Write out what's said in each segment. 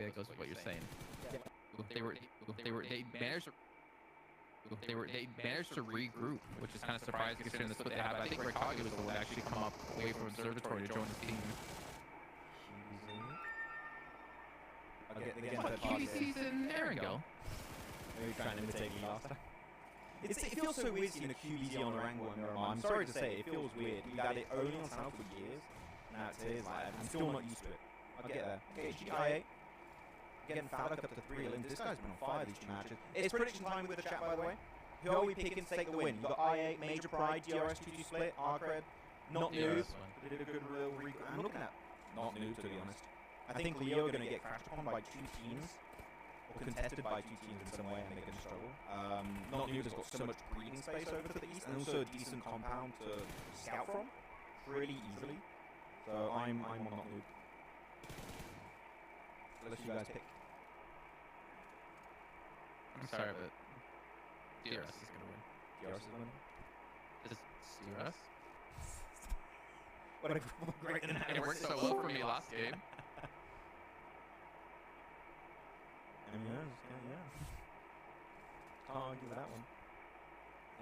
that goes with what you're saying. They managed to regroup, which is kind of surprising considering the split they have. I think Rikage was the one to actually come up away from observatory to join the team. QBC's in Erangel. Maybe trying to imitate me last time. It feels so weird seeing a QBC on Erangel and Miramar. I'm sorry to say, it feels weird. We've had it only on Sanhok for years. Now it's here, like, I'm still not used to it. I'll get there. Okay, GIA. Getting Falcon up to 3 limbs. This guy's been on fire these 2 matches. It's prediction time with the chat, by the way. Who are we picking to take the win? You've got IA, Major Pride, DRS 2-2 split, Arcred, Not Noob. Did a good real I'm looking at Not Noob, to be honest. I think Leo are going to get crashed upon by 2 teams. Or contested by 2 teams in some way, and they're going to struggle. Not Noob has got so much breathing space over to the east, and also a decent compound to scout from pretty easily. So I'm on Not Noob. Let's you guys pick. I'm sorry, but DRS is going to win. DRS is winning? Just DRS? What a great analogy. It worked so well for me last game. I mean, yeah. Can't argue with that one.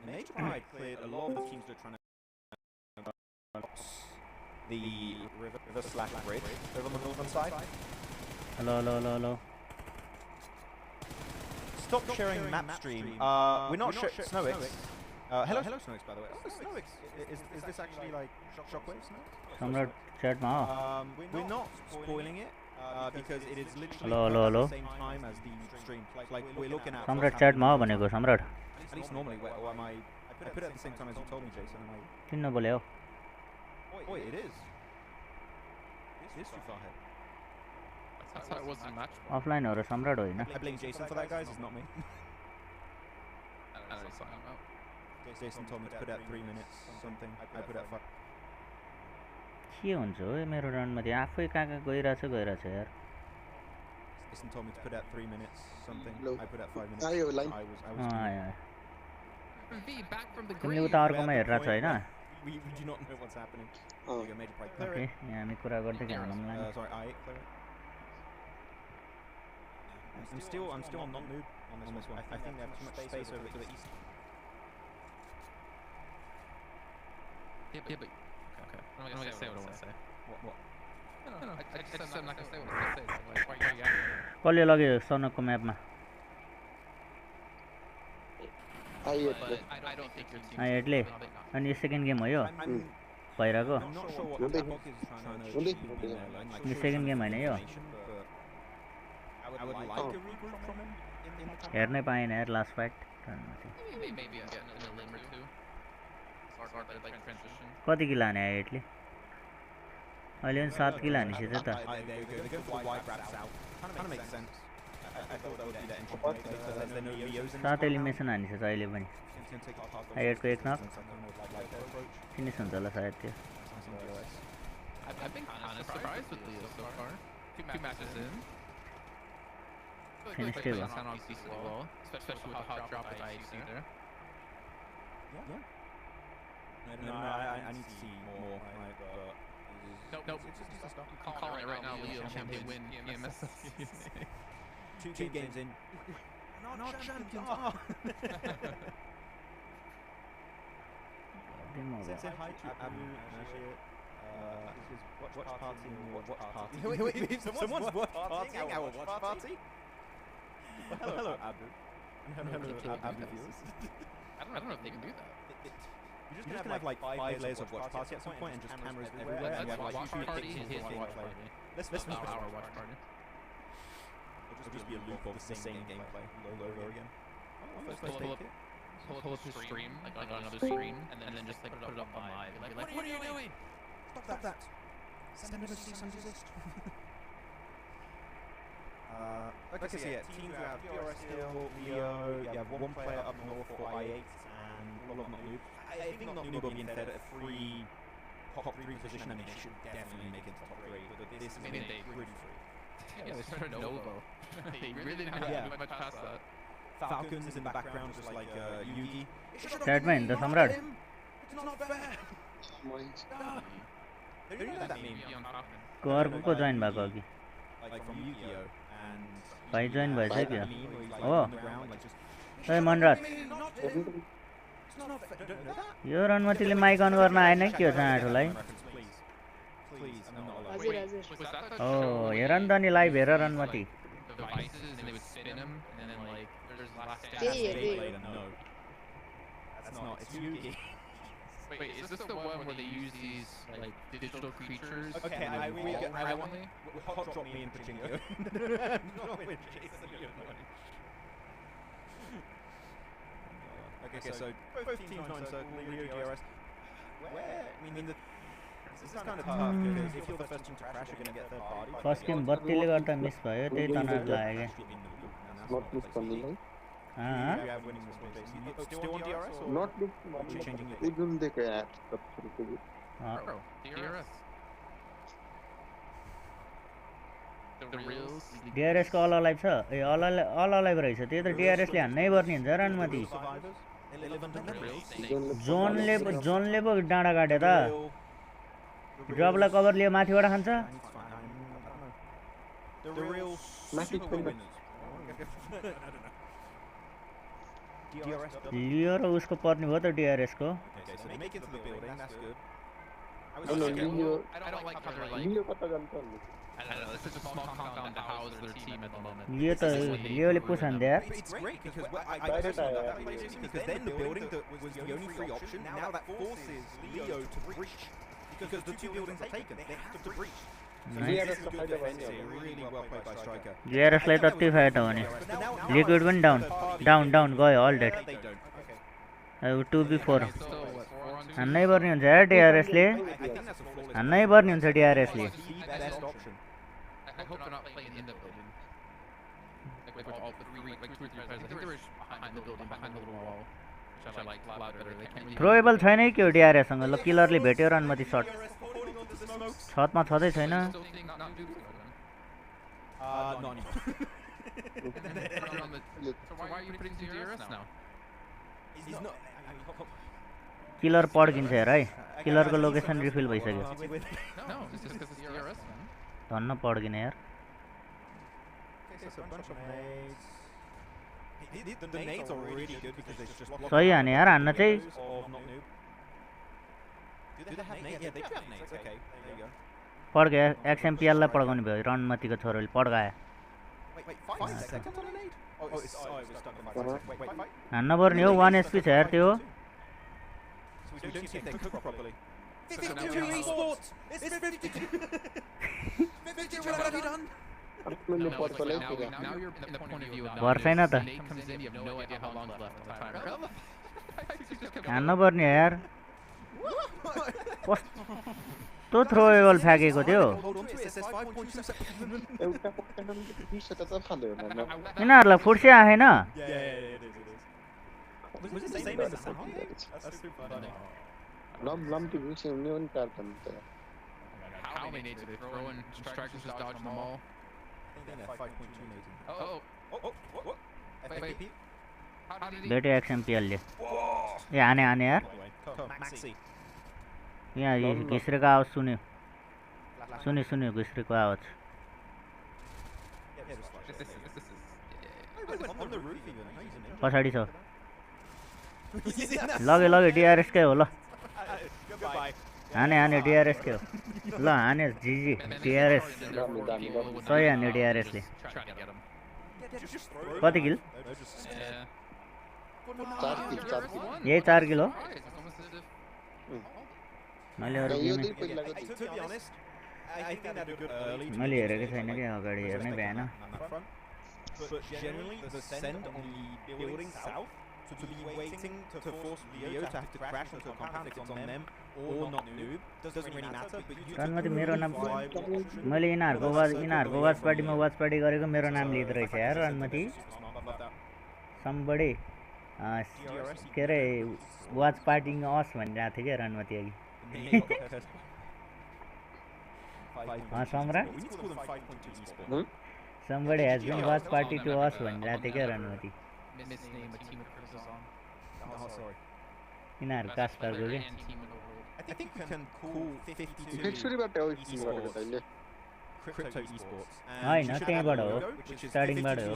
Major Pride cleared a lot of the teams that are trying to the river/bridge over on the northern side. Hello. Stop sharing map stream. We're not Snowix. Hello Snowix, by the way. Oh, Snowix. Is this actually like Shockwave Snowix? Samrat chat ma. We're not spoiling it because it is literally hello. the same time as the stream. Like we're looking at Samrat chat ma bhaneko Samrat. At least normally, or am I put it at the same time as you told me, Jason. Am I? Kinna bolyo? Wait, it is. It is too far ahead. That's how it was in match. Offline ho ra Samrat ho haina. I blame Jason for that, guys. It's not me. I don't know something about. Jason told me to put out 3 minutes something. I put out 5. के हुन्छ हो मेरो रनमा त्यो आफै कहाँ गइराछ यार. Jason told me to put out 3 minutes something. I put out 5 minutes. आयो. Back from the तिमीले उता अर्कोमा हेरेर छ हैन? We do not know what's happening. Okay, यहाँ हामी कुरा गर्दै गर्नुलाई. Sorry, I'm still on Not Noob on this one. I think they have too much space over to the east. Yeah, but okay. I'm not gonna say what I want to say. What? No, I just said I'm not gonna say what I want to say. Like, why are you asking? कसले लग्यो सनकको म्यापमा? I don't think your team. आइएटले. अनि यो second game हो यो? भइराको? I'm not sure what Hapok is trying to do. यो second game हैन यो? I would like a regroup from him. हेर्नै पाएन यार last fight. Maybe I'm getting a limb or two. Start by like transition. कति किल हाने आइएटले? अहिले पनि 7 किल हानिसकेछ त. They're going for wide grabs out. Kind of makes sense. I thought that would be the entry point because there's no Leos in 7 elimination हानिसकेछ अहिले पनि. आइएटको 1 नक. Finish हुन्छ होला सायद त्यो. I've been kind of surprised with Leo so far. 2 matches in. Finished too. Sanhok decently well, especially with the hot drop with IAC there. Yeah. No, I need to see more. Nope. I'm calling it right now. Leo champion win PMSL CSA. 2 games in. Not champions. Say hi to Abu Nashir. This is watch party. Wait, someone's watch partying our watch party? Well, hello, Abu. Hello, Abu viewers. I don't know if they can do that. You're just gonna have like 5 layers of watch party at some point and just cameras everywhere. And you have like watch party, his watch party. Let's our watch party. It'll just be a loop of the same gameplay all over again. Pull up his stream, like on another screen, and then just like put it up on live. Like, what are you doing? Stop that! Send us cease and desist. Okay, so yeah, teams have DRS still, Leo, you have 1 player up north for I8 and Not Noob. I think Not Noob will be instead at a top 3 position. I mean, they should definitely make it to top 3, but this is pretty free. Yeah, they started Novo. They really didn't have to do much past that. Falcons in the background, just like Yugi. Chatman, the Samrat. It's not fair! Who did that meme? को अर्को को join भएको अघि. Like from Yu-Gi-Oh! भाइ join भएछ Like क्या that meme where he's like Oh. on the ground, like just. ए Manraj It's not fair. Don't know that. यो रणमतीले माइक अन गर्न आएन के हो चाँठोलाई Please, please, I'm not allowed. हजुर हजुर Was that the O show हेर नि त नि लाइभ हेर Ranmati devices and they would spin them and then like there's last Yeah, stand. yeah. Beyblade, no. That's not. It's Yugi. Wait, is this the one where they use these like digital creatures? Okay, and I they really evolve I want randomly? hot drop me in Pachinko. Not with Jason Leone. Okay, so both teams know in circle, Leo, DRS. Where? I mean, this is kind of tough because if you're the first team to crash, you're going to get third party. First game बत्तीले गर्दा miss भयो त्यही तनाव लाग्यो Not this coming. क्या You have winning responsibility. Still on DRS or Not this you changing your ये जो देखा है सब शुरू के Bro, DRS. The reels. DRS को अल अलाइभ छ ए अल अलाइभ रहेछ त्यही त डिआरएसले हान्नै पर्ने हुन्छ रणमती survivors? 11 to the reels. जोनले पो डाँडा काट्यो त ड्रपलाई कभर लियो माथिबाट खान्छ I need to find. I don't know. The real Magic super finger. winners. DRS. लियो र उसको पर्ने भयो त डिआरएस को Okay, so they make it to the building. That's good. I No, no, was Leo, I don't like how they're like. Leo कता जानता है I don't know. It's such a small compound to house their team at the moment. लियो त लियोले पुछन् दिया It's great because I personally love that place because then the building that was the only free option, now that forces Leo to breach because the two buildings are taken. They have to breach. DRS This is का good फायदा defense भयो here, really well played by Striker. डिआरएसलाई तत्ति फाइदा हुने But now liquid पनि down गयो अल date they don't. अब 2v4 Okay, so what, 4-on-2? हान्नै पर्ने हुन्छ यार डिआरएसले I think that's a flawless. हान्नै पर्ने हुन्छ डिआरएसले The best option. I hope they're not playing in the building. Like with all three, like 2 or 3 players. I think they were behind the building, behind the little wall. Which I like a lot better. They can't really. Throwable छैन कि हो डिआरएससँग ल किलरले भेट्यो रणमती सट Holding on to the smokes. छतमा छँदै छैन Still think not do so then. Not anymore. So why are you putting DRS now? He's not. Killer पड्किन्छ हेर है किलरको लोकेसन रिफिल भइसक्यो No, it's just because it's DRS, man. धन्न पड्किने यार Okay, so a bunch of nades. The nades are really good because they just block सही हाने यार हान्न चाहिँ of not noob. Do they have nades? Yeah, they do have nades. Okay, there you go. पड्क्यो एक्सएमपिएललाई पड्काउने भयो रणमतीको छोरोले पड्कायो Wait, 5 seconds on a nade? Oh, it was stuck on 5 seconds. Wait. हान्न पर्ने हो 1 HP छ यार त्यो So we don't see if they're cooked properly. So now 52 we have esports! It's 52! 52, what have you done? अपने में Now, pot it's पले like now you're in the point of view of भर छैन त Nate comes in, you have no idea how long's left on the timer. हान्न पर्ने हो यार कस्तो थ्रोएबल फ्याँकेको थियो Hold on to it, it says 5.2 seconds. एउटा पक्का नाम के पीछे त खाँदै होला न यिनीहरूलाई फुर्से आएन Yeah, it is. Was it the same as the Sanhok? That's super funny. Lump के बीच में उन्हें उन कार बनता है How many nades are they throwing? Strikers just dodging them all. I think they're 5.2 nades. Oh, What? FAP? how did he? भेट्यो एक्सएमपिएलले ए हाने यार Maxi. यहाँ घिस्रेको आवाज सुन्यो घिस्रेको आवाज On the roof even. No, he's in it. पछाडि छ He's in that. लगे डिआरएसकै हो ल Goodbye. हाने डिआरएसकै हो ल हाने जिजी डिआरएस सही हान्यो डिआरएसले Trying to get him. Just throw कति किल Yeah. चार किल यही 4 kilo Surprised. It's almost as if. मैले अरू यो गेमै दुई पहिला को To be honest, I think they had a good early. मैले हेरेको छैन कि अगाडि हेर्नै भएन But generally, the send on the building south to be waiting to force Leo to have to crash onto a compound if it's on them or not noob doesn't really matter. But you रणमती मेरो नाम viable option. मैले यिनीहरूको watch पार्टीमा watch party गरेको मेरो नाम लिँदो रहेछ यार रणमती Love that. समबडी के अरे वाच पार्टी अस भनिरहेको थियो क्या रणमती अघि सम्राट We need to call them 5.2 esports. somebody has been watch party to us भनिरहेको थियो क्या रणमती Misname a team of crystals on. Oh, sorry. यिनीहरू कास्टरको के And team in the world. I think we can call 52 फिक्सुरी बाट हो scheme गरेको तैले Crypto Esports. हैन त्यहीबाट हो स्टार्टिङबाट हो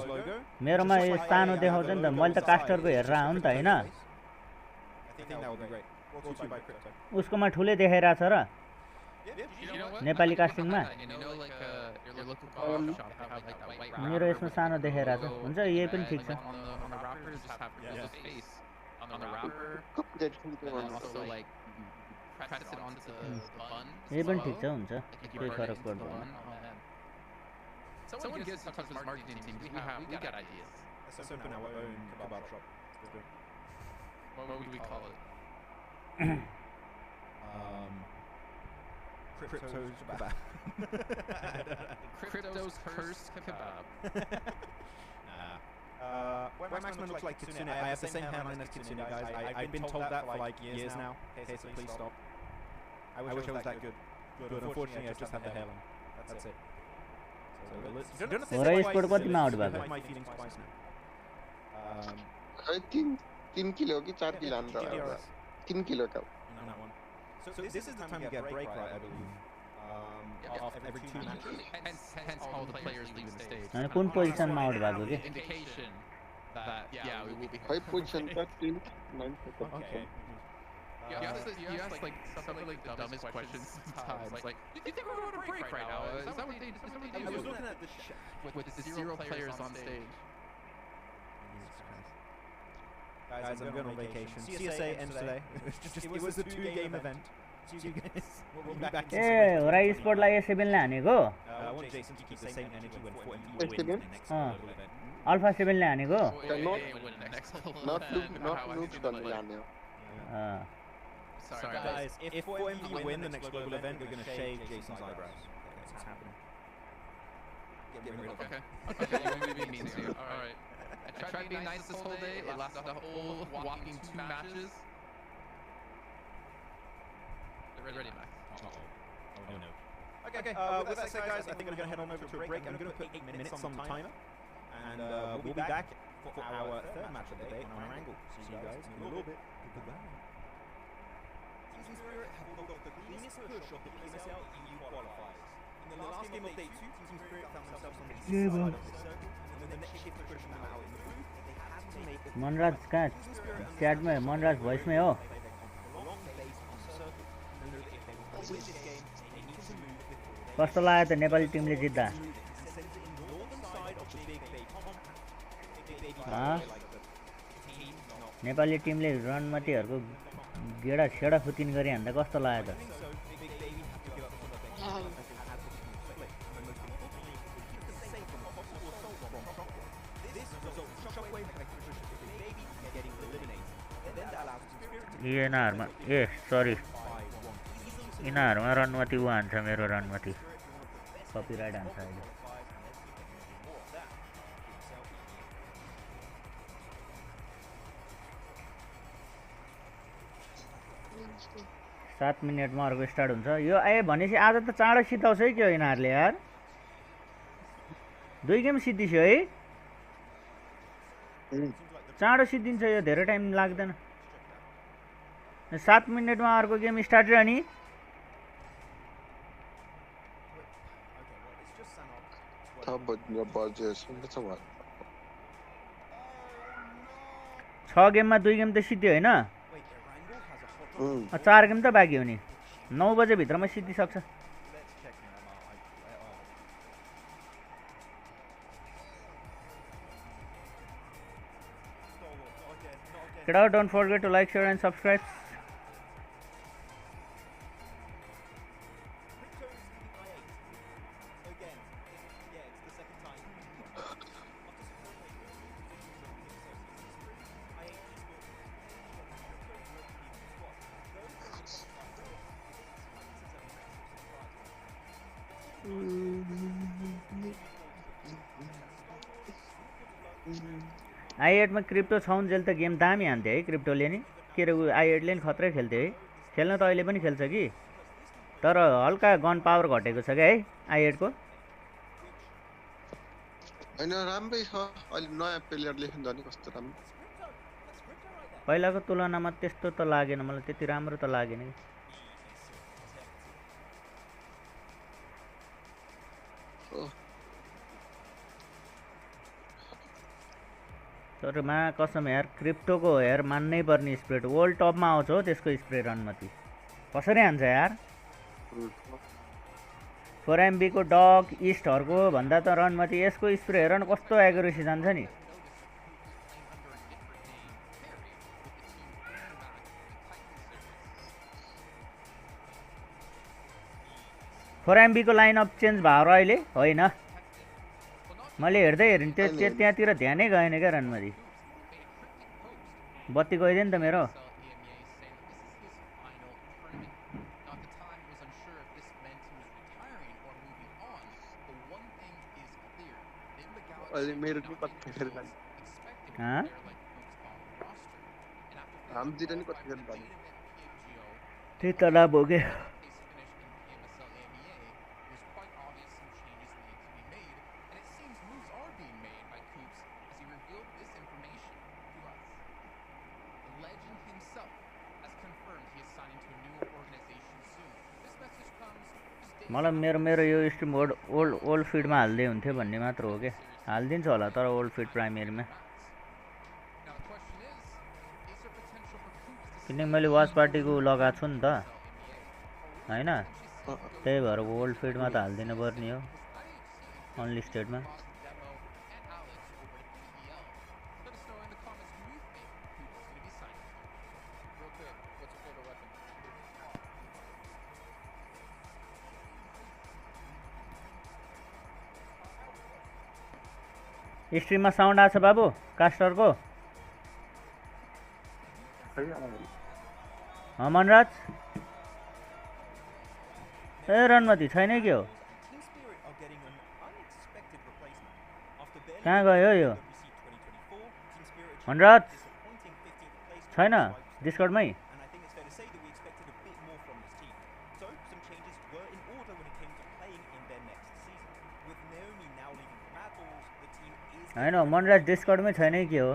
मेरोमा यो सानो देखाउँछ नि त मैले त कास्टरको हेरेर आउँ नि त हैन उसकोमा ठुलै देखाइरहेछ र नेपाली कास्टिङमा मेरो यसमा सानो देखाइरहेछ हुन्छ यही पनि ठिक छ यही पनि ठिक छ हुन्छ केही फरक पर्दैन Someone gives us marketing team. We got ideas. Let's open our own kebab shop. What would we call it? Crypto's kebab. Crypto's cursed kebab. Waxman looks like Kitsune. I have the same hairline as Kitsune, guys. I've been told that for like years now. Okay, so please stop. I wish I was that good. Unfortunately, I just have the hairline. That's it. HORAA Esports कतिमा out भएको खै 3 kilo कि 4 kilo आन्दा 3 kilo का So this is the time to get a break, right? I believe. After every 2 matches. Hence all the players leaving the stage. अनि कुन पोजिसनमा out भएको के Indication that yeah, we will be. खै position का 3 9 Okay. You ask like some of like the dumbest questions sometimes. Like, do you think we're going to break right now? Is that what they do? I was looking at the With the 0 players on stage. Guys, I'm going on vacation. CSA ends today. It was a 2-game event. See you guys. We'll be back. A HORAA Esports लाई यसै बेलले हानेको I want Jason to keep the same energy when 4MP win the next global event. Alpha 7 ले हानेको not looks गर्दै जाने हो Sorry guys, if 4MP win the next global event, we're going to shave Jason's eyebrows. It's happening. Get rid of Okay, you want me to be mean to you? Alright. I tried being nice this whole day. It lasted a whole walking 2 matches. They're ready, Max. Oh no. Okay, with that said, guys, I think I'm going to head on over to a break. I'm going to put 8 minutes on the timer. And we'll be back for our 3rd match of the day on Erangel. See you guys in a little bit. Goodbye. Team Spirit have got the cleanest push of the PMSL EU qualifiers. In the last game of day 2, Team Spirit found themselves on the east side of the circle, and then the next shift push them out in the booth. They had to make it. Manraj कहाँ च्याटमा मनराज भोइसमै हो कस्तो लाग्यो त नेपाली टिमले जित्दा नेपाली टिमले रणमतीहरुको गेडा छेडा फुतिन गरी हान्दा कस्तो लाग्यो त यिनीहरुमा ए सरी यिनीहरुमा रणमती उ हान्छ मेरो रणमती कपिराइट हान्छ अहिले 7 मिनेटमा अर्को स्टार्ट हुन्छ यो आए भनेपछि आज त चाँडो सिद्धाउँछ है के हो यिनीहरुले यार 2 गेम सिद्धिसयो है चाँडो सिद्धिन्छ यो धेरै टाइम लाग्दैन 7 मिनेटमा अर्को गेम स्टार्ट र नि छ गेममा 2 गेम त सिद्धियो हैन 4 गेम त बाँकी हो नि 9 बजे भित्रमा सिद्धिसक्छ केटा don't forget to like share and subscribe i8 मा क्रिप्टो छाउन्जेल त गेम दामी हान्थे है क्रिप्टोले नि के रे i8 ले नि खतरै खेल्थे है खेल्न त अहिले पनि खेल्छ कि तर हल्का गन पावर घटेको छ के है i8 को हैन राम्रै छ अहिले नयाँ प्लेयरले खेल्दा नि कस्तो राम्रो पहिलाको तुलनामा त्यस्तो त लागेन मलाई त्यति राम्रो त लागेन Oh, तर मा कसम यार क्रिप्टोको यार मान्नै पर्ने स्प्रेड वर्ल्ड टपमा आउँछ हो त्यसको स्प्रे रनमती कसरी हान्छ यार brutal. 4MB को डग इस्टहरूको भन्दा त रनमती यसको स्प्रे हेर न कस्तो एक्युरेसी जान्छ नि 4MB को लाइनअप चेन्ज भयो र अहिले होइन मैले हेर्दै हेरेँ त्यो त्यहाँतिर ध्यानै गएन क्या रनमती बत्ती गइदियो नि त मेरो अहिले मेरो नि कतिखेर जाने हामतिर नि कतिखेर जाने त्यही तनाव हो के मलाई मेरो यो स्ट्रिम ओल्ड फिडमा हाल्दै हुन्थ्यो भन्ने मात्र हो क्या हालिदिन्छ होला तर ओल्ड फिड प्राइमेरीमा किनकि मैले वाच पार्टीको लगाएको छु नि त होइन त्यही भएर ओल्ड फिडमा त हालिदिनु पर्ने हो अनलिस्टेडमा स्ट्रिममा साउन्ड आछ बाबु कास्टरको मनराज ए रनमती छैन के हो कहाँ गयो यो मनराज छैन डिस्कर्डमै होइन मनराज डिस्कर्डमै छैन के हो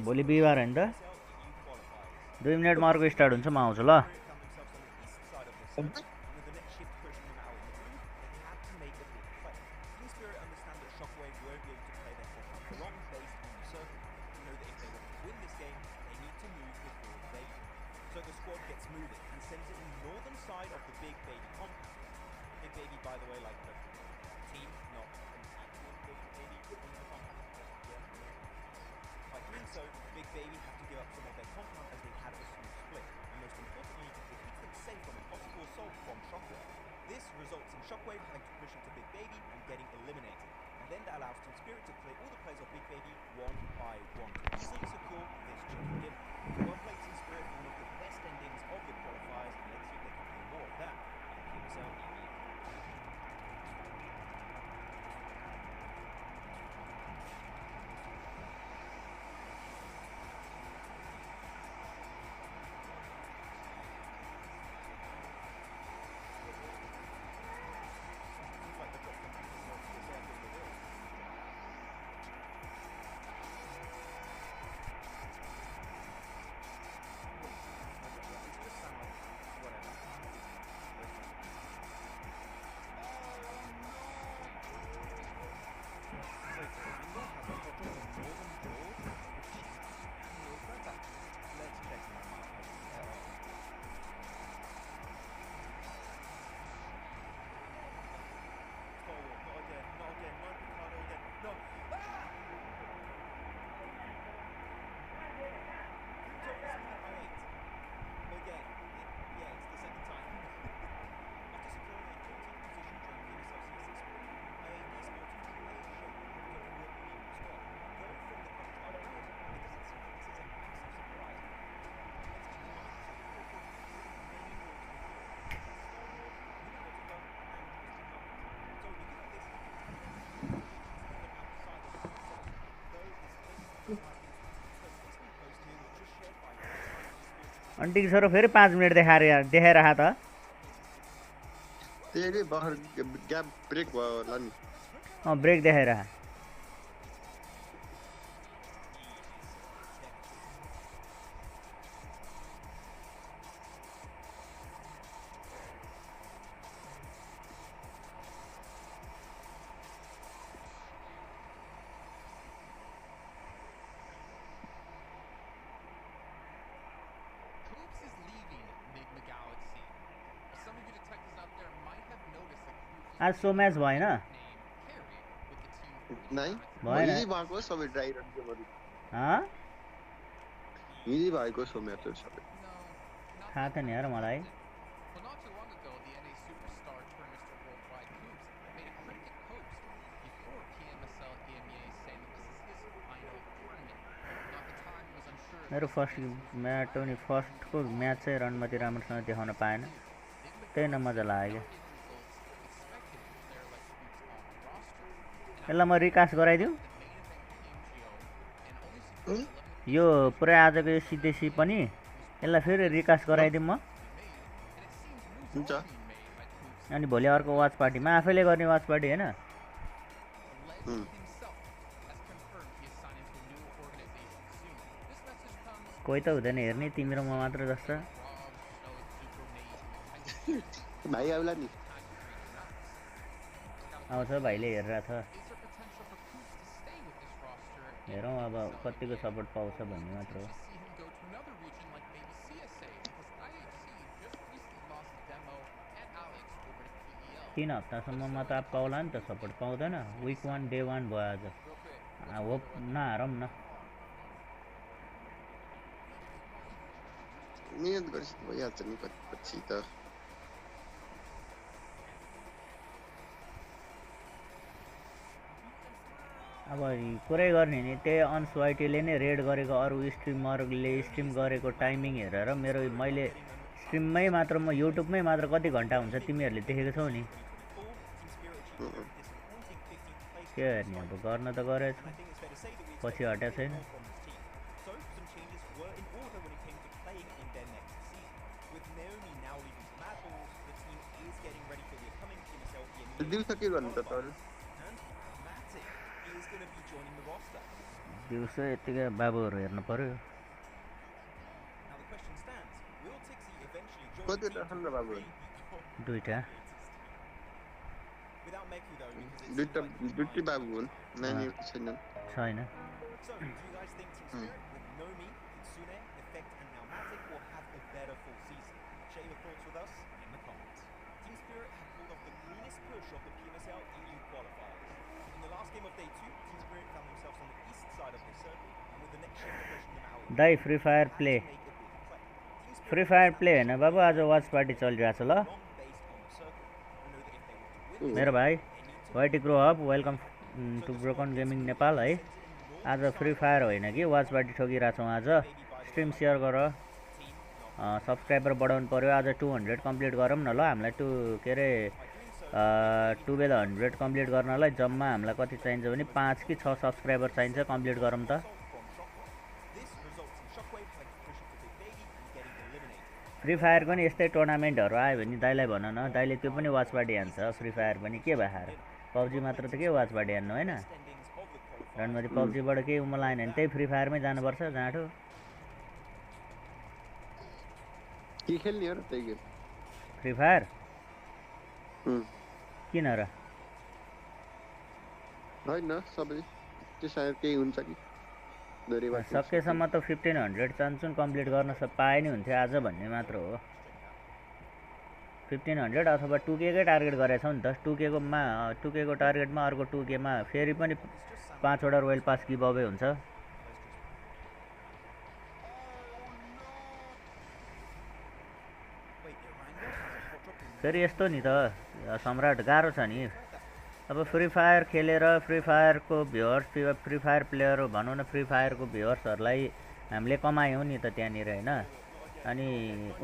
भोलि बिहिबार होइन त 2 मिनटमा अर्को स्टार्ट हुन्छ म आउँछु ल अनि टिक्सरो फेरि 5 मिनेट देखाइरह त त्यही भर्खर ग्याप ब्रेक भयो होला नि ब्रेक देखाइरह आज सो म्याच भएन नाइ भएन हिजै भएको सबै ड्राई रन गेमहरु हिजै भएको सो म्याचहरु सबै थाहा त नि यार मलाई मेरो फर्स्ट म्याच नि फर्स्टको म्याच चाहिँ रणमती राम्रोसँग देखाउन पाएन त्यही न मजा लाग्यो यसलाई म रिकास्ट गराइदिउँ यो पुरै आजको यो सिधेसी पनि यसलाई फेरि रिकास्ट गराइदिउँ म हुन्छ अनि भोलि अर्को वाच पार्टीमा आफैले गर्ने वाच पार्टी हैन कोही त हुँदैन हेर्ने तिमी र म मात्र जस्तो भाइ आउला नि आउँछ भाइले हेरेर छ हेरौँ अब कतिको सपोर्ट पाउँछ भन्ने मात्र हो तीन हप्तासम्ममा त पाउला नि त सपोर्ट पाउँदैन विक 1 डे 1 भयो आज होप नहारौँ न मिहिनेत गरेपछि भइहाल्छ नि पछि त अब कुरै गर्ने नि त्यही अनस्वाइटीले नै रेड गरेको अरू स्ट्रिमरले स्ट्रिम गरेको टाइमिङ हेरेर मेरो मैले स्ट्रिममै मात्र म युट्युबमै मात्र कति घन्टा हुन्छ तिमीहरूले देखेको छौ नि के हेर्ने अब गर्न त गरेछु पछि हटेको छैन दिउँसो के गर्नु त तर दिउँसो यतिकै बाबुहरू हेर्नु पर्यो कतिवटा छन् र बाबु दुईटा दुईटै बाबु हुन् नानीहरू छैनन् छैन दाइ फ्री फायर प्ले हैन बाबु आज वाच पार्टी चलिरहेछ ल मेरो भाइ YT grow up welcome to broken gaming Nepal है आज फ्री फायर होइन कि वाच पार्टी ठोकिरहेछौँ आज स्ट्रिम सेयर गर सब्सक्राइबर बढाउनु पर्यो आज 200 कम्प्लिट गरौँ न ल हामीलाई के अरे 1200 कम्प्लिट गर्नलाई जम्मा हामीलाई कति चाहिन्छ भने 5 कि 6 सब्सक्राइबर चाहिन्छ कम्प्लिट गरौँ त फ्री फायरको नि यस्तै टुर्नामेन्टहरू आयो भने दाइलाई भन न दाइले त्यो पनि वाच पार्टी हान्छ फ्री फायर पनि के भएर पब्जी मात्र त के वाच पार्टी हान्नु होइन रणमती पब्जीबाट केही उमल आएन भने त्यही फ्री फायरमै जानुपर्छ जाँठो के खेल्ने हो र त्यही गेम फ्री फायर किन र होइन सबै त्यो सायद केही हुन्छ कि सकेसम्म त 1500 चान्सुन कम्प्लिट गर्न पाए नि हुन्थ्यो आज भन्ने मात्र हो 1500 अथवा 2K कै टार्गेट गरेछ नि त 2K को टार्गेटमा अर्को 2K मा फेरि पनि 5 वटा रोयल पास गिभ अवे हुन्छ फेरि यस्तो नि त सम्राट गाह्रो छ नि अब फ्री फायर खेलेर फ्री फायरको भ्युअर्स फ्री फायर प्लेयर भनौँ न फ्री फायरको भ्युअर्सहरूलाई हामीले कमायौँ नि त त्यहाँनिर होइन अनि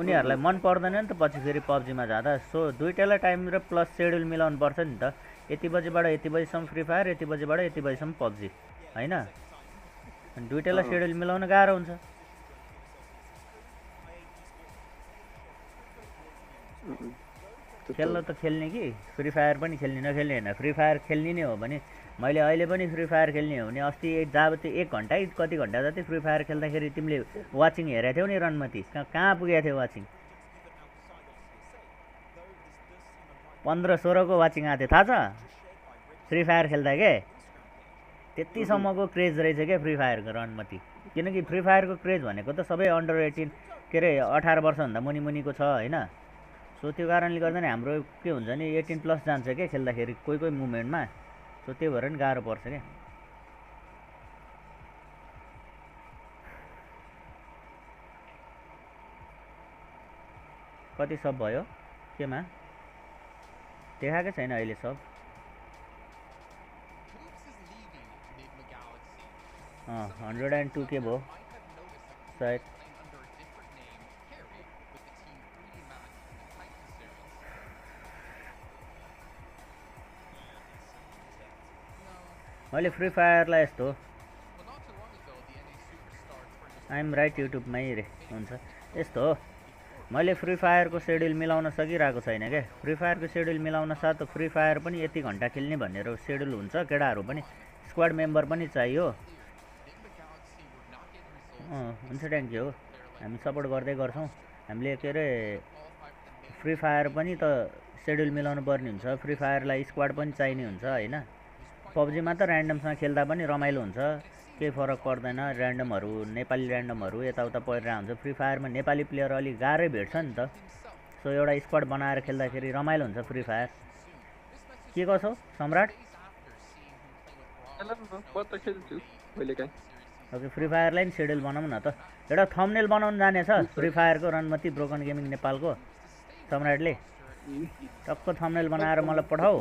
उनीहरूलाई मन पर्दैन नि त पछि फेरि पब्जीमा जाँदा सो दुईटालाई टाइम र प्लस सेड्युल मिलाउनु पर्छ नि त यति बजीबाट यति बजीसम्म फ्री फायर यति बजीबाट यति बजीसम्म पब्जी होइन अनि दुईटालाई सेड्युल मिलाउन गाह्रो हुन्छ खेल्न त खेल्ने कि फ्री फायर पनि खेल्ने नखेल्ने होइन फ्री फायर खेल्ने नै हो भने मैले अहिले पनि फ्री फायर खेल्ने हो भने अस्ति जब त्यो 1 घन्टा कति घन्टा जति फ्री फायर खेल्दाखेरि तिमीले वाचिङ हेरेको थियौ नि रनमती कहाँ पुगेको थियो वाचिङ 15-16 को वाचिङ आएको थियो थाहा छ फ्री फायर खेल्दा के त्यतिसम्मको क्रेज रहेछ क्या फ्री फायरको रनमती किनकि फ्री फायरको क्रेज भनेको त सबै अन्डर 18 के अरे 18 वर्षभन्दा मुनि मुनिको छ होइन सो त्यो कारणले गर्दा नि हाम्रो के हुन्छ नि 18 प्लस जान्छ क्या खेल्दाखेरि कोही कोही मुभमेन्टमा सो त्यो भएर नि गाह्रो पर्छ क्या कति सब भयो केमा देखाएकै छैन अहिले सब 102 के भयो सायद मैले फ्री फायरलाई यस्तो आइएम राइट युट्युबमै रे हुन्छ यस्तो हो मैले फ्री फायरको सेड्युल मिलाउन सकिरहेको छैन क्या फ्री फायरको सेड्युल मिलाउन साथ फ्री फायर पनि यति घन्टा खेल्ने भनेर सेड्युल हुन्छ केटाहरू पनि स्क्वाड मेम्बर पनि चाहियो हुन्छ थ्याङ्क यू हामी सपोर्ट गर्दै गर्छौँ हामीले के अरे फ्री फायर पनि त सेड्युल मिलाउनु पर्ने हुन्छ फ्री फायरलाई स्क्वाड पनि चाहिने हुन्छ होइन पब्जीमा त ऱ्यान्डमसँग खेल्दा पनि रमाइलो हुन्छ केही फरक पर्दैन ऱ्यान्डमहरू नेपाली ऱ्यान्डमहरू यताउता परिरहेको हुन्छ फ्री फायरमा नेपाली प्लेयर अलिक गाह्रै भेट्छ नि त सो एउटा स्क्वाड बनाएर खेल्दाखेरि रमाइलो हुन्छ फ्री फायर के कसो सम्राट ओके फ्री फायरलाई नि सेड्युल बनाउँ न त एउटा थम्बनेल बनाउनु जानेछ फ्री फायरको रनमती ब्रोकन गेमिङ नेपालको सम्राटले टक्क थम्बनेल बनाएर मलाई पठाऊ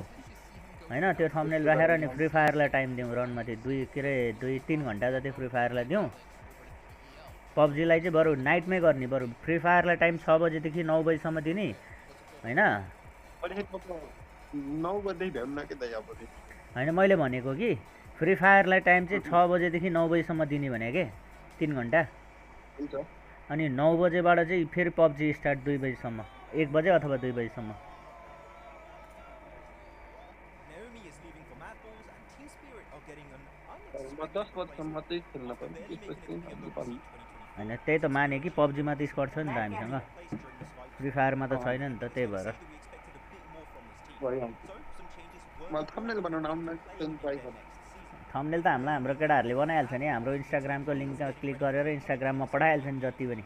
हैन त्यो थम्बनेल राखेर नि फ्री फायरलाई टाइम दिउँ रनमती 2-3 घन्टा जति फ्री फायरलाई दिउँ पब्जीलाई चाहिँ बरु नाइटमै गर्ने बरु फ्री फायरलाई टाइम 6 बजेदेखि 9 बजेसम्म दिने हैन हैन मैले भनेको कि फ्री फायरलाई टाइम चाहिँ 6 बजेदेखि 9 बजेसम्म दिने भने के 3 घन्टा अनि 9 बजेबाट चाहिँ फेरि पब्जी स्टार्ट 2 बजेसम्म 1 बजे अथवा 2 बजेसम्म हैन त्यही त माने कि पब्जीमा त स्क्वाड छ नि त हामीसँग फ्री फायरमा त छैन नि त त्यही भएर थम्बनेल त हामीलाई हाम्रो केटाहरूले बनाइहाल्छ नि हाम्रो इन्स्टाग्रामको लिङ्क क्लिक गरेर इन्स्टाग्राममा पठाइहाल्छ नि जति पनि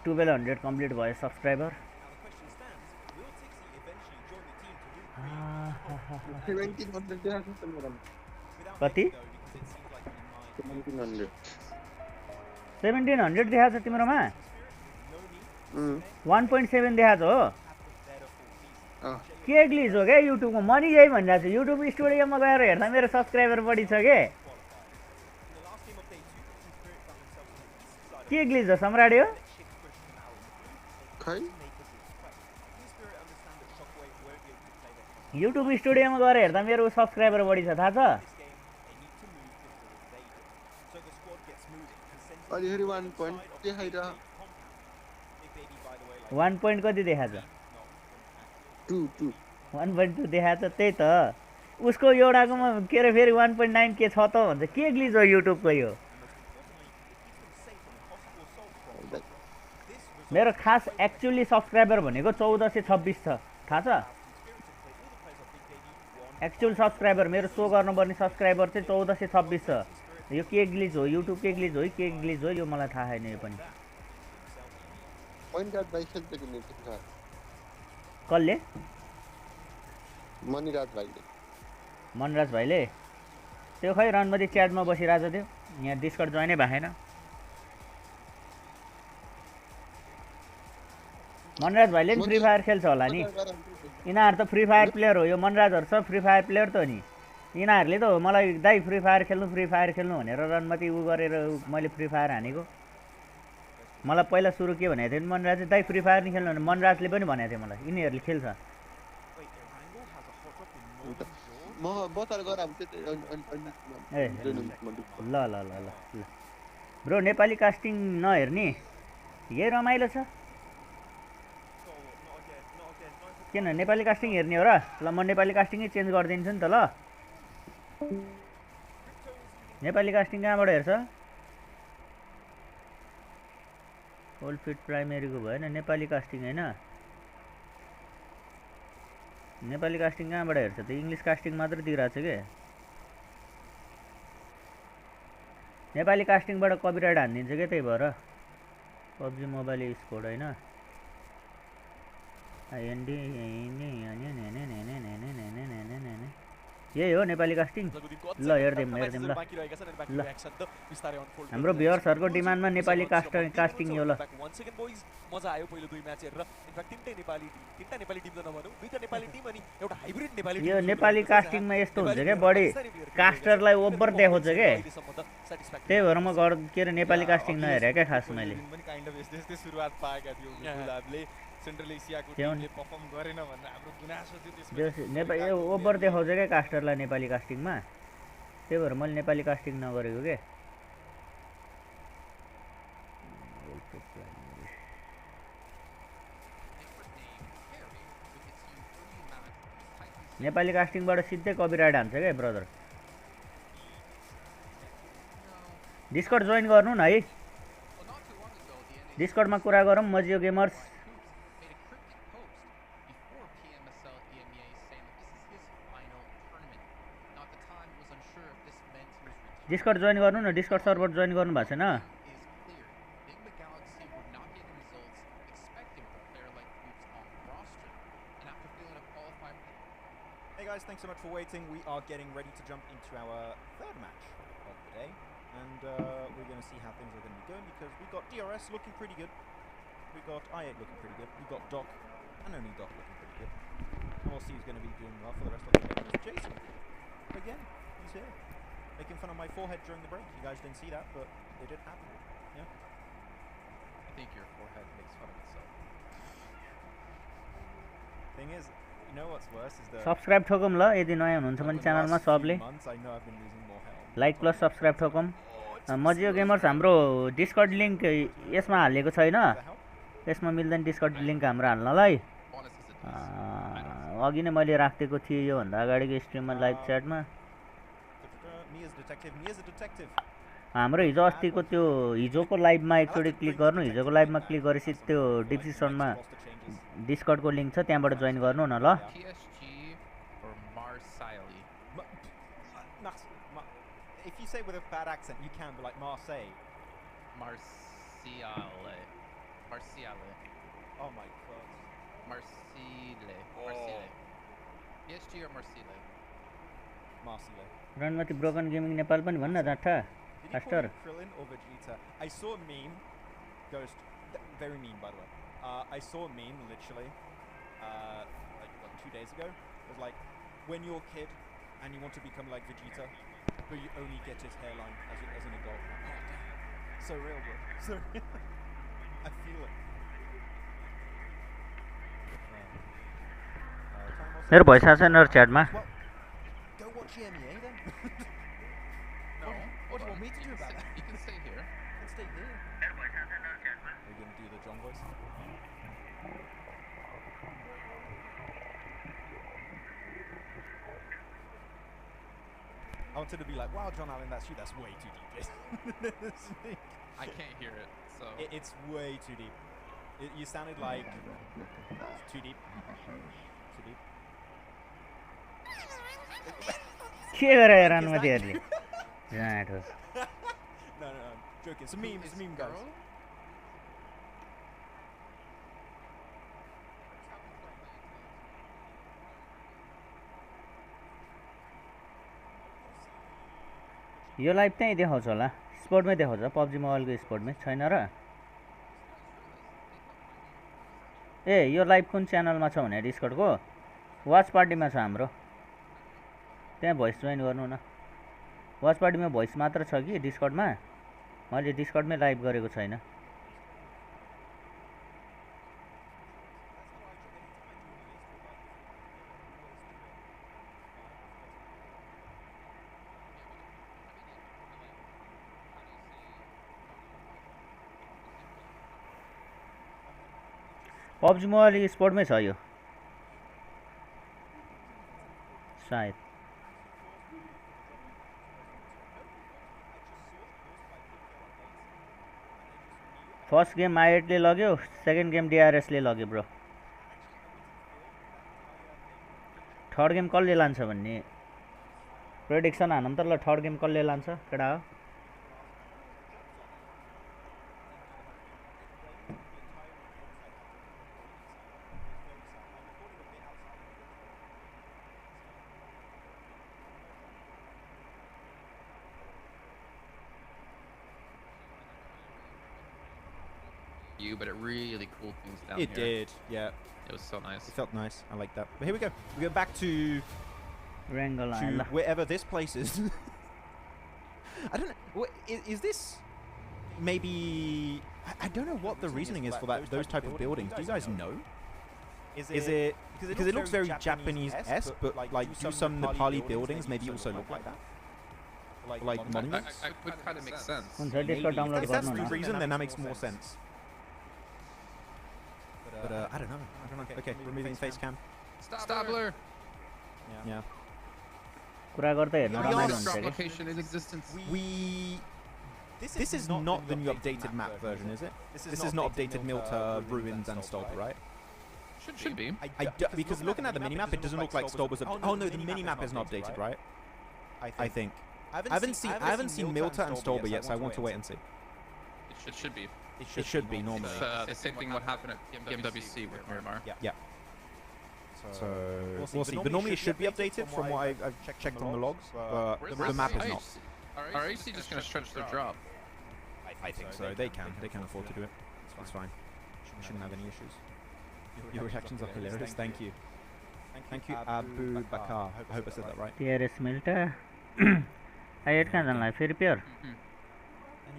1200 कम्प्लिट भयो सब्सक्राइबर कति 1700 देखाएको छ तिम्रोमा 1.7 देखाएको हो के ग्लिच हो क्या युट्युबमा मनी यही भनिरहेको छु युट्युब स्टुडियोमा गएर हेर्दा मेरो सब्सक्राइबर बढी छ के ग्लिच हो सम्राट यो युट्युब स्टुडियोमा गएर हेर्दा मेरो सब्सक्राइबर बढी छ थाहा छ 1 point कति देखाएको छ 1.2 देखाएको छ त्यही त उसको एउटाकोमा के अरे फेरि 1.9 के छ त भन्छ के ग्लिच हो युट्युबको यो मेरो खास एक्चुअली सब्सक्राइबर भनेको 1426 छ थाहा छ एक्चुअल सब्सक्राइबर मेरो सो गर्नुपर्ने सब्सक्राइबर चाहिँ 1426 छ यो के ग्लिच हो युट्युब के ग्लिच हो के ग्लिच हो यो मलाई थाहा छैन यो पनि कसले मनराज भाइले त्यो खै रनमती च्याटमा बसिरहेको थियो यहाँ डिस्कर्ड जोइनै भएन मनराज भाइले नि फ्री फायर खेल्छ होला नि यिनीहरू त फ्री फायर प्लेयर हो यो मनराजहरू सब फ्री फायर प्लेयर त हो नि यिनीहरूले त हो मलाई दाइ फ्री फायर खेल्नु भनेर रनमती उ गरेर मैले फ्री फायर हानेको मलाई पहिला सुरु के भनेको थियो मनराज दाइ फ्री फायर नि खेल्नु भने मनराजले पनि भनेको थियो मलाई यिनीहरूले खेल्छ ए ल ब्रो नेपाली कास्टिङ नहेर्ने यही रमाइलो छ किन नेपाली कास्टिङ हेर्ने हो र ल म नेपाली कास्टिङै चेन्ज गरिदिन्छु नि त ल नेपाली कास्टिङ कहाँबाट हेर्छ ओल्ड फिट प्राइमेरीको भएन नेपाली कास्टिङ हैन नेपाली कास्टिङ कहाँबाट हेर्छ त इङ्ग्लिस कास्टिङ मात्र दिइरहेछ के नेपाली कास्टिङबाट कपिराइट हानिदिन्छ के त्यही भएर पब्जी मोबाइल स्पोर्ट हैन आइएनडी यही हो नेपाली कास्टिङ ल हेर्दिम ल हाम्रो भ्युअर्सहरुको डिमान्डमा नेपाली कास्टिङ यो ल मजा आयो पहिलो दुई म्याच हेरेर इनफ्याक्ट तीनटा नेपाली टिम त नभनौं दुईटा नेपाली टिम अनि एउटा हाइब्रिड नेपाली यो नेपाली कास्टिङमा यस्तो हुन्छ के बडी कास्टरलाई ओभर देखाउँछ के त्यही भएर म के रे नेपाली कास्टिङ नहेरे के खास मैले पनि काइन्ड अफ यस्तै सुरुवात पाएका थियो गुलाबले सेन्ट्रल एसियाको टिमले परफर्म गरेन भन्ने हाम्रो गुनासो थियो त्यसमा नेपाली ओभर देखाउँछ के कास्टरलाई नेपाली कास्टिङमा त्यही भएर मैले नेपाली कास्टिङ नगरेको के नेपाली कास्टिङबाट सिधै कपिराइट हान्छ के ब्रदर डिस्कर्ड जोइन गर्नु न है डिस्कर्डमा कुरा गरौँ मजियो गेमर्स डिस्कर्ड जोइन गर्नु न डिस्कर्ड सर्भर जोइन गर्नु भएको छैन Guys, thanks so much for waiting. We are getting ready to jump into our third match of the day, and we're going to see how things are going to be going because we got DRS looking pretty good, we got I8 looking pretty good, we got Doc and only Doc looking pretty good, and we'll see who's going to be doing well for the rest of the game. It's Jason again. He's here making fun of my forehead during the break. You guys didn't see that, but it did happen. Yeah. I think your forehead makes fun of itself. Thing is, you know what's worse is the subscribe ठोकौँ ल यदि नयाँ हुनुहुन्छ भने च्यानलमा सबले like plus subscribe ठोकौँ मजियो गेमर्स हाम्रो डिस्कर्ड लिंक यसमा हालेको छैन यसमा मिल्दैन डिस्कर्ड लिंक हाम्रो हाल्नलाई अघि नै मैले राखेको थिएँ यो भन्दा अगाडिको स्ट्रिममा लाइभ च्याटमा हाम्रो हिजो अस्तिको त्यो हिजोको लाइभमा एकचोटि क्लिक गर्नु हिजोको लाइभमा क्लिक गरेपछि त्यो डिस्क्रिप्सनमा डिस्कर्डको लिंक छ त्यहाँबाट जोइन गर्नु न ल If you say with a bad accent, you can, but like Marseille. Marseille. Oh my god. Marseille. PSG or Marseille? Marseille. Ranmati broken gaming Nepal पनि भन्न data faster Krillin or Vegeta. I saw a meme. Ghost. Very meme, by the way. I saw a meme literally like 2 days ago. It was like when you're a kid and you want to become like Vegeta, but you only get his hairline as an adult. Oh, damn. So real, bro. So real. I feel it. मेरो भइस आछ न च्याटमा Well, go watch EMEA then. No. What do you want me to do about that? You can stay here. Let's stay here. Are you going to do the John voice? I wanted to be like, wow, John Allen, that's you. That's way too deep. I can't hear it, so It's way too deep. You sounded like too deep. Too deep. के गरे रणमतीहरुले जाट हो No, I'm joking. It's a meme. It's a meme, guys. Yo live त्यही देखाउँछ होला स्पोर्टमै देखाउँछ PUBG मोबाइलको स्पोर्टमै छैन र ए यो live कुन च्यानलमा छ भने डिस्कर्डको वाच पार्टीमा छ हाम्रो त्यहाँ भोइस जोइन गर्नु न वाच पार्टीमा भोइस मात्र छ कि डिस्कर्डमा मैले डिस्कर्डमै लाइभ गरेको छैन PUBG मोबाइल स्पोर्टमै छ यो सायद फर्स्ट गेम I8 ले लग्यो सेकेन्ड गेम DRS ले लग्यो ब्रो थर्ड गेम कसले लान्छ भन्ने प्रेडिक्सन हानौँ त ल थर्ड गेम कसले लान्छ केटा हो But it really cooled things down It here. did, yeah. It was so nice. It felt nice. I like that. But here we go. We go back to Erangel wherever this place is. I don't know. Is this maybe? I don't know what the reasoning is for those type of buildings. Do you guys know? Is it because it looks very Japanese-esque, but like do some Nepali buildings maybe also look like that? Like monuments? I would kind of make sense. Maybe. If that's the reason, then that makes more sense. But I don't know. Okay, removing face cam. Stabler. Yeah. कुरा गर्दै हेर्न रमाइलो हुन्छ के Location in existence. This is not the new updated map version, is it? This is not updated Milta, Ruins, and Stolper, right? Should be. Because looking at the minimap, it doesn't look like Stolper's updated. Oh no, the minimap isn't updated, right? I think. I haven't seen Milta and Stolper yet, so I want to wait and see. It should be. It should be normally. The same thing what happened at PMWC with Miramar. Yeah. So we'll see. But normally it should be updated from what I've checked on the logs. But the map is not. Are AC just going to stretch their drop? I think so. They can afford to do it. It's fine. Shouldn't have any issues. Your reactions are hilarious. Thank you. Thank you, Abu Bakar. I hope I said that right. TRS मिल्टा I8 कहाँ जानलाई फेरि pure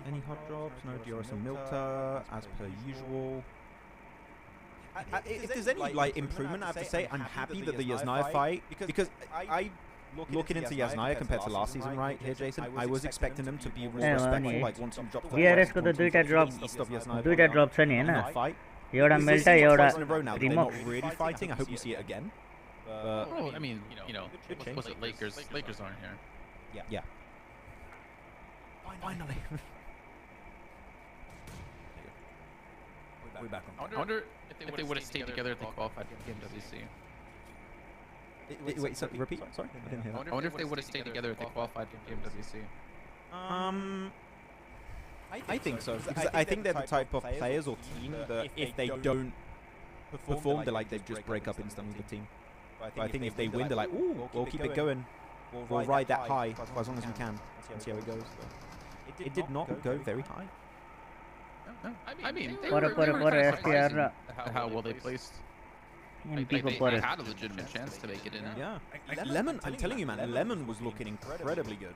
Any hot drops? No DRS and Milta, as per usual. If there's any like improvement, I have to say I'm happy that the Yasnaya fight, because I looking into Yasnaya compared to last season, right here, Jason, I was expecting them to be more respectful, like once you drop the DRS को त दुईटा drop छ नि हैन एउटा मिल्टा एउटा remote not really fighting. I hope you see it again. Oh, I mean, you know, was it Lakers? Lakers aren't here. Yeah. Finally. We're back on. I wonder if they would have stayed together if they qualified for PMWC. Wait, so repeat? Sorry, I didn't hear that. I wonder if they would have stayed together if they qualified for PMWC. I think so. Because I think they're the type of players or team that if they don't perform, they're like they just break up instantly the team. But I think if they win, they're like, ooh, we'll keep it going. We'll ride that high for as long as we can and see how it goes. It did not go very high. I mean, they पर were FTR र how well they placed. MP को They पर had a legitimate chance to make it in. Yeah. Lemon, I'm telling you, man, Lemon was looking incredibly good.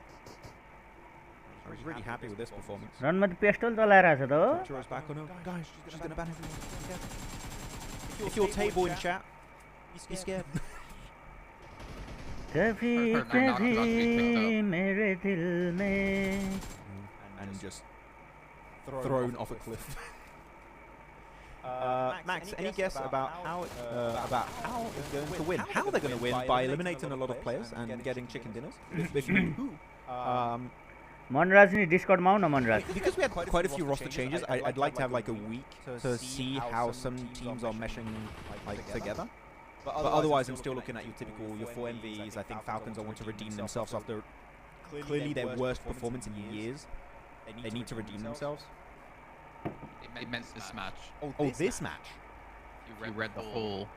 I was really happy with this performance. रनमा त pastel चलाइरहेछ त हो Chura's back on him. Guys, she's gonna ban everyone. If you're table in chat, be scared. कभी कभी मेरे दिल में And just thrown off a cliff. Max, any guess about how it's going to win? How they're going to win by eliminating a lot of players and getting chicken dinners? Manraj नि डिस्कर्डमा आउ न Manraj Because we had quite a few roster changes, I'd like to have like a week to see how some teams are meshing like together. But otherwise, I'm still looking at your typical, your 4 MVs. I think Falcons want to redeem themselves after clearly their worst performance in years. They need to redeem themselves. They meant this match. Oh, this match? You read the whole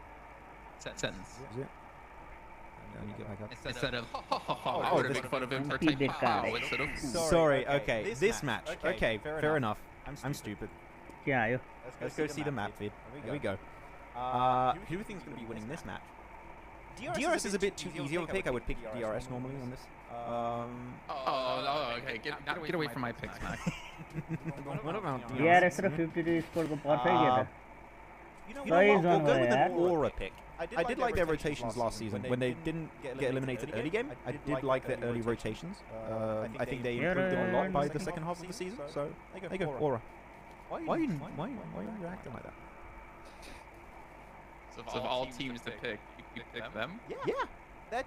sentence. Is it? And you get back up. Instead of, I would have made fun of him for typing instead of, Sorry, okay, this match. Okay, fair enough. I'm stupid. क्या आयो Let's go see the map feed. Here we go. Who do you think is going to be winning this match? DRS is a bit too easy of a pick. I would pick DRS normally on this. Okay, get away from my picks, Max. What about DRS र 52 score को perfect के त You know what? We'll go with an Aura pick. I did like their rotations last season. When they didn't get eliminated early game, I did like their early rotations. I think they improved them a lot by the second half of the season. So, there you go, Aura. Why are you reacting like that? So of all teams to pick, you pick them? Yeah.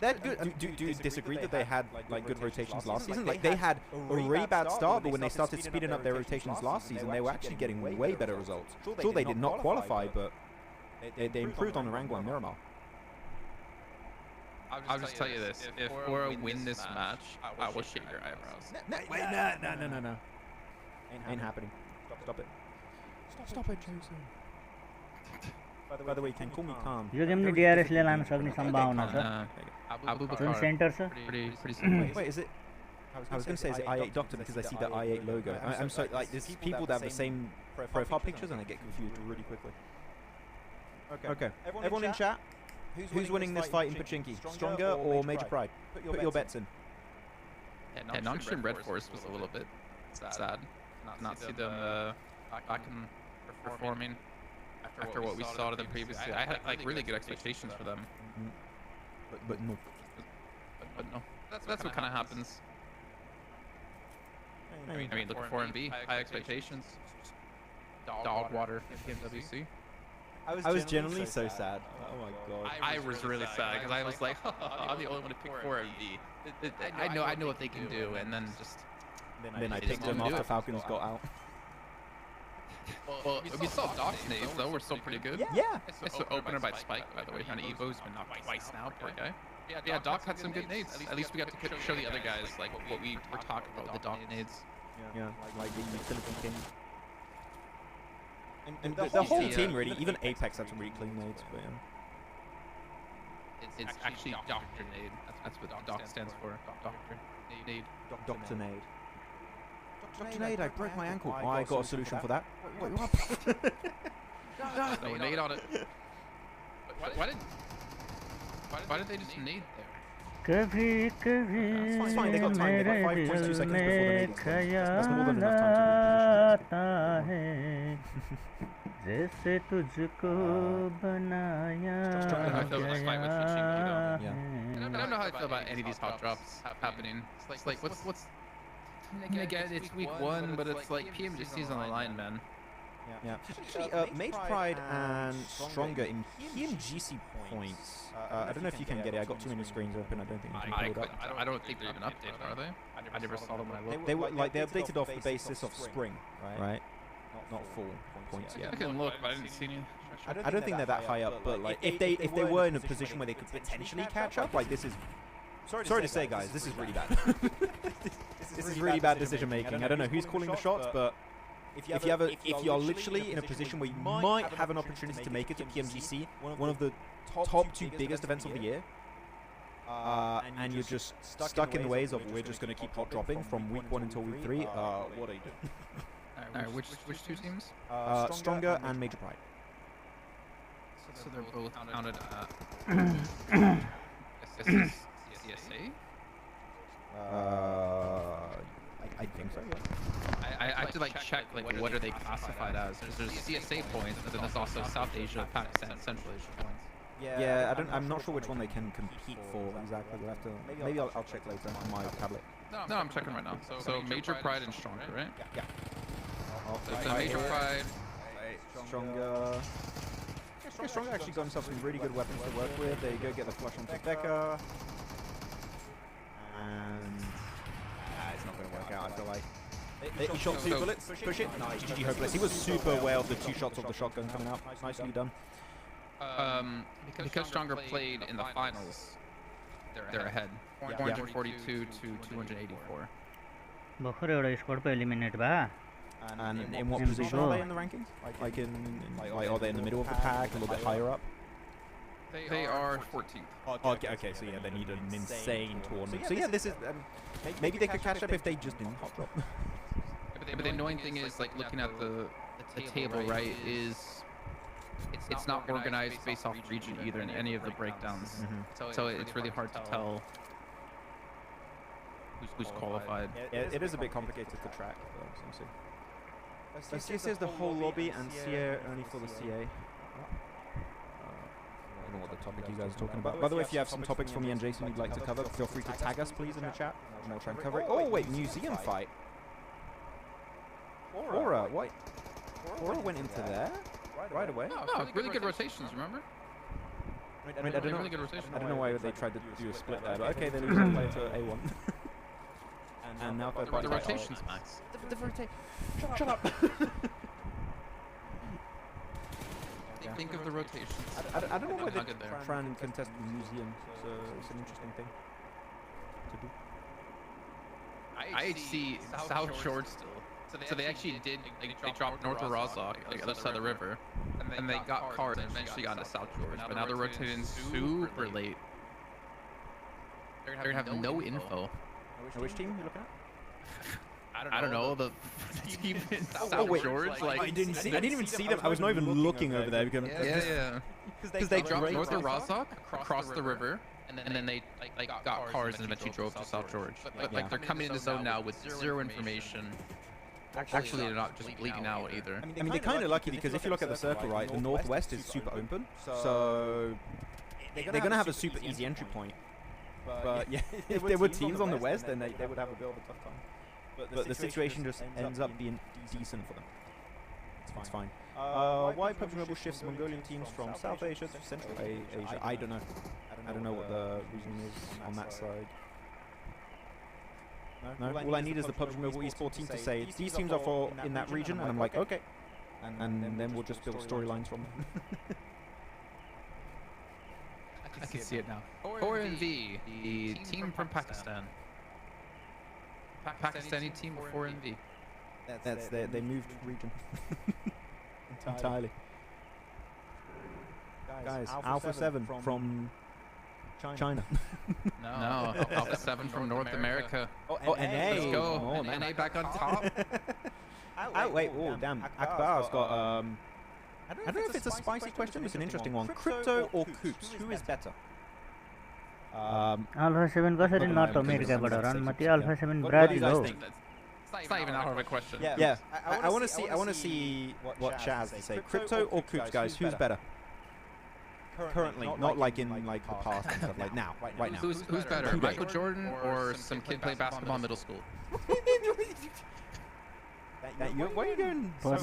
They're good. Do you disagree that they had like good rotations last season? Like they had a really bad start, but when they started speeding up their rotations last season, they were actually getting way better results. Sure, they did not qualify, but they improved on Erangel and Miramar. I'll just tell you this: if HORAA win this match, I will shake your eyebrows. No. Ain't happening. Stop it. Stop it, Jason. By the way, you can call me calm. Yo game नि DRS ले लान सक्ने सम्भावना छ जुन centre छ Pretty simple. Wait, is it? I was going to say, is it I8 Doctor because I see the I8 logo. I'm so like there's people that have the same profile pictures and I get confused really quickly. Okay. Everyone in chat, who's winning this fight in Pachinki? Stronger or Major Pride? Put your bets in. Yeah, non-stream Red Force was a little bit sad. Not see them back in performing after what we saw of them previously. I had like really good expectations for them. But no. But no. That's what kind of happens. I mean, look for MB, high expectations. Dog water, PMWC. I was genuinely so sad. Oh my god. I was really sad because I was like, I'm the only one to pick 4MB. I know what they can do, and then just. Then I picked them after Falcons got out. Well, we saw Doc's nades though, we're still pretty good. Yeah. So opener by Spike, by the way, on Evo's been knocked twice now, poor guy. Yeah, Doc had some good nades. At least we got to show the other guys like what we were talking about with the Doc nades. Yeah, like the utility king. And the whole team really, even Apex had some really clean nades, but yeah. It's actually Dr. Nade. That's what Doc stands for. Doctor Nade. Dr. Nade. Dr. Nade, I broke my ankle. Oh, I got a solution for that. Wait, what? No nade on it. Why did they just nade there? कभी कभी It's fine, they got time. They got 5.2 seconds before the nade. That's more than enough time to आता है जैसे तुझको बनाया गया I don't know how I feel about any of these hot drops happening. It's like what's again, it's week 1, but it's like PMGC's on the line, man. Yeah. Actually, Mage Pride and Stronger in PMGC points. I don't know if you can get it. I got too many screens open. I don't think you can pull it up. I don't think they're even updated, are they? I never saw them when I looked. They were like they updated off the basis of spring, right? Not full points yet. I can look, but I didn't see any. I don't think they're that high up, but like if they were in a position where they could potentially catch up, like this is. Sorry to say, guys, this is really bad. This is really bad decision making. I don't know who's calling the shots, but if you are literally in a position where you might have an opportunity to make it to PMGC, one of the top 2 biggest events of the year, and you're just stuck in the ways of we're just going to keep hot dropping from week 1 until week 3, what are you doing? Alright, which 2 teams? Stronger and Major Pride. So they're both counted at CSA? I think so, yeah. I have to like check like what are they classified as? There's CSA points, but then there's also South Asia, Pakistan, Central Asia points. Yeah, I'm not sure which one they can compete for exactly. We'll have to. Maybe I'll check later on my tablet. No, I'm checking right now. So Major Pride and Stronger, right? Yeah. So Major Pride, Stronger. Yeah, Stronger actually got himself some really good weapons to work with. There you go, get the flush onto Becca. And it's not going to work out, I feel like. He shot 2 bullets, push it. Nice, GG Hopeless. He was super aware of the 2 shots of the shotgun coming out. Nicely done. Because Stronger played in the finals, they're ahead. 442 to 284. भर्खर एउटा squad पो eliminate भए And in what position are they in the rankings? Like are they in the middle of the pack, a little bit higher up? They are 14th. Okay, so yeah, they need an insane tournament. So yeah, this is maybe they could catch up if they just didn't hot drop. But the annoying thing is, like, looking at the table, right, is it's not organized based off region either in any of the breakdowns. So it's really hard to tell who's qualified. Yeah, it is a bit complicated to track, though, so we'll see. CSA is the whole lobby and CA only for the CA. I don't know what the topic you guys are talking about. By the way, if you have some topics for me and Jason you'd like to cover, feel free to tag us, please, in the chat, and I'll try and cover it. Oh, wait, museum fight. HORAA, what? HORAA went into there right away? No, really good rotations, remember? I mean, I don't know. Really good rotation. I don't know why they tried to do a split there, but okay, they lose a player to A1. And now third party. The rotations, Max. The rotation. Shut up. Think of the rotations. I don't know why they there. try and contest the museum. So it's an interesting thing to do. IHC South Shore still. So they actually did. They dropped north of Rozok, like other side of the river, and they got cars and eventually got into South George. But now they're rotating super late. They're gonna have no info. Which team are you looking at? I don't know the team in South George. Like I didn't even see them. I was not even looking over there because because they dropped north of Rozok across the river. And then they like got cars and eventually drove to South George. But like they're coming in the zone now with zero information. Actually, they're not just bleeding out either. I mean, they're kind of lucky because if you look at the circle, right, the northwest is super open, so they're gonna have a super easy entry point. But yeah, if there were teams on the west, then they would have a bit of a tough time. But the situation just ends up being decent for them. It's fine. Why PUBG Mobile shifts Mongolian teams from South Asia to Central Asia? I don't know. I don't know what the reasoning is on that side. No, all I need is the PUBG Mobile esports team to say these teams are for in that region, and I'm like, okay, and then we'll just build storylines from them. I can see it now. HORAA, the team from Pakistan. Pakistani team of HORAA. That's they moved region entirely. Guys, Alpha 7 from China. No, Alpha 7 from North America. Oh, NA. Let's go. Oh, and NA back on top. Wait, oh damn. Akbar's got I don't know if it's a spicy question. It's an interesting one. Crypto or Coops? Who is better? Alpha 7 कसरी north अमेरिकाबाट run मती Alpha 7 Brazil हो. It's not even out of a question. Yeah. I want to see what Chaz to say. Crypto or Coops, guys? Who's better? Currently, not like in like the past and stuff. Like now, right now. Who's better, Michael Jordan or some kid playing basketball in middle school? Why are you going? For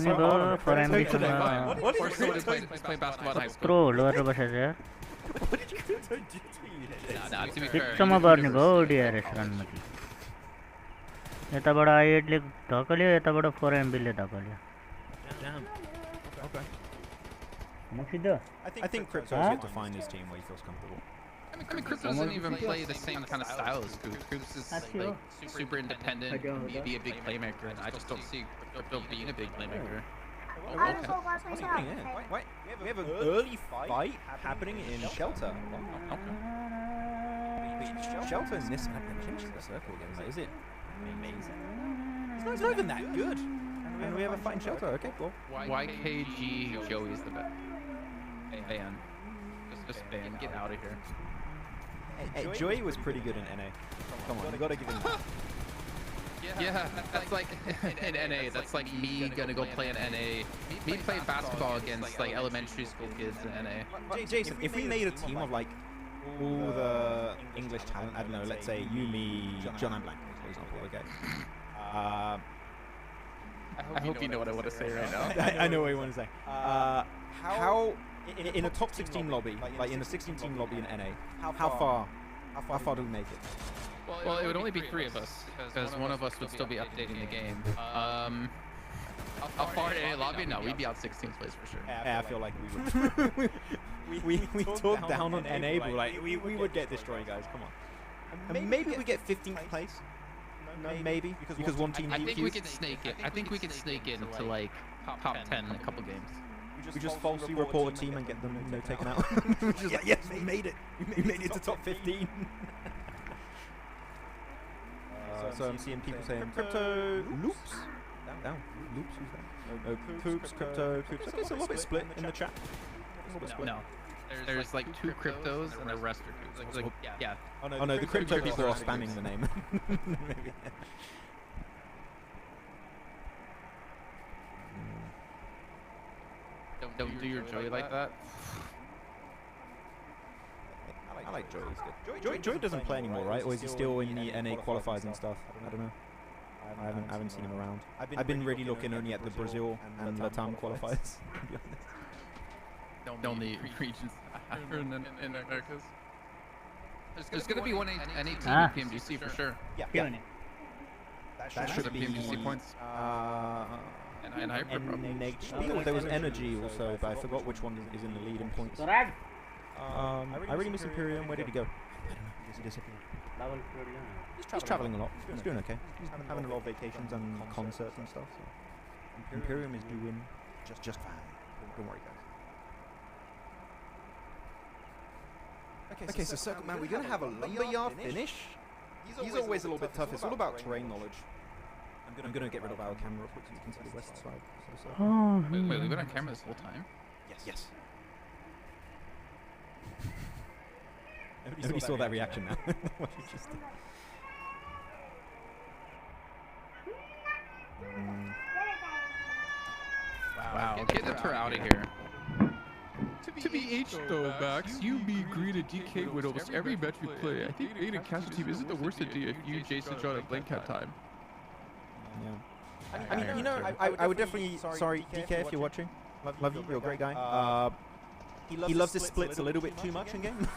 ambition. Or someone who played basketball in high school? Pro लोर बसेछ यार. What did Crypto do to you today? Nah, to be fair. सम्म गर्ने भयो DRS run मती. यताबाट I8 ले धकल्यो यताबाट 4MB ले धकल्यो. Damn. Okay. I think Crypto's yet to find his team where he feels comfortable. I mean, Crypto doesn't even play the same kind of style as Coops. Coops is like super independent, maybe a big playmaker, and I just don't see Crypto being a big playmaker. What's happening here? Wait, we have an early fight happening in Shelter. Shelter in this map changes the circle again. Like, is it amazing? It's not even that good. And we have a fight in Shelter. Okay, cool. YKG Joey's the best. Ban. Just ban. Get out of here. Hey, Joey was pretty good in NA. Come on, you gotta give him that. Yeah, that's like in NA. That's like me gonna go play in NA. Me playing basketball against like elementary school kids in NA. Jason, if we made a team of like all the English talent, I don't know, let's say you, me, John and Blank, for example, okay? I hope you know what I want to say right now. I know what you want to say. How in a top 16 lobby, like in a 16-team lobby in NA, how far do we make it? Well, it would only be 3 of us, because one of us would still be updating the game. How far in NA lobby? No, we'd be out 16th place for sure. Yeah, I feel like we would. we talked down on NA, but like we would get destroyed, guys. Come on. And maybe we get 15th place. No, maybe because one team. I think we could snake it. I think we could snake it into like top 10 in a couple games. We just falsely report a team and get them, taken out. We're just like, yes, we made it. We made it to top 15. So I'm seeing people saying crypto loops. Down. Loops. Who's that? Oh, Coops, crypto, Coops. Okay, it's a little bit split in the chat. No. There's like 2 cryptos and the rest are Coops. Like, yeah. Oh no, the crypto people are spamming the name. Maybe. Don't do your Joey like that. I like Joey. He's good. Joey doesn't play anymore, right? Or is he still in the NA qualifiers and stuff? I don't know. I haven't seen him around. I've been really looking only at the Brazil and Latam qualifiers. To be honest. the only regions in Americas. There's gonna be one NEP in PMGC for sure. Yeah. That should be PMGC points. And hyper probably. There was energy also, but I forgot which one is in the lead in points. I really miss Imperium. Where did he go? I don't know. He disappeared. He's traveling a lot. He's doing okay. He's having a lot of vacations and concerts and stuff. So Imperium is doing just fine. Don't worry, guys. Okay, so Circle Man, we're gonna have a lumberyard finish. He's always a little bit tough. It's all about terrain knowledge. I'm gonna get rid of our camera so you can see the west side. Wait, we've been on camera this whole time? Yes. Nobody saw that reaction now. What you just did. Wow, get the tour out of here. To be H though, Max, you, me, Green, and DK win almost every match we play. I think being a casual team isn't the worst idea if you, Jason, John, and Blink have time. Yeah. I mean, you know, I would definitely. Sorry, DK, if you're watching. Love you. You're a great guy. He loves his splits a little bit too much in game.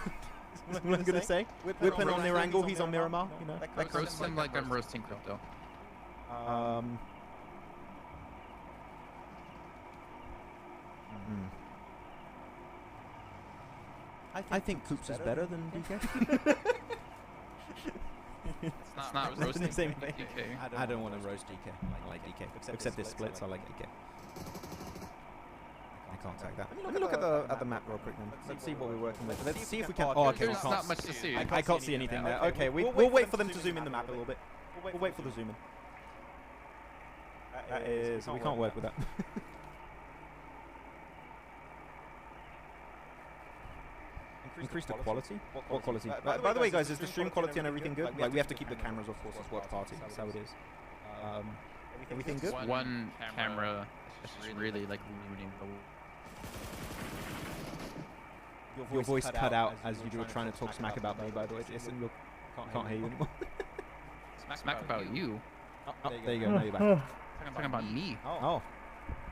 That's what I'm gonna say. We're playing on Erangel. He's on Miramar. You know. Like roast him like I'm roasting crypto. I think Coops is better than DK. It's not roasting the same way. DK. I don't want to roast DK. I like DK. Except this splits, I like DK. I can't tag that. Let me look at the map real quick then. Let's see what we're working with. Let's see if we can. Oh, okay. There's not much to see. I can't see anything there. Okay, we'll wait for them to zoom in the map a little bit. We'll wait for the zoom in. That is. We can't work with that. Increase the quality? What quality? By the way, guys, is the stream quality and everything good? Like, we have to keep the cameras off, course, as watch party. That's how it is. Everything good? One camera is just really, like, ruining the... Your voice cut out as you were trying to talk smack about me, by the way, Jason. Can't hear you anymore. Smack about you? Oh, there you go, now you're back. Talking about me. Oh.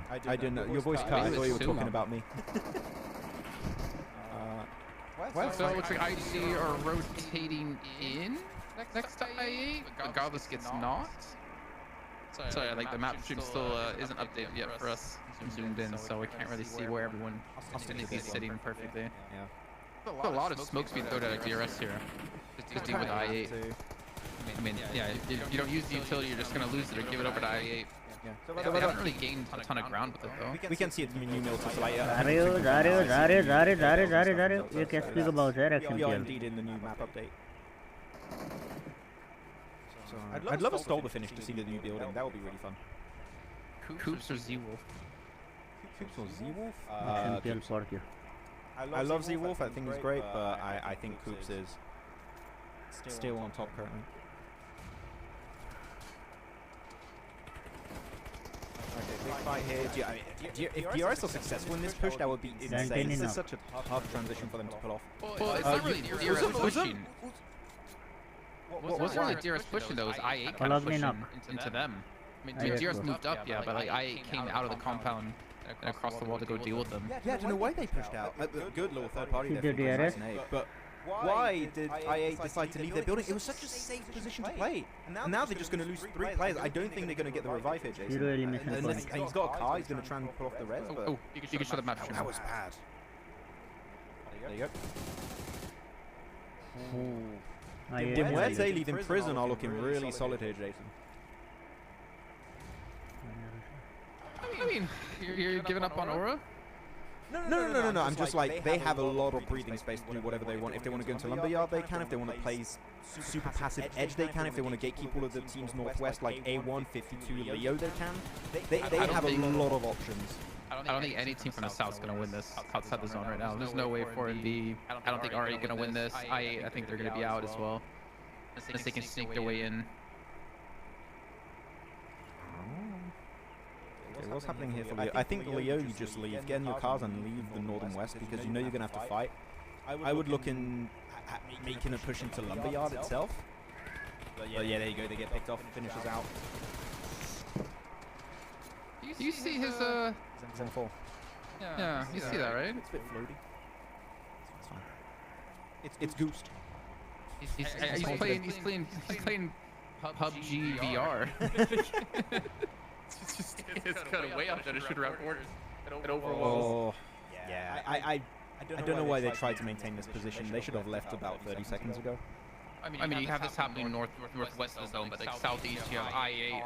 I didn't know. Your voice cut. I thought you were talking about me. So it looks like IC are rotating in next to I8, but Godless gets not. Sorry, like the map stream still isn't updated yet for us. Zoomed in, so we can't really see where everyone is sitting perfectly. Yeah. A lot of smoke speed thrown at DRS here. Just to deal with I8. I mean, yeah, if you don't use the utility, you're just gonna lose it or give it over to I8. They haven't really gained a ton of ground with it though. We can see it in new mills. ये क्या speak about है reaction Yeah, indeed in the new map update. So, I'd love a Stolber finish to see the new building. That would be really fun. Coops or Z-Wolf? Coops or Z-Wolf? I love Z-Wolf. I think he's great, but I think Coops is still on top currently. Okay, big fight here. If DRS are successful in this push, that would be insane. This is such a tough transition for them to pull off. Well, it's not really DRS pushing. It wasn't really DRS pushing though, it was I8 kind of pushing into them. I mean, DRS moved up, yeah, but like I8 came out of the compound and across the wall to go deal with them. Yeah, I don't know why they pushed out. Good little third party there for DRS. But why did I8 decide to leave their building? It was such a safe position to play. And now they're just going to lose 3 players. I don't think they're going to get the revive here, Jason. And he's got a car, he's going to try and pull off the res. Oh, you can show the map. That was bad. There you go. Muerte leaving prison are looking really solid here, Jason. I mean, you're giving up on Aura? No. I'm just like, they have a lot of breathing space to do whatever they want. If they want to go into Lumberyard, they can. If they want to play super passive edge, they can. If they want to gatekeep all of the teams northwest, like A1, 52, Leo, they can. They have a lot of options. I don't think any team from the south is going to win this outside the zone right now. There's no way for it to be. I don't think RE going to win this. I think they're going to be out as well. Unless they can sneak their way in. Okay, what's happening here for Leo? I think Leo, you just leave. Get in your cars and leave the northern west because you know you're going to have to fight. I would look in at making a push into Lumberyard itself. But yeah, there you go. They get picked off and finishes out. Do you see his Zen 4. Yeah, you see that, right? It's a bit floaty. It's fine. It's goosed. He's playing PUBG VR. It's kind of way out there to shoot around corners and over walls. Yeah, I don't know why they tried to maintain this position. They should have left about 30 seconds ago. I mean, you have this happening northwest of the zone, but like southeast, you have I8,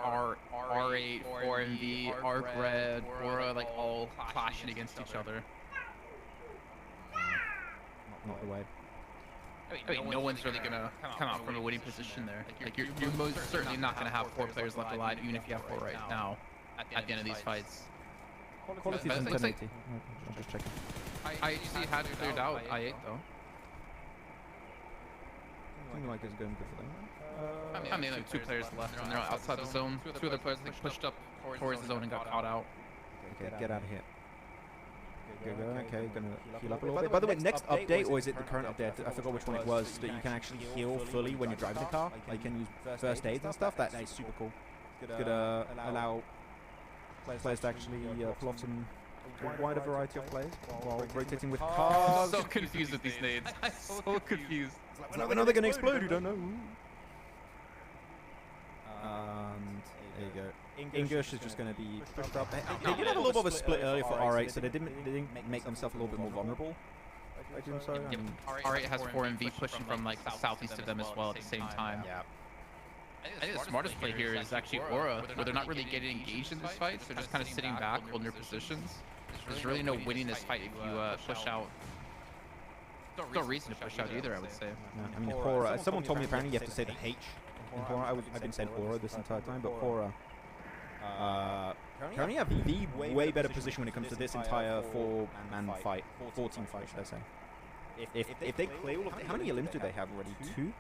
R8, 4MV, Arc Red, HORAA, like all clashing against each other. Not the way. I mean, no one's really gonna come out from a winning position there. Like you're most certainly not gonna have 4 players left alive, even if you have 4 right now at the end of these fights. Quality's in 1080. I'm just checking. I see had cleared out I8 though. Seems like it's going good for them. I mean, like 2 players left, and they're outside the zone. 2 other players like pushed up towards the zone and got caught out. Okay, get out of here. Go. Okay, gonna heal up a little bit. By the way, next update, or is it the current update? I forgot which one it was. That you can actually heal fully when you're driving the car. Like you can use first aids and stuff. That is super cool. It's gonna allow players to actually pull off some wider variety of plays while rotating with cars. I'm so confused with these nades. I'm so confused. When are they gonna explode? You don't know. And there you go. English is just going to be pushed up. They did have a little bit of a split earlier for R8, so they didn't make themselves a little bit more vulnerable. R8 has 4MV pushing from like the southeast of them as well at the same time. Yeah. I think the smartest play here is actually HORAA, where they're not really getting engaged in this fight. They're just kind of sitting back, holding their positions. There's really no winning this fight if you push out. There's no reason to push out either, I would say. No, I mean, HORAA. Someone told me apparently you have to say the H in HORAA. I've been saying HORAA this entire time, but HORAA. Currently have the way better position when it comes to this entire 4-man fight, 4-team fight, should I say. If they clear all of how many elims do they have already? 2?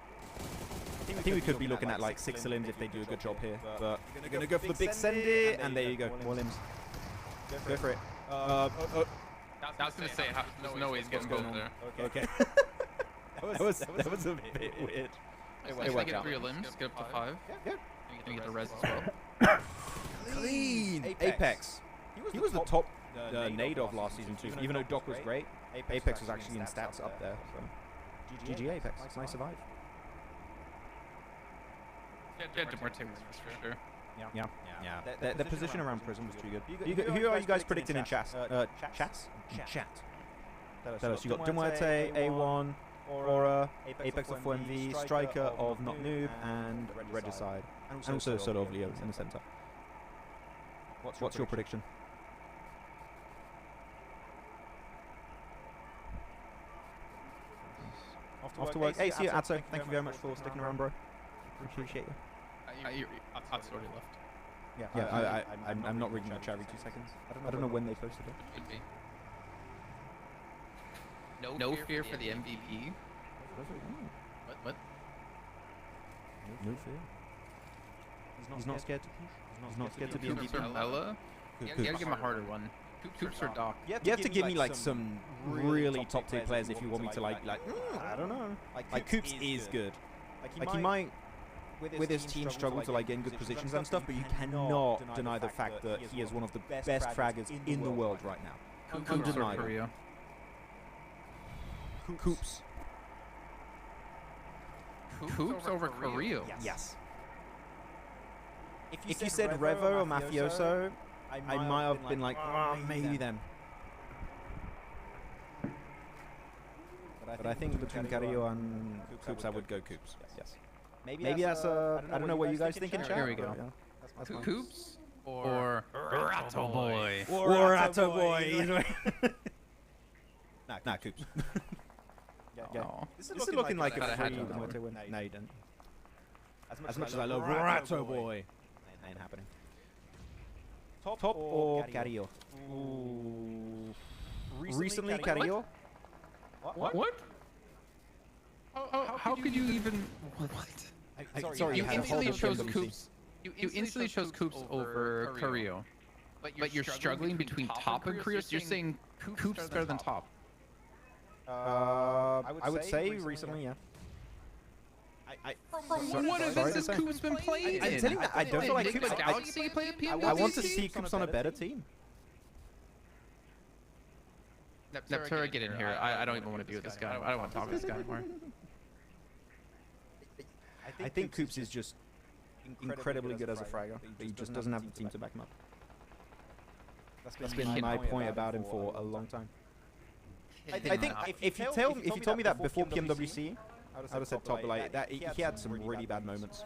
I think we could be looking at like 6 elims if they do a good job here. But they're gonna go for the big send it, and there you go, more elims. Go for it. I was gonna say, there's no way he's getting both there. Okay. that was a bit weird. Hey, get 3 limbs, get up to 5. Yeah. And you get the res as well. Clean! Apex. He was the top nade of last season too. Even though Doc was great, Apex was actually in stats up there. So GG Apex. Nice survive. Yeah, Muerte was for sure. Yeah. The position around prison was too good. Who are you guys predicting in chat? Chats? Chat. Tell us. You got Muerte, A1, HORAA, Apex of 4MV, Striker of Not Noob, and Regicide. And also Solo of Leo in the center. What's your prediction? Off to work. Hey, see you, Ato. Thank you very much for sticking around, bro. Appreciate you. At's already left. Yeah, I'm not reading the chat every 2 seconds. I don't know when they posted it. Could be. No fear for the MVP. What? No fear. He's not scared to push. He's not scared to be Coops or Ella? You gotta give him a harder one. Coops or Doc? You have to give me like some really top tier players if you want me to like I don't know. Like Coops is good. Like he might with his team struggle to like get in good positions and stuff, but you cannot deny the fact that he is one of the best fraggers in the world right now. Undeniable. Coops. Coops over Korea? Yes. If you said Revo or Mafioso, I might have been like, oh, maybe them. But I think between Carrillo and Coops, I would go Coops. Yes. Maybe that's a. I don't know what you guys think in chat. Here we go. Coops or Ratto Boy? Or Ratto Boy. Nah, Coops. Yeah. This is looking like a free Muerte win. No, you don't. As much as I love Ratto Boy, ain't happening. Top or Carrillo? Ooh. Recently Carrillo? What? How could you even? What? Sorry, you instantly chose Coops. You instantly chose Coops over Carrillo, but you're struggling between Top and Carrillo. So you're saying Coops is better than Top? I would say recently, yeah. What events has Coops been playing in? I'm telling you, I don't feel like Coops. Galaxy played at PMSL. I want to see Coops on a better team. Neptura, get in here. I don't even want to be with this guy. I don't want to talk to this guy anymore. I think Coops is just incredibly good as a fragger, but he just doesn't have the team to back him up. That's been my point about him for a long time. I think if you told me that before PMWC, I would have said top, but like that he had some really bad moments.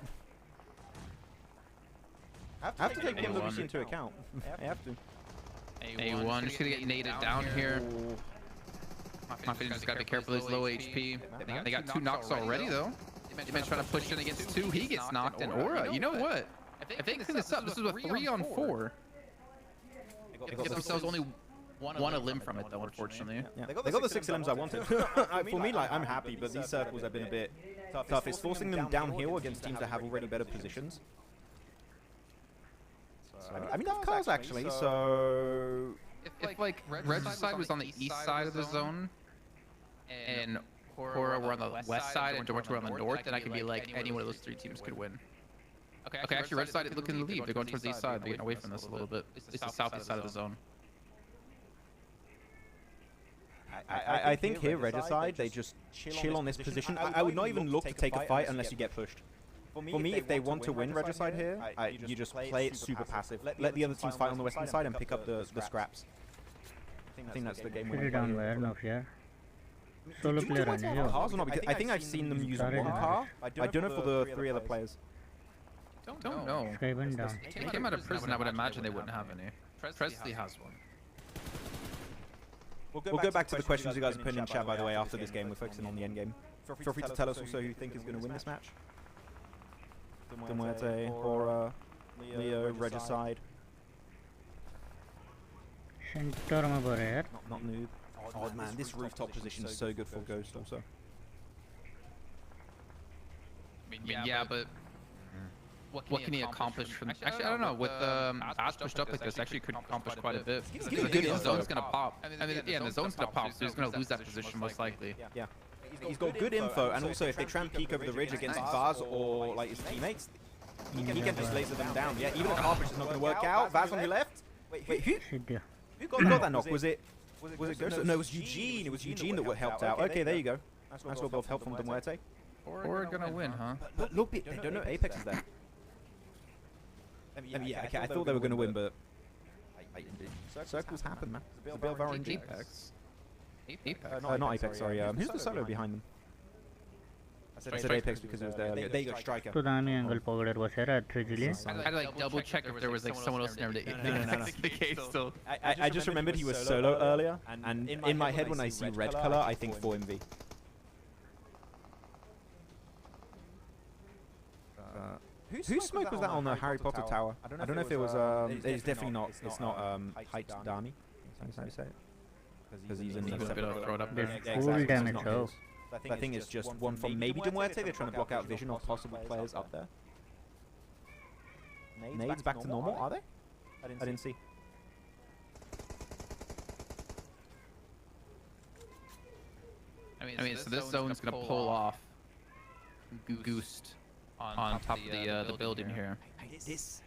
I have to take PMWC into account. I have to. A1 just gonna get naded down here. Mafia just gotta be careful. He's low HP. They got 2 knocks already though. Dimen's trying to push in against 2. He gets knocked, and Aura, you know what? If they clean this up, this is a 3-on-4. They get themselves only one a limb from it though, unfortunately. Yeah. They got the 6 limbs I wanted. For me, like, I'm happy, but these circles have been a bit tough. It's forcing them downhill against teams that have already better positions. I mean, they have cars actually, so... If like, Red's side was on the east side of the zone, and HORAA were on the west side, and Demetra were on the north, then I could be like, any one of those 3 teams could win. Okay, actually, Red side is looking to leave. They're going towards the east side. They're getting away from this a little bit. It's the southeast side of the zone. I think here, Regicide, they just chill on this position. I would not even look to take a fight unless you get pushed. For me, if they want to win Regicide here, you just play it super passive. Let the other teams fight on the western side and pick up the scraps. I think that's the game winner. Down there, no fear. Solo player cars or not? Because I think I've seen them use 1 car. I don't know for the 3 other players. Don't know. Skyban down. If they came out of prison, I would imagine they wouldn't have any. Presley has one. We'll go back to the questions you guys put in chat, by the way, after this game. We're focusing on the end game. Feel free to tell us also who you think is going to win this match. Muerte, HORAA, Leo, Regicide. Not noob. Oh man, this rooftop position is so good for Ghost also. I mean, yeah, but what can he accomplish from... Actually, I don't know. With Ash pushed up like this, actually could accomplish quite a bit. I think the zone's going to pop. I mean, yeah, the zone's going to pop, so he's going to lose that position most likely. Yeah. He's got good info, and also if they try and peek over the ridge against Vaz or like his teammates, he can just laser them down. Yeah, even a cartridge is not going to work out. Vaz on your left. Wait, who got that knock? Was it Ghost? No, it was Eugene. It was Eugene that helped out. Okay, there you go. Nice little bit of help from Muerte. Or gonna win, huh? But look, they don't know Apex is there. I mean, yeah, okay, I thought they were going to win, but circles happen, man. It's a bit of RNG. Apex. Not Apex, sorry. Who's the solo behind them? I said Apex because it was there. There you go, Striker. To दामी angle पकडेर बसेर 3G ले. I had to like double check if there was like someone else near the case still. I just remembered he was solo earlier, and in my head when I see red color, I think 4MV. Whose smoke was that on the Harry Potter tower? I don't know if it was. It's definitely not. It's not Height Dami. That's how you say it. Because he's in the throw it up there. Full damage though. I think it's just one from maybe Muerte. They're trying to block out vision of possible players up there. Nades back to normal, are they? I didn't see. I mean, so this zone's gonna pull off Goost on top of the building here. This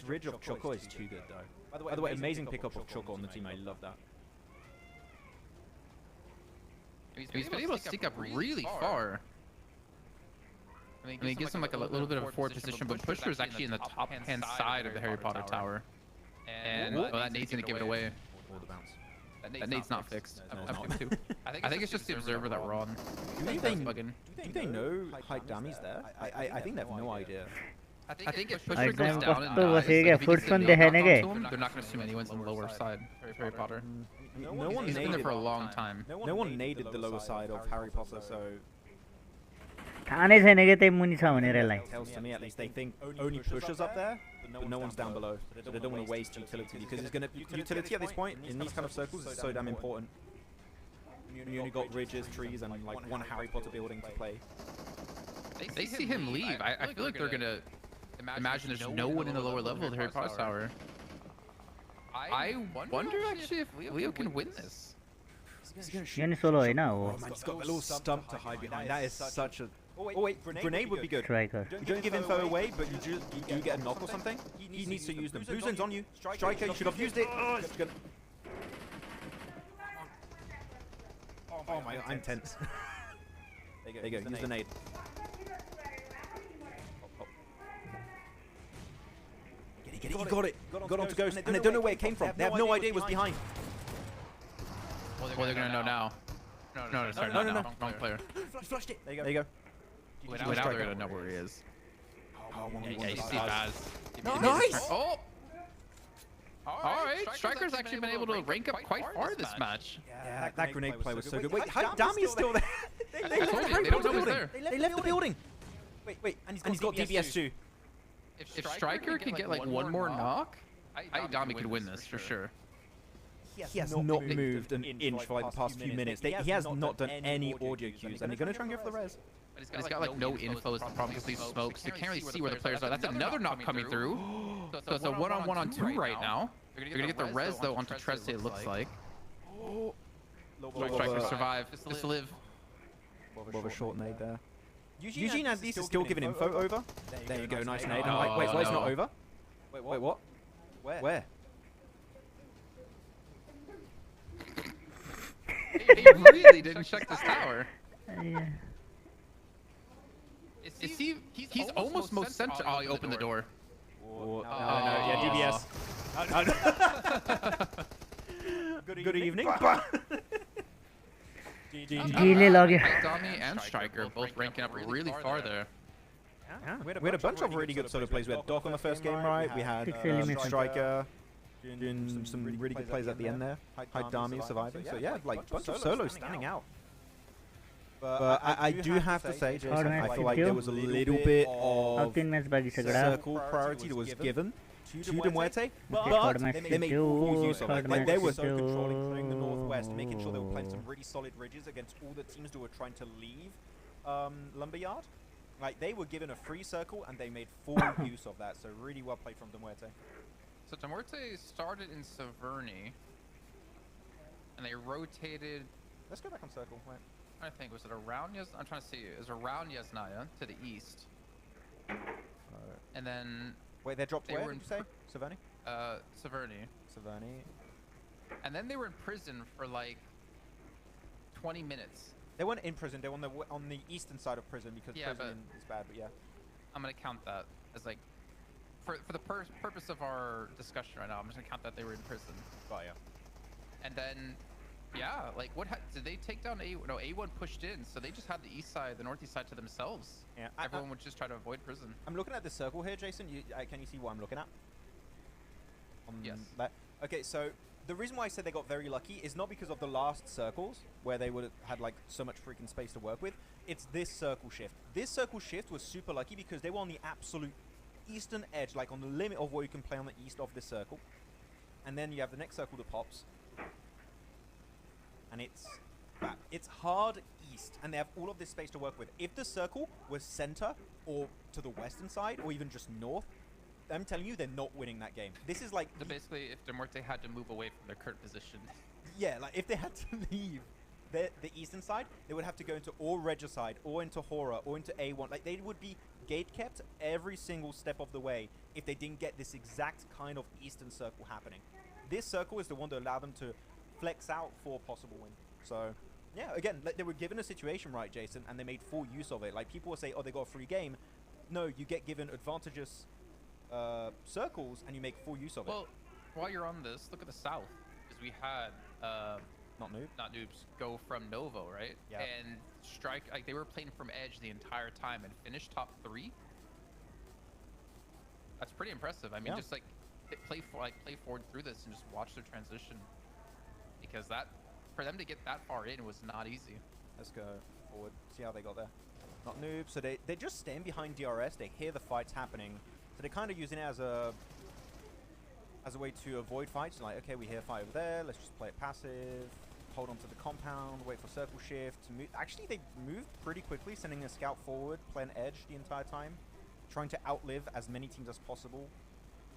ridge of Choco is too good though. By the way, amazing pickup of Choco on the team. I love that. He's been able to stick up really far. I mean, it gives him like a little bit of a forward position, but Pusher is actually in the top-hand side of the Harry Potter tower. And that nade's gonna give it away. That nade's not fixed. I think it's just the observer that we're on. Do they know Height Dami's there? I think they have no idea. I think if Pusher goes down and dies, they're not gonna assume anyone's on the lower side of Harry Potter. No one He's been there for a long time. No one naded the lower side of Harry Potter, so... थाहा छैन के त्यही मुनि छ भनेर यसलाई. Tells to me at least they think only Pushers up there, but no one's down below. So they don't want to waste utility, because it's gonna utility at this point in these kind of circles is so damn important. You only got ridges, trees, and like one Harry Potter building to play. They see him leave. I feel like they're gonna imagine there's no one in the lower level of the Harry Potter tower. I wonder actually if Leo can win this. Solo होइन हो. He's got a little stump to hide behind. That is such a... Oh wait, grenade would be good. Striker. You don't give info away, but you do get a knock or something. He needs to use them. Who's on you? Striker, you should have used it. Oh my god, I'm tense. There you go, use the nade. Get it, you got it. Got onto Ghost, and they don't know where it came from. They have no idea it was behind. Well, they're gonna know now. No, sorry, not now. Wrong player. Flushed it. There you go. Now they're gonna know where he is. Yeah, you see Baz. Nice! Oh! Alright, Striker's actually been able to rank up quite far this match. Yeah, that grenade play was so good. Wait, Dami's still there. They don't know he's there. They left the building. Wait, and he's got DBS too. If Striker can get like one more knock, I think Dami could win this for sure. He has not moved an inch for like the past few minutes. He has not done any audio cues, and they're going to try and go for the res. But he's got like no info is the problem because these smokes. You can't really see where the players are. That's another knock coming through. So it's a one-on-one on two right now. They're going to get the res though onto Tresse, it looks like. Striker survive. Just live. More of a short nade there. Eugene at least is still giving info over. There you go, nice nade. I'm like, wait, it's not over? Wait, what? Where? He really didn't check this tower. Yeah. He's almost most central. Oh, he opened the door. No, yeah, DBS. Good evening. Gile लाग्यो. Dami and Striker both ranking up really far there. Yeah, we had a bunch of really good solo plays. We had Doc on the first game, right? We had Striker doing some really good plays at the end there. Had Dami surviving. So yeah, like a bunch of solos standing out. But I do have to say, Jason, I feel like there was a little bit of circle priority that was given to the Muerte, but they made full use of it. Like, they were so controlling playing the Northwest, making sure they were playing some really solid ridges against all the teams who were trying to leave Lumberyard. Like, they were given a free circle, and they made full use of that, so really well played from the Muerte. So the Muerte started in Severny, and they rotated... Let's go back on circle, wait. I think, was it around I'm trying to see. It was around Yasnaya to the east. And then... Wait, they dropped where, did you say? Severny? Severny. Severny. And then they were in prison for like 20 minutes. They weren't in prison, they were on the eastern side of prison because prison is bad, but yeah. I'm going to count that as like... For the purpose of our discussion right now, I'm just going to count that they were in prison. Oh, yeah. And then... Yeah, like did they take down A1 pushed in, so they just had the east side, the northeast side to themselves. Yeah, everyone would just try to avoid prison. I'm looking at the circle here, Jason. Can you see what I'm looking at? Yes. Okay, so the reason why I said they got very lucky is not because of the last circles where they would have had like so much freaking space to work with. It's this circle shift. This circle shift was super lucky because they were on the absolute eastern edge, like on the limit of what you can play on the east of this circle. And then you have the next circle that pops. And it's hard east, and they have all of this space to work with. If the circle was center or to the western side, or even just north, I'm telling you, they're not winning that game. This is like... So basically, if the Muerte had to move away from their current position. Yeah, like if they had to leave the eastern side, they would have to go into or Regicide, or into HORAA, or into A1. Like, they would be gate-kept every single step of the way if they didn't get this exact kind of eastern circle happening. This circle is the one that allowed them to flex out for a possible win. So, yeah, again, like, they were given a situation right, Jason, and they made full use of it. Like, people will say, oh, they got a free game. No, you get given advantageous circles, and you make full use of it. Well, while you're on this, look at the south. Because we had... Not noobs go from Novo, right? Yeah. And Strike, like, they were playing from Edge the entire time and finished top 3. That's pretty impressive. I mean, just, like, play forward through this and just watch their transition. Because for them to get that far in was not easy. Let's go forward, see how they got there. Not noobs, so they just stand behind DRS, they hear the fights happening, so they're kind of using it as a way to avoid fights. Like, okay, we hear a fight over there, let's just play it passive, hold on to the compound, wait for circle shift. Actually, they moved pretty quickly, sending a scout forward, playing edge the entire time, trying to outlive as many teams as possible.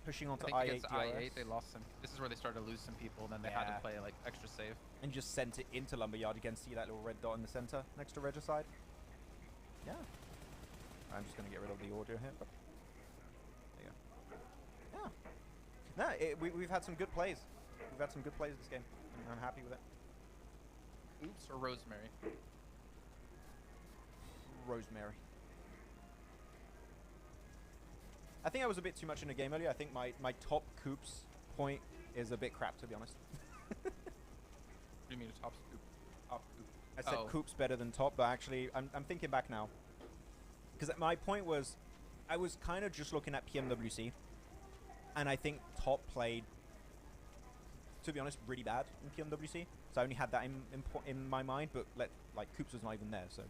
Pushing onto I8 against I8, they lost some. This is where they started to lose some people, and then they had to play like extra safe. And just sent it into Lumberyard. You can see that little red dot in the center next to Regicide. Yeah. I'm just going to get rid of the audio here. But there you go. Yeah. No, we've had some good plays. We've had some good plays this game. I'm happy with it. Oops or rosemary? Rosemary. I think I was a bit too much in the game earlier. I think my top Coops point is a bit crap, to be honest. What do you mean a top scoop? Top scoop. I said Coops better than top, but actually, I'm thinking back now. Because my point was, I was kind of just looking at PMWC, and I think top played, to be honest, really bad in PMWC. So I only had that in my mind, but like Coops was not even there, so.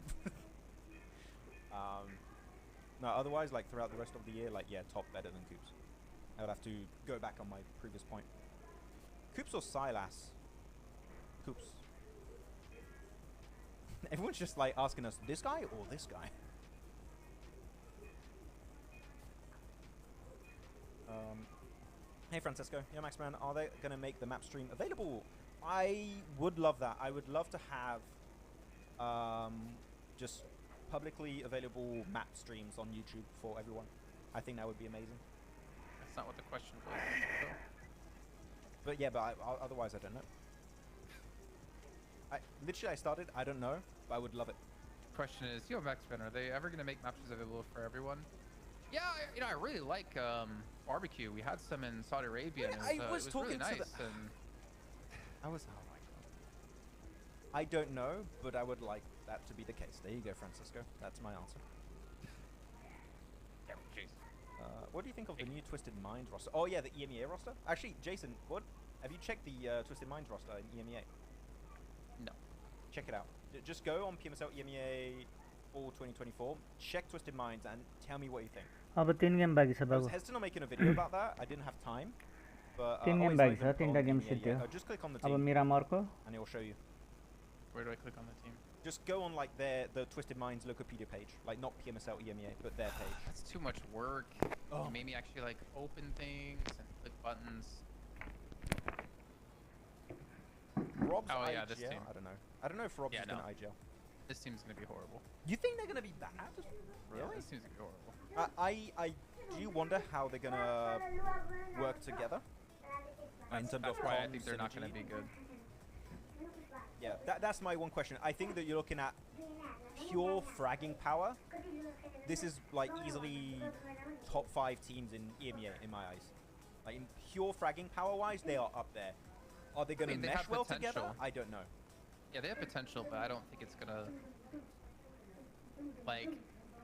No, otherwise, like throughout the rest of the year, like yeah, top better than Coops. I would have to go back on my previous point. Coops or Silas? Coops. Everyone's just like asking us, this guy or this guy? Hey Francisco, yeah Maxman, are they gonna make the map stream available? I would love that. I would love to have just publicly available map streams on YouTube for everyone. I think that would be amazing. That's not what the question was. But yeah, but otherwise I don't know. I started, I don't know, but I would love it. Question is, Maxman, are they ever gonna make maps available for everyone? Yeah, I really like barbecue. We had some in Saudi Arabia. And it was really nice. And I was, oh my god. I don't know, but I would like that to be the case. There you go, Francisco. That's my answer. Yeah, jeez. What do you think of the new Twisted Minds roster? Oh yeah, the EMEA roster. Actually, Jason, what? Have you checked the Twisted Minds roster in EMEA? No. Check it out. Just go on PMSL EMEA Fall 2024. Check Twisted Minds and tell me what you think. अब 3 game बाकी छ I was बाबु hesitant on making a video about that. I didn't have time. But 3 game बाकी छ 3टा game सिद्धियो just click on the अब team Miramar को and it will show you. Where do I click on the team? Just go on like the Twisted Minds Wikipedia page, like not PMSL EMEA, but their page. That's too much work. Oh. You made me actually like open things and click buttons. Rob's Oh, IGL? yeah, this team. I don't know. I don't know if Rob's Yeah, is no. going to IGL. This team's gonna be horrible. You think they're going to be bad? Yeah, Really? this team's gonna be horrible. I do wonder how they're going to work together. In terms That's of why I comms, think they're not gonna synergy. be good. Yeah, that's my one question. I think that you're looking at pure fragging power. This is like easily top 5 teams in EMEA in my eyes. Like in pure fragging power wise, they are up there. Are they going to they mesh have well together? potential. I don't know. Yeah, they have potential, but I don't think it's gonna. Like,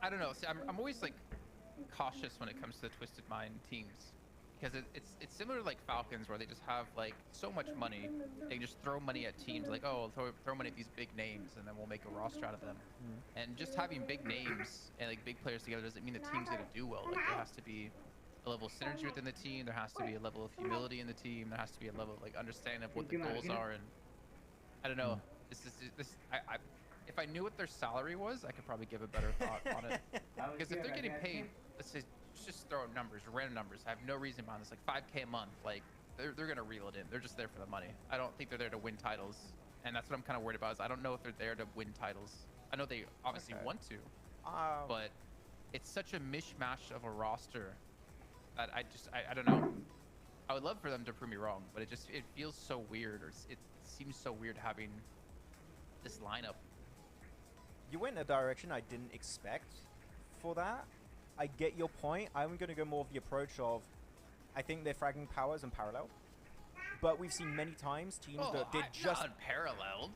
I don't know. See, I'm always like cautious when it comes to the Twisted Mind teams, because it's similar to like Falcons, where they just have like so much money, they can just throw money at teams. Like, oh, throw money at these big names, and then we'll make a roster out of them. And just having big names and like big players together doesn't mean the team's gonna do well. Like, there has to be a level of synergy within the team. There has to be a level of humility in the team. There has to be a level of like understanding of what the goals are. And I don't know. If I knew what their salary was, I could probably give a better thought on it. Because if they're getting paid, let's just throw out numbers, random numbers. I have no reason behind this, like 5K a month. Like they're gonna reel it in. They're just there for the money. I don't think they're there to win titles, and that's what I'm kind of worried about. Is I don't know if they're there to win titles. I know they obviously want to, but it's such a mishmash of a roster that I don't know. I would love for them to prove me wrong, but it feels so weird, or it seems so weird having this lineup. You went in a direction I didn't expect for that. I get your point. I'm going to go more of the approach of, I think their fragging powers unparalleled. But we've seen many times teams that did just unparalleled.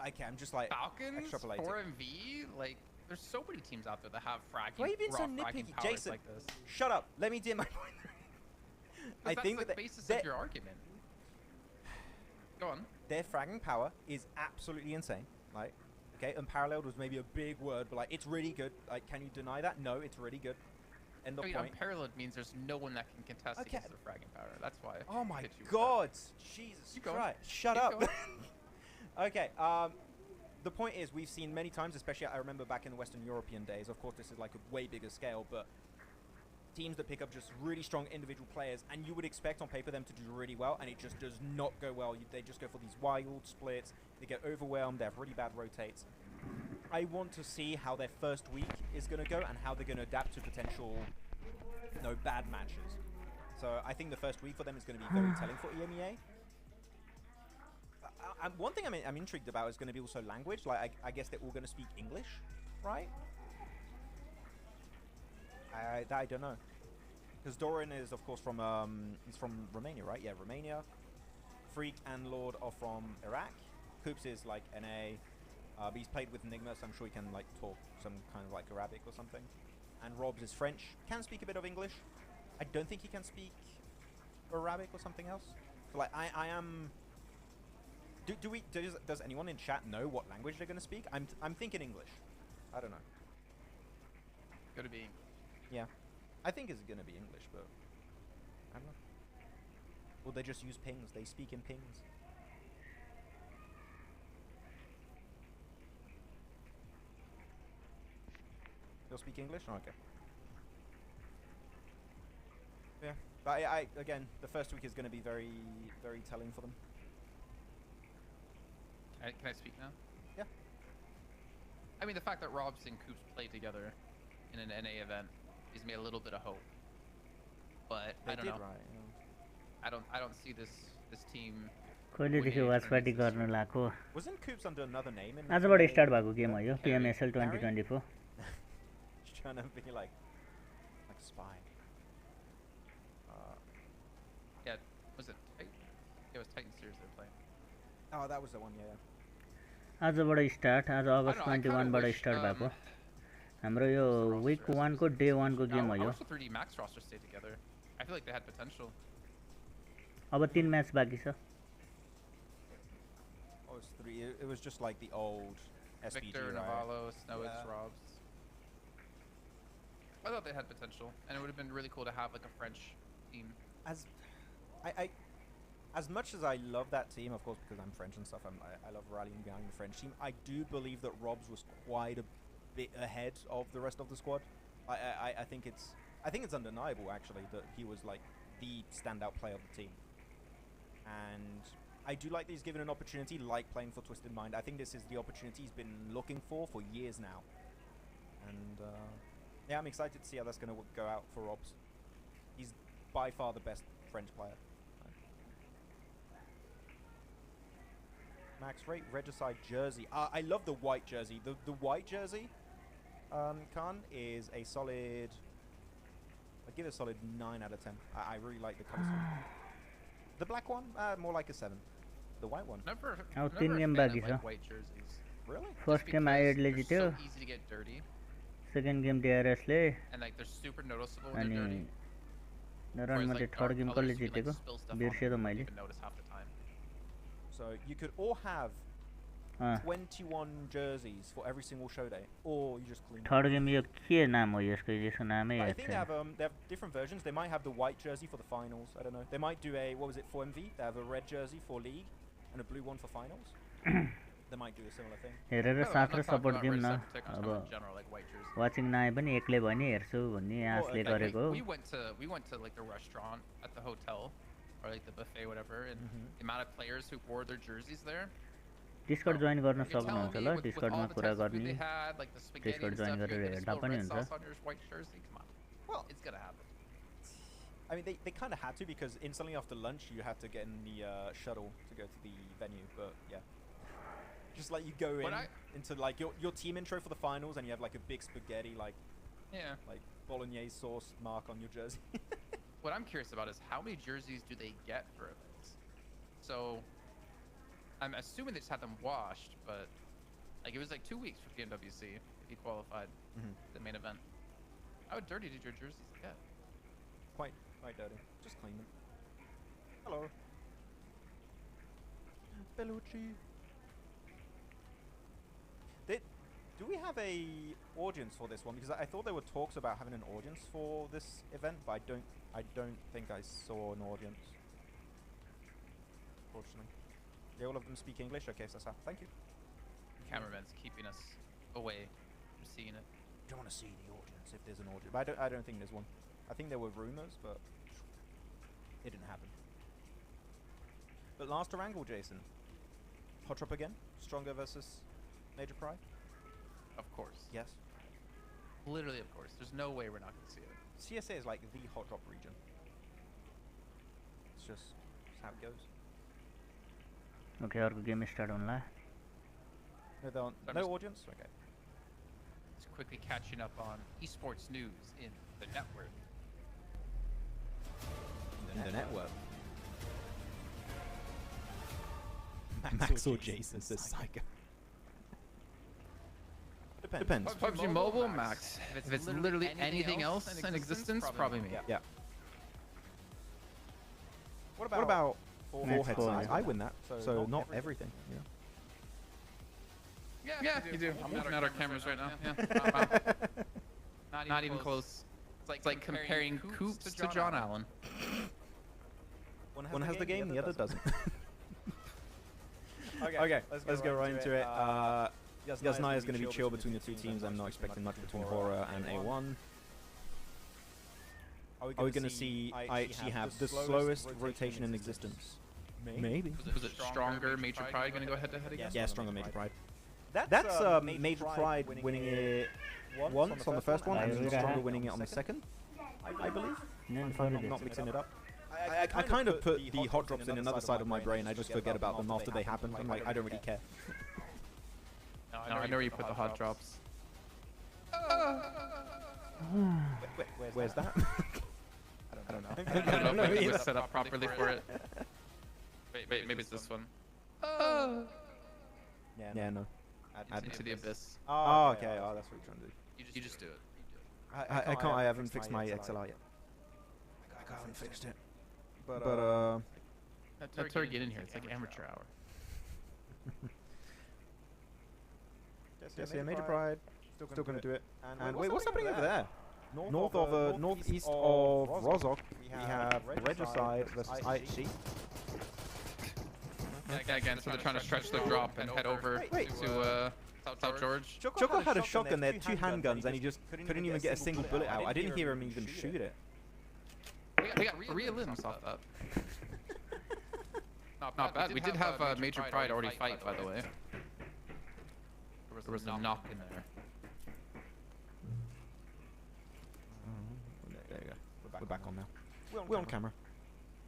Okay, I'm just like Falcons, extrapolating. 4MV, like there's so many teams out there that have fragging. Why are you being so raw nitpicky, fragging powers Jason? like this. Shut up. Let me get my point. I think that's the basis of your argument. Go on. Their fragging power is absolutely insane. Like, okay, unparalleled was maybe a big word, but like it's really good. Like, can you deny that? No, it's really good. End of point. Unparalleled means there's no one that can contest against their fragging power. That's why. Oh my God! Jesus Christ! Shut up. Okay. The point is, we've seen many times, especially I remember back in the Western European days. Of course, this is like a way bigger scale, but teams that pick up just really strong individual players, and you would expect on paper them to do really well, and it just does not go well. They just go for these wild splits. They get overwhelmed. They have really bad rotates. I want to see how their first week is going to go and how they're going to adapt to potential, bad matches. So I think the first week for them is going to be very telling for EMEA. one thing I'm intrigued about is going to be also language. Like, I guess they're all going to speak English, right? I don't know. Because Doran is, of course, he's from Romania, right? Yeah, Romania. Freak and Lord are from Iraq. Coops is, like, NA. But he's played with Enigma, so I'm sure he can, like, talk some kind of, like, Arabic or something. And Robs is French. Can speak a bit of English. I don't think he can speak Arabic or something else. So, like, I am... Does anyone in chat know what language they're going to speak? I'm thinking English. I don't know. Gonna be. Yeah. I think it's going to be English, but... I don't know. Or they just use pings. They speak in pings. They'll speak English? Oh, okay. Yeah. But I again, the first week is going to be very, very telling for them. Can I speak now? Yeah. I mean, the fact that Robs and Coops played together in an NA event gives me a little bit of hope. But I don't know. Right, yeah. I don't see this team. कहिलेदेखि watch party गर्न लाको Wasn't Coops under another name in आजबाट start भएको game हो यो PMSL 2024 Just trying to be like spy. Yeah, was it Titan? It was Titan Series they're playing. Oh, that was the one, yeah. आजबाट start आज अगस्त 21 बाट start भएको हाम्रो यो वीक 1 को डे 1 को गेम हो यो 3D Max roster stayed together. I feel like they had potential. अब 3 म्याच बाकी छ Oh, it's 3. It was just like the old SPG, Victor, right? Navallo, Snowitz, Yeah. Robs. I thought they had potential, and it would have been really cool to have like a French team. As much as I love that team, of course, because I'm French and stuff, I love rallying behind the French team. I do believe that Robs was quite a bit ahead of the rest of the squad. I think it's undeniable actually that he was like the standout player of the team. And I do like that he's given an opportunity, like playing for Twisted Mind. I think this is the opportunity he's been looking for years now. And yeah, I'm excited to see how that's going to go out for Robs. He's by far the best French player. Max rate Regicide jersey. I love the white jersey. The white jersey, Khan, is a solid... I'd give it a solid 9 out of 10. I really like the colour scheme. The black one, more like a 7. The white one. Never अब a 3 fan game of, बाँकी like, छ white jerseys. Really? First game आइडले They're जित्यो so easy to get dirty, second game DRS ले and like they're super noticeable when अनि they're dirty. Run Whereas, मध्ये like, third dark game colors, कसले you, like, जितेको spill stuff on बिर्सेँ त them, you मैले don't even notice half the time. So you could all have 21 jerseys for every single show day, or you just clean them. Third game यो के नाम हो यसको यसको नामै I याद think they have different versions. They might have the white jersey for the finals. I don't know. They might do a, what was it, for MV? They have a red jersey for league and a blue one for finals. They might do a similar thing. हेरेर No, I'm साथ not र talking support about दिउँ red न stuff, I'm talking अब in general, like white jerseys. Watching नआए पनि एक्लै भयो नि हेर्छु भन्ने आशले Like, गरेको we went to like the restaurant at the hotel, or like the buffet, whatever, and the amount of players who wore their jerseys there. Discard join गर्न You're telling सक्नुहुन्छ me ल with डिस्कर्डमा all the कुरा types of food गर्ने they had, like the spaghetti discard and join stuff, गरेर you're gonna हेर्दा spill पनि red हुन्छ sauce on your white jersey? Come on. Well, It's gonna happen. I mean, they kind of had to, because instantly after lunch you had to get in the shuttle to go to the venue. But yeah, just like you go into like your team intro for the finals, and you have like a big spaghetti like bolognese sauce mark on your jersey. What I'm curious about is how many jerseys do they get for events? So I'm assuming they just had them washed, but like it was like 2 weeks for PMWC if you qualified the main event. How dirty did your jerseys get? Quite dirty. Just clean them. Hello. Bellucci. Do we have a audience for this one? Because I thought there were talks about having an audience for this event, but I don't think I saw an audience. Unfortunately. Yeah, all of them speak English? Okay, Sasa. Thank you. Cameraman's keeping us away from seeing it. I don't want to see the audience if there's an audience. But I don't think there's one. I think there were rumors, but it didn't happen. But last Erangel, Jason. Hot drop again? Stronger versus Major Pride? Of course. Yes. Literally, of course. There's no way we're not going to see it. CSA is like the hot drop region. It's just how it goes. Okay, अर्को game start हुन्ला. No audience? Okay. Just quickly catching up on esports news in the network. In the network. Max or Jason says Psycho. Depends. PUBG Mobile, Max. If it's literally anything else in existence, probably me. Yeah. What about forehead size? I win that, so not everything. Yeah, you do. I'm looking at our cameras right now. Yeah. Not even close. It's like comparing Coops to John Allen. One has the game, the other doesn't. Okay, let's go right into it. Yasnaya is going to be chill between the two teams. I'm not expecting much between HORAA and A1. Are we going to see IHC have the slowest rotation in existence? Maybe. Was it Stronger Major Pride going to go head-to-head again? Yeah, Stronger Major Pride. That's Major Pride winning it once on the first one, and then Stronger winning it on the second, I believe. If I'm not mixing it up. I kind of put the hot drops in another side of my brain. I just forget about them after they happen. I'm like, I don't really care. No, I know where you put the hot drops. Where's that? I don't know. I don't know if it was set up properly for it. Wait, maybe it's this one. Yeah, no. Add into the abyss. Oh, okay. Oh, that's what you're trying to do. You just do it. I can't. I haven't fixed my XLR yet. I haven't fixed it. But That's where get in here. It's like amateur hour. Yes, yeah, Major Pride. Still gonna do it. And wait, what's happening over there? Northeast of Rozok, we have Regicide versus IHC. Yeah, again, so they're trying to stretch the drop and head over to South George. Choco had a shotgun there, 2 handguns, and he just couldn't even get a single bullet out. I didn't hear him even shoot it. We got 3 limbs off that. Not bad. We did have Major Pride already fight, by the way. There was a knock in there. There you go. We're back on now. We're on camera.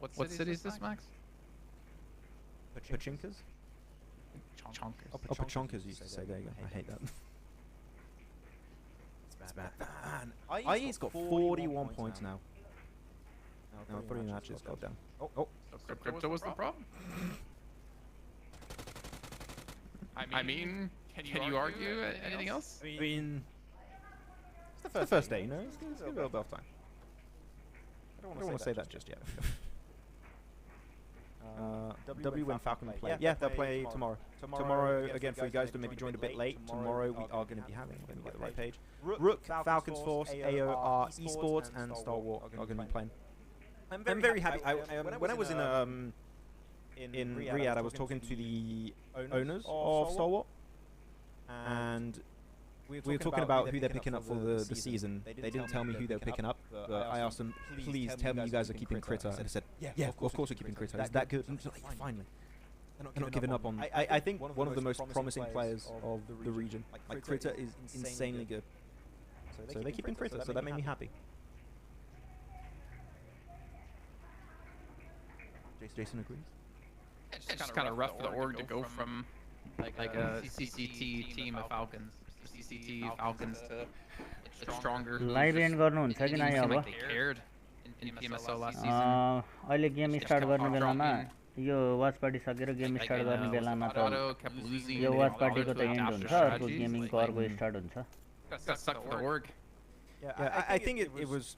What city is this, Max? Pachinkas? Chonkers. Oh, Pachonkas used to say. There you go. I hate that. It's bad. Man, IE's got 41 points now. Now 3 matches. Goddamn. Oh. Crypto was the problem. I mean, can you argue anything else? I mean, it's the first day, you know? It's going to be a little bit of time. I don't want to say that just yet. W1D1 Falcon play. Yeah, they'll play tomorrow. Tomorrow, again, for you guys who maybe joined a bit late, tomorrow we are going to be having, let me get the right page, Rook, Falcons Force, AOR, Esports, and Star Wars are going to be playing. I'm very happy. When I was in Riyadh, I was talking to the owners of Star Wars, and we were talking about who they're picking up for the season. They didn't tell me who they were picking up, but I asked them, please tell me you guys are keeping Critter. And they said, yeah, of course we're keeping Critter. Is that good? And like, yeah, finally. They're not giving up on. I think one of the most promising players of the region. Like Critter is insanely good. So they're keeping Critter, so that made me happy. Jason agrees. It's just kind of rough for the org to go from like a CCT team of Falcons, CCT Falcons to stronger. Live end गर्नुहुन्छ कि नयाँ अब in PMSL last season. अहिले game start गर्ने बेलामा यो watch party सकेर game start गर्ने बेलामा त यो वाच पार्टीको त एन्ड हुन्छ अर्को गेमिङको अर्को स्टार्ट हुन्छ. Got stuck for the org. Yeah, I think it was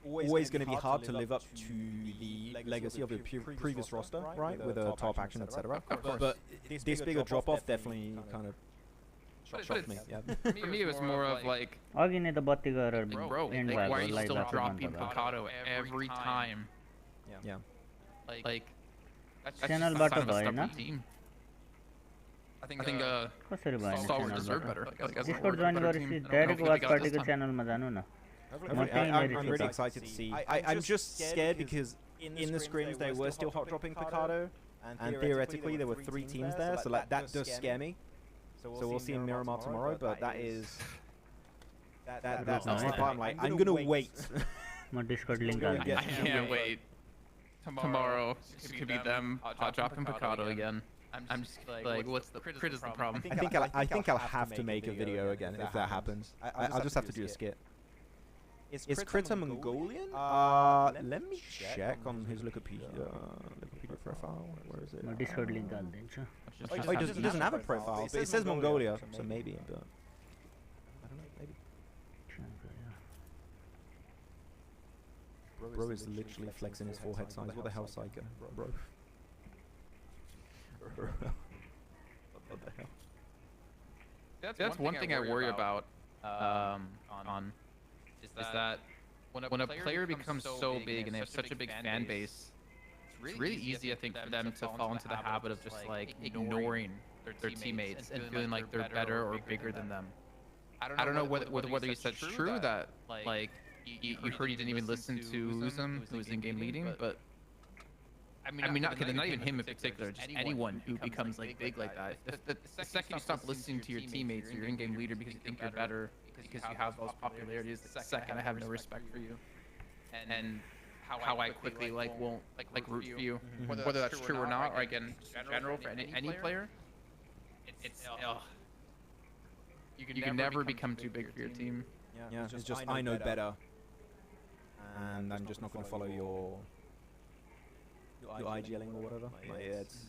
always going to be hard to live up to the legacy of the previous roster, right, with a top action, etc. But this bigger drop-off definitely kind of shocked me. Yeah. For me, it was more of like, अघि नै त बत्ती गरेर bro, end like, why are भएको you live still भएको dropping भन्दा Picado every time? Yeah. Like that's च्यानलबाट kind of a भएन. stubborn team. I think कसरी भएन Star Wars deserve better. च्यानलबाट डिस्कर्ड जोइन गरेपछि डाइरेक्ट वाच पार्टीको च्यानलमा जानु न. I'm really excited to see. I'm just scared because in the scrims they were still hot dropping Picado, and theoretically there were 3 teams there, so like that does scare me. So we'll see in Miramar tomorrow, but that's the part I'm like, I'm gonna wait. म Discord link I can't wait. Tomorrow it could be them hot dropping Picado again. I'm just like, what's the problem? I think I'll have to make a video again if that happens. I'll just have to do a skit. Is Critter Mongolian? Let me check on his Wikipedia profile. Where is it? Discord link डाल दिन्छु. Oh, he doesn't have a profile, but it says Mongolia, so maybe. But I don't know, maybe. Bro is literally flexing his forehead size. What the hell, Psycho? Bro. What the hell? That's one thing I worry about on is that when a player becomes so big and they have such a big fan base, it's really easy, I think, for them to fall into the habit of just like ignoring their teammates and feeling like they're better or bigger than them. I don't know whether you said it's true that like you heard he didn't even listen to Uzum, who was in game leading, but I mean, not even him in particular, just anyone who becomes like big like that. The second you stop listening to your teammates or your in-game leader because you think you're better, because you have those popularities, the second I have no respect for you, and how I quickly won't root for you, whether that's true or not, or again, in general for any player, it's you can never become too big for your team. Yeah, it's just I know better, and I'm just not going to follow your IGLing or whatever. Like, yeah, it's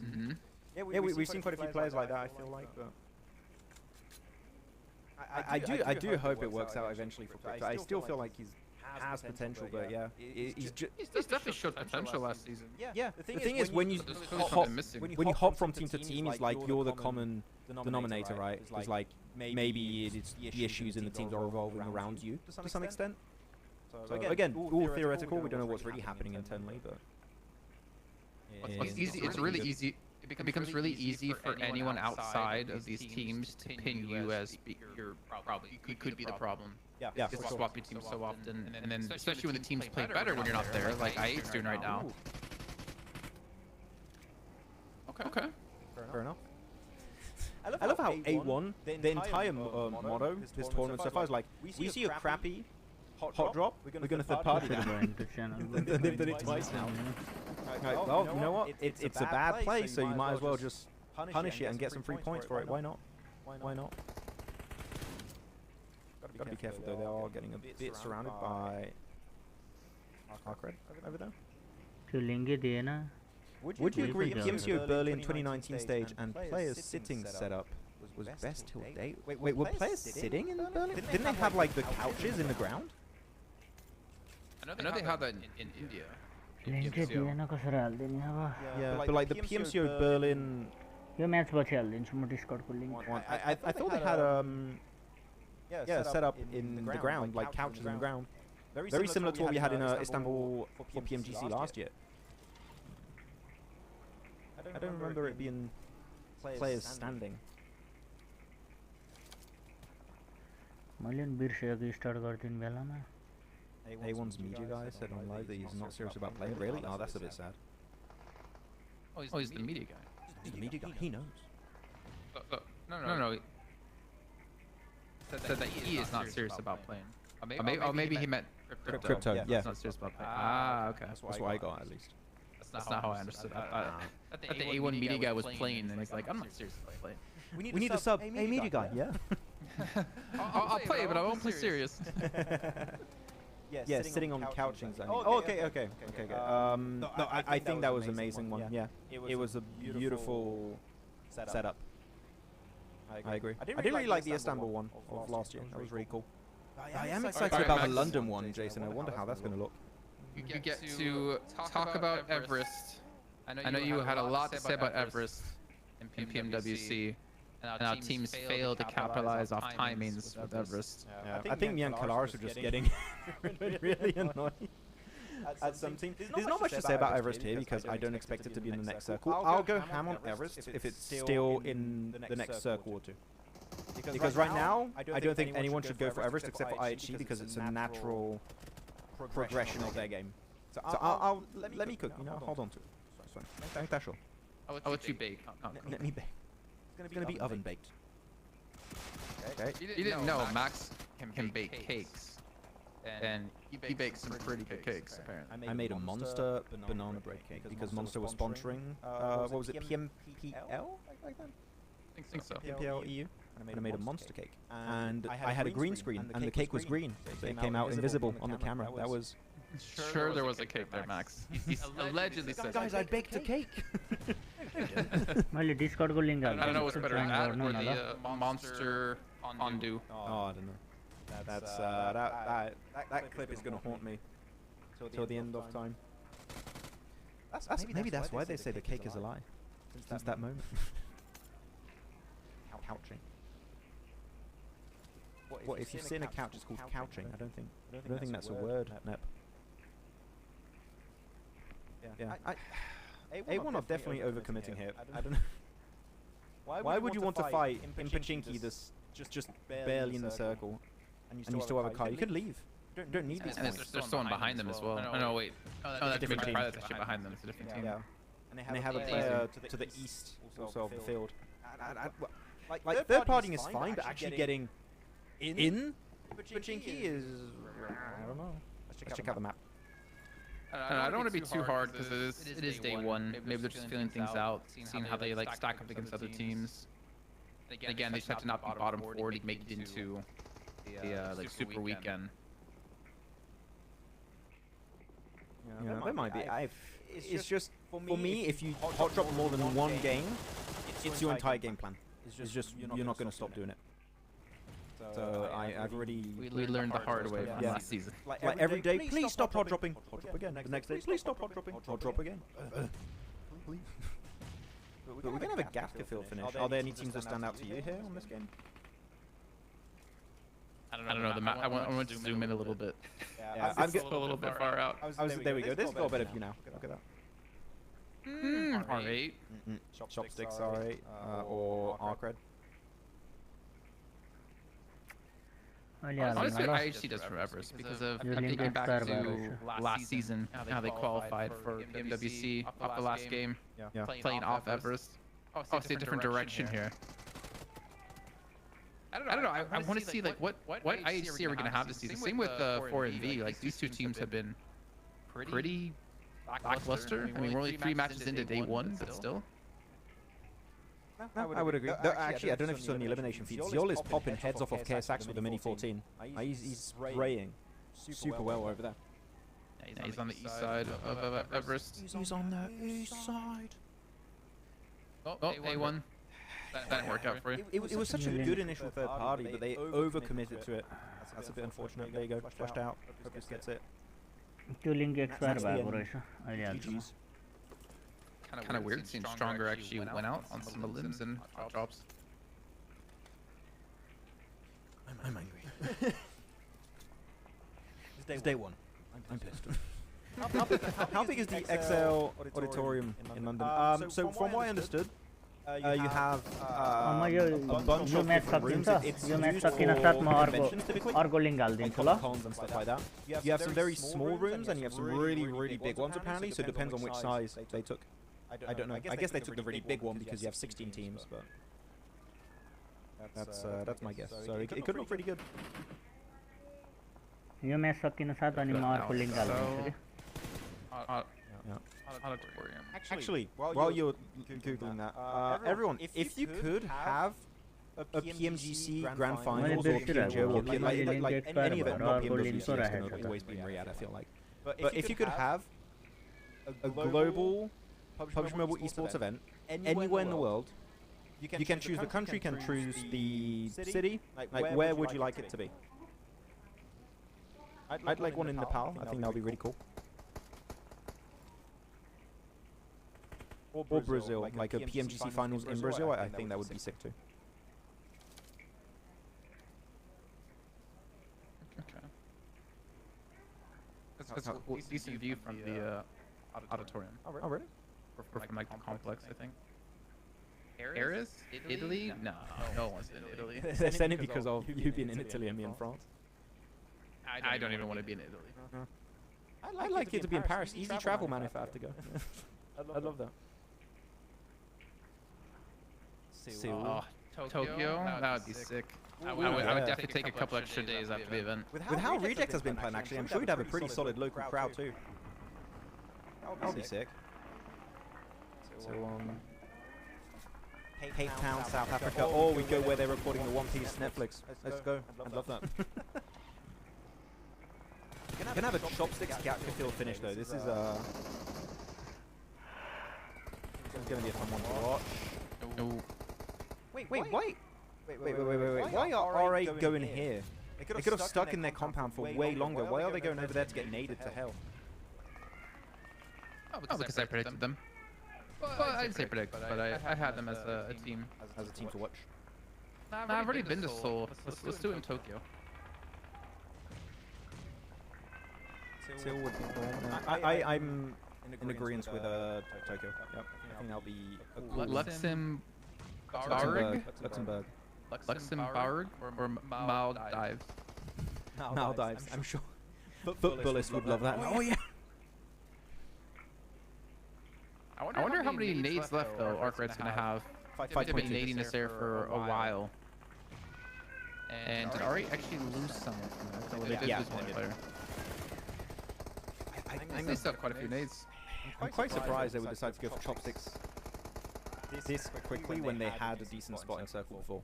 yeah, we've seen quite a few players like that. I feel like, but I do hope it works out eventually for Critter. I still feel like he has potential, but yeah, he's definitely showed potential last season. Yeah, the thing is when you hop from team to team, it's like you're the common denominator, right? It's like maybe it's the issues in the teams are revolving around you to some extent. So again, all theoretical. We don't know what's really happening internally, but. It's easy. It's really easy. It becomes really easy for anyone outside of these teams to pin you as you could be the problem. Yeah. You get to swap your team so often, and then especially when the teams play better when you're not there, like I8's doing right now. Okay. Fair enough. I love how A1, the entire motto, this tournament so far is like, we see a crappy hot drop, we're gonna third party it. They've done it twice now. Right, well, you know what? It's a bad play, so you might as well just punish it and get some free points for it. Why not? Why not? Gotta be careful though, they are getting a bit surrounded by Arcred over there. Would you agree PMSO Berlin 2019 stage and players sitting setup was best till date? Wait, were players sitting in Berlin? Didn't they have like the couches in the ground? I know they have that in India. Yeah, but like the PMSO Berlin. Yo match पछि हाल्दिन्छु म डिस्कर्डको link. I thought they had set up in the ground, like couches in the ground. Very similar to what we had in Istanbul for PMGC last year. I don't remember it being players standing. मैले बिर्सेको start गर्दिन बेलामा. A1's media guy said on live that he's not serious about playing. Really? Oh, that's a bit sad. Oh, he's the media guy. He's the media guy. He knows. No. Said that he is not serious about playing. Maybe he meant Crypto. Yeah. He's not serious about playing. Ah, okay. That's what I got at least. That's not how I understood it. I thought the A1 media guy was playing, and he's like, I'm not serious about playing. We need a sub. A media guy. Yeah. I'll play, but I won't play serious. Yeah, sitting on couchings. Oh, okay. No, I think that was an amazing one. Yeah, it was a beautiful setup. I agree. I didn't really like the Istanbul one of last year. That was really cool. I am excited about the London one, Jason. I wonder how that's going to look. You get to talk about Everest. I know you had a lot to say about Everest in PMWC. And our teams fail to capitalize off timings with Everest. Yeah, I think me and Kalaris are just getting really annoyed at some team. There's not much to say about Everest here because I don't expect it to be in the next circle. I'll go ham on Everest if it's still in the next circle or two. Because right now, I don't think anyone should go for Everest except for IHC because it's a natural progression of their game. So I'll let me cook, you know, hold on to it. Thank that, sure. I'll let you bake. Let me bake. It's gonna be oven baked. Okay. You didn't know Max can bake cakes. and he baked some pretty good cakes, apparently. I made a monster banana bread cake because Monster was sponsoring, what was it, PMPL? Like that? I think so. PMPL EU. And I made a monster cake. And I had a green screen, and the cake was green. So it came out invisible on the camera. That was... Sure there was a cake there, Max. He allegedly said... Guys, I baked a cake! मैले डिस्कर्डको link I don't know what's better, that or the monster undo. Oh, I don't know. That's that clip is gonna haunt me till the end of time. Maybe that's why they say the cake is a lie. Since that moment. Couching. What if you sit in a couch? It's called couching. I don't think that's a word, Nep. Yeah. A1 are definitely overcommitting here. I don't know. Why would you want to fight in Pachinki that's just barely in the circle, and you still have a car? You could leave. You don't need these points. There's someone behind them as well. Oh no, wait. Oh, that's a different team. That's actually behind them. It's a different team. Yeah. And they have a player to the east also of the field. Like third partying is fine, but actually getting in Pachinki is... I don't know. Let's check out the map. I don't want to be too hard because it is day one. Maybe they're just feeling things out, seeing how they like stack up against other teams. Again, they just have to not be bottom 40 to make it into the like super weekend. Yeah, that might be. It's just for me, if you hot drop more than one game, it's your entire game plan. It's just you're not going to stop doing it. So I've already... We learned the hard way from last season. Like every day, please stop hot dropping. Hot drop again. The next day, please stop hot dropping. Hot drop again. Please. But we're going to have a Gatka field finish. Are there any teams that stand out to you here on this game? I don't know. The map. I want to zoom in a little bit. Yeah, I'm getting a little bit far out. There we go. This is a better view now. Look at that. R8. Chopsticks R8 or Arcred. Honestly, IHC does for Everest because of thinking back to last season, how they qualified for PMWC off the last game, playing off Everest. Oh, see a different direction here. I don't know. I want to see like what IHC are we gonna have this season? Same with 4MV. Like these two teams have been pretty lackluster. I mean, we're only 3 matches into day one, but still. I would agree. Actually, I don't know if you saw in the elimination feed. Ziol is popping heads off of KSX with the Mini 14. He's spraying super well over there. Yeah, he's on the east side of Everest. He's on the east side. Oh, A1. That didn't work out for you. It was such a good initial third party, but they overcommitted to it. That's a bit unfortunate. There you go. Flushed out. Hope this gets it. GG's. Kind of weird seeing Stronger actually went out on some of the limbs and hot drops. I'm angry. It's day one. I'm pissed. How big is the XL auditorium in London? So from what I understood, you have a bunch of different rooms. It's used for conventions typically, like cons and stuff like that. You have some very small rooms and you have some really big ones apparently, so it depends on which size they took. I don't know. I guess they took the really big one because you have 16 teams, but that's my guess. So it could look pretty good. Yo match सकिन साथ अनि म अर्को link हाल्छु के Actually, while you're googling that, everyone, if you could have a PMGC Grand Finals or PMG or like any event, not PMWC, it's going to always be Riyadh, I feel like. But if you could have a global PUBG Mobile Esports event anywhere in the world, you can choose the country, can choose the city. Like where would you like it to be? I'd like one in Nepal. I think that would be really cool. Or Brazil, like a PMGC finals in Brazil. I think that would be sick too. Okay. That's a decent view from the auditorium. Oh really? From like the complex, I think. Paris? Italy? No one's in Italy. That's only because of you being in Italy and me in France. I don't even want to be in Italy. I'd like it to be in Paris. Easy travel, man, if I have to go. I'd love that. Oh, Tokyo, that would be sick. I would definitely take a couple extra days after the event. With how Reject has been playing, actually, I'm sure you'd have a pretty solid local crowd too. That would be sick. So, Cape Town, South Africa, or we go where they're recording the One Piece Netflix. Let's go. I'd love that. We're gonna have a chopsticks Gatfield finish though. This is gonna be a fun one to watch. No. Wait. Why are RA going here? They could have stuck in their compound for way longer. Why are they going over there to get naded to hell? Oh, because I predicted them. Well, I didn't say predict, but I had them as a team. As a team to watch. Nah, I've already been to Seoul. Let's do it in Tokyo. Seoul would be cool. I'm in agreement with Tokyo. Yep. I think that'll be a cool Luxembourg or Maldives. Maldives. I'm sure footballists would love that. Oh yeah. I wonder how many nades left though Arc Red's gonna have. They've been nading this air for a while. And did Ari actually lose someone from that? Well, they did lose one player. They still have quite a few nades. I'm quite surprised they would decide to go for chopsticks this quickly when they had a decent spotting circle before.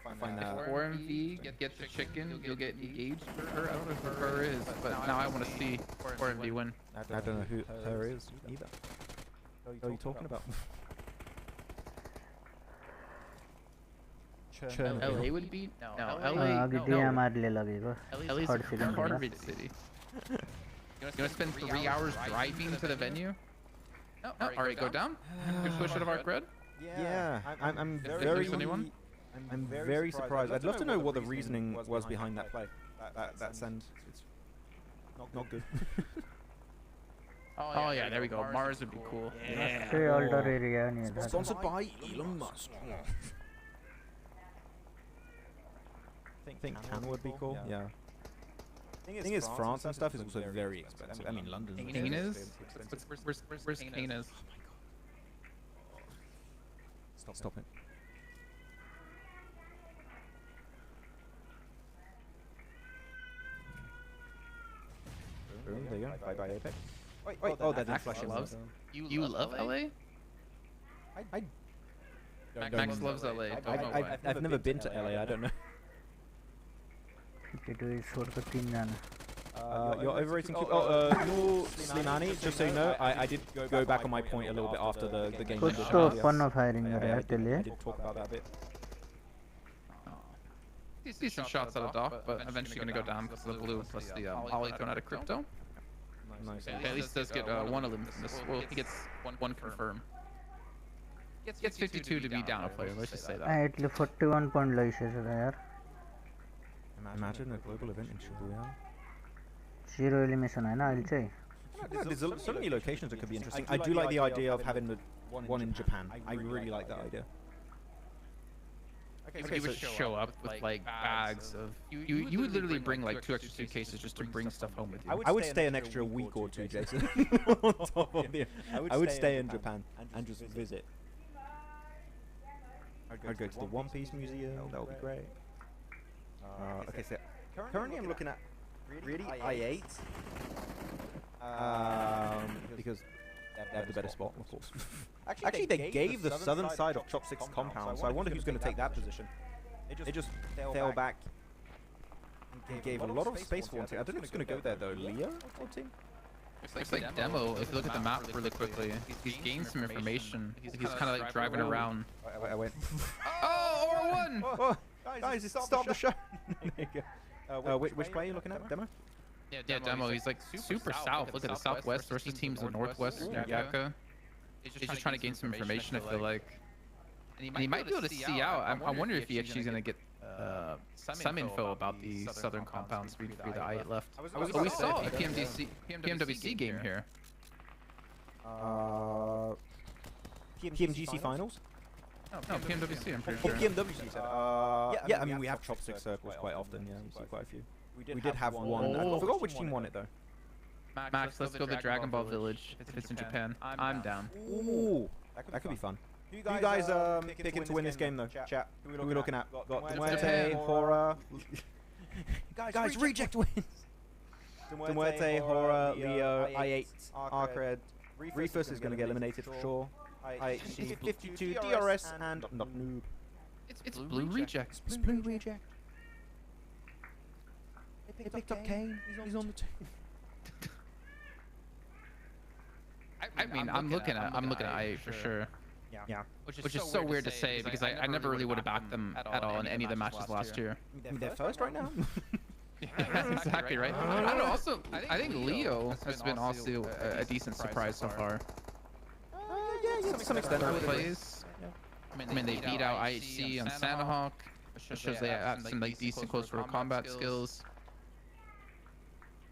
I find that. If 4MV gets the chicken, you'll get engaged for her. I don't know who her is, but now I want to see 4MV win. I don't know who her is either. What are you talking about? LA would be? No, LA. LA's a garbage city. You want to spend 3 hours driving to the venue? No, alright, go down. Good push out of Arc Red. Yeah, I'm very surprised. I'd love to know what the reasoning was behind that play. That send. It's not good. Oh yeah, there we go. Mars would be cool. Yeah. Sponsored by Elon Musk. I think Cannes would be cool. Yeah. Thing is, France and stuff is also very expensive. I mean, London. Canes? Where's Canes? Stop it. Boom, there you go. Bye-bye, Apex. Wait, oh, that Max loves. You love LA? Max loves LA. I've never been to LA. I don't know. You're overrating. You're Slimani. Just so you know, I did go back on my point a little bit after the game. I did talk about that a bit. Decent shots out of Doc, but eventually going to go down because of the blue plus the ollie thrown out of crypto. Nice. Okay, at least does get one elimination from this. Well, he gets one confirm. Gets 52 to be down a player. Let's just say that. 41 point लैसेछ यार. Imagine a global event in Shibuya. 0 elimination हैन अहिले चाहिँ. There's so many locations that could be interesting. I do like the idea of having the one in Japan. I really like that idea. Okay, you would show up with like bags of you would literally bring like 2 extra suitcases just to bring stuff home with you. I would stay an extra week or 2, Jason. On top of the, I would stay in Japan and just visit. I'd go to the One Piece Museum. That would be great. Okay, so currently I'm looking at really I8 because they have the better spot, of course. Actually, they gave the southern side of Chopstick's compound, so I wonder who's going to take that position. They just fell back and gave a lot of space for one team. I don't know who's going to go there though. Leo or team? It's like Demo. If you look at the map really quickly, he's gained some information. He's kind of like driving around. I went. Oh, or one! Oh, guys, stop the show. Which play are you looking at? Demo? Yeah, Demo. He's like super south. Look at the southwest versus teams in the northwest. Yaka. He's just trying to gain some information, I feel like. And he might be able to see out. I wonder if he actually is going to get some info about the southern compounds through the I8 left. Oh, we saw a PMWC game here. PMGC finals? No, PMWC, I'm pretty sure. Oh, PMWC. Yeah, I mean, we have chopstick circles quite often. Yeah, we see quite a few. We did have one. I forgot which team won it though. Max, let's go to the Dragon Ball Village if it's in Japan. I'm down. Ooh, that could be fun. Who you guys picking to win this game though? Chat. Who are we looking at? Got Muerte, HORAA. Guys, reject wins. Muerte, HORAA, Leo, I8, Arcred. Reefus is going to get eliminated for sure. IHC 52, DRS, and Noob. It's blue reject. It's blue reject. They picked up Kane. He's on the team. I mean, I'm looking at I8 for sure. Yeah. Which is so weird to say because I never really would have backed them at all in any of the matches last year. I mean, they're first right now. That's exactly right. I don't know. Also, I think Leo has been also a decent surprise so far. Yeah, to some extent. Plays. I mean, they beat out IHC on Sanhok, which shows they have some like decent close quarter combat skills.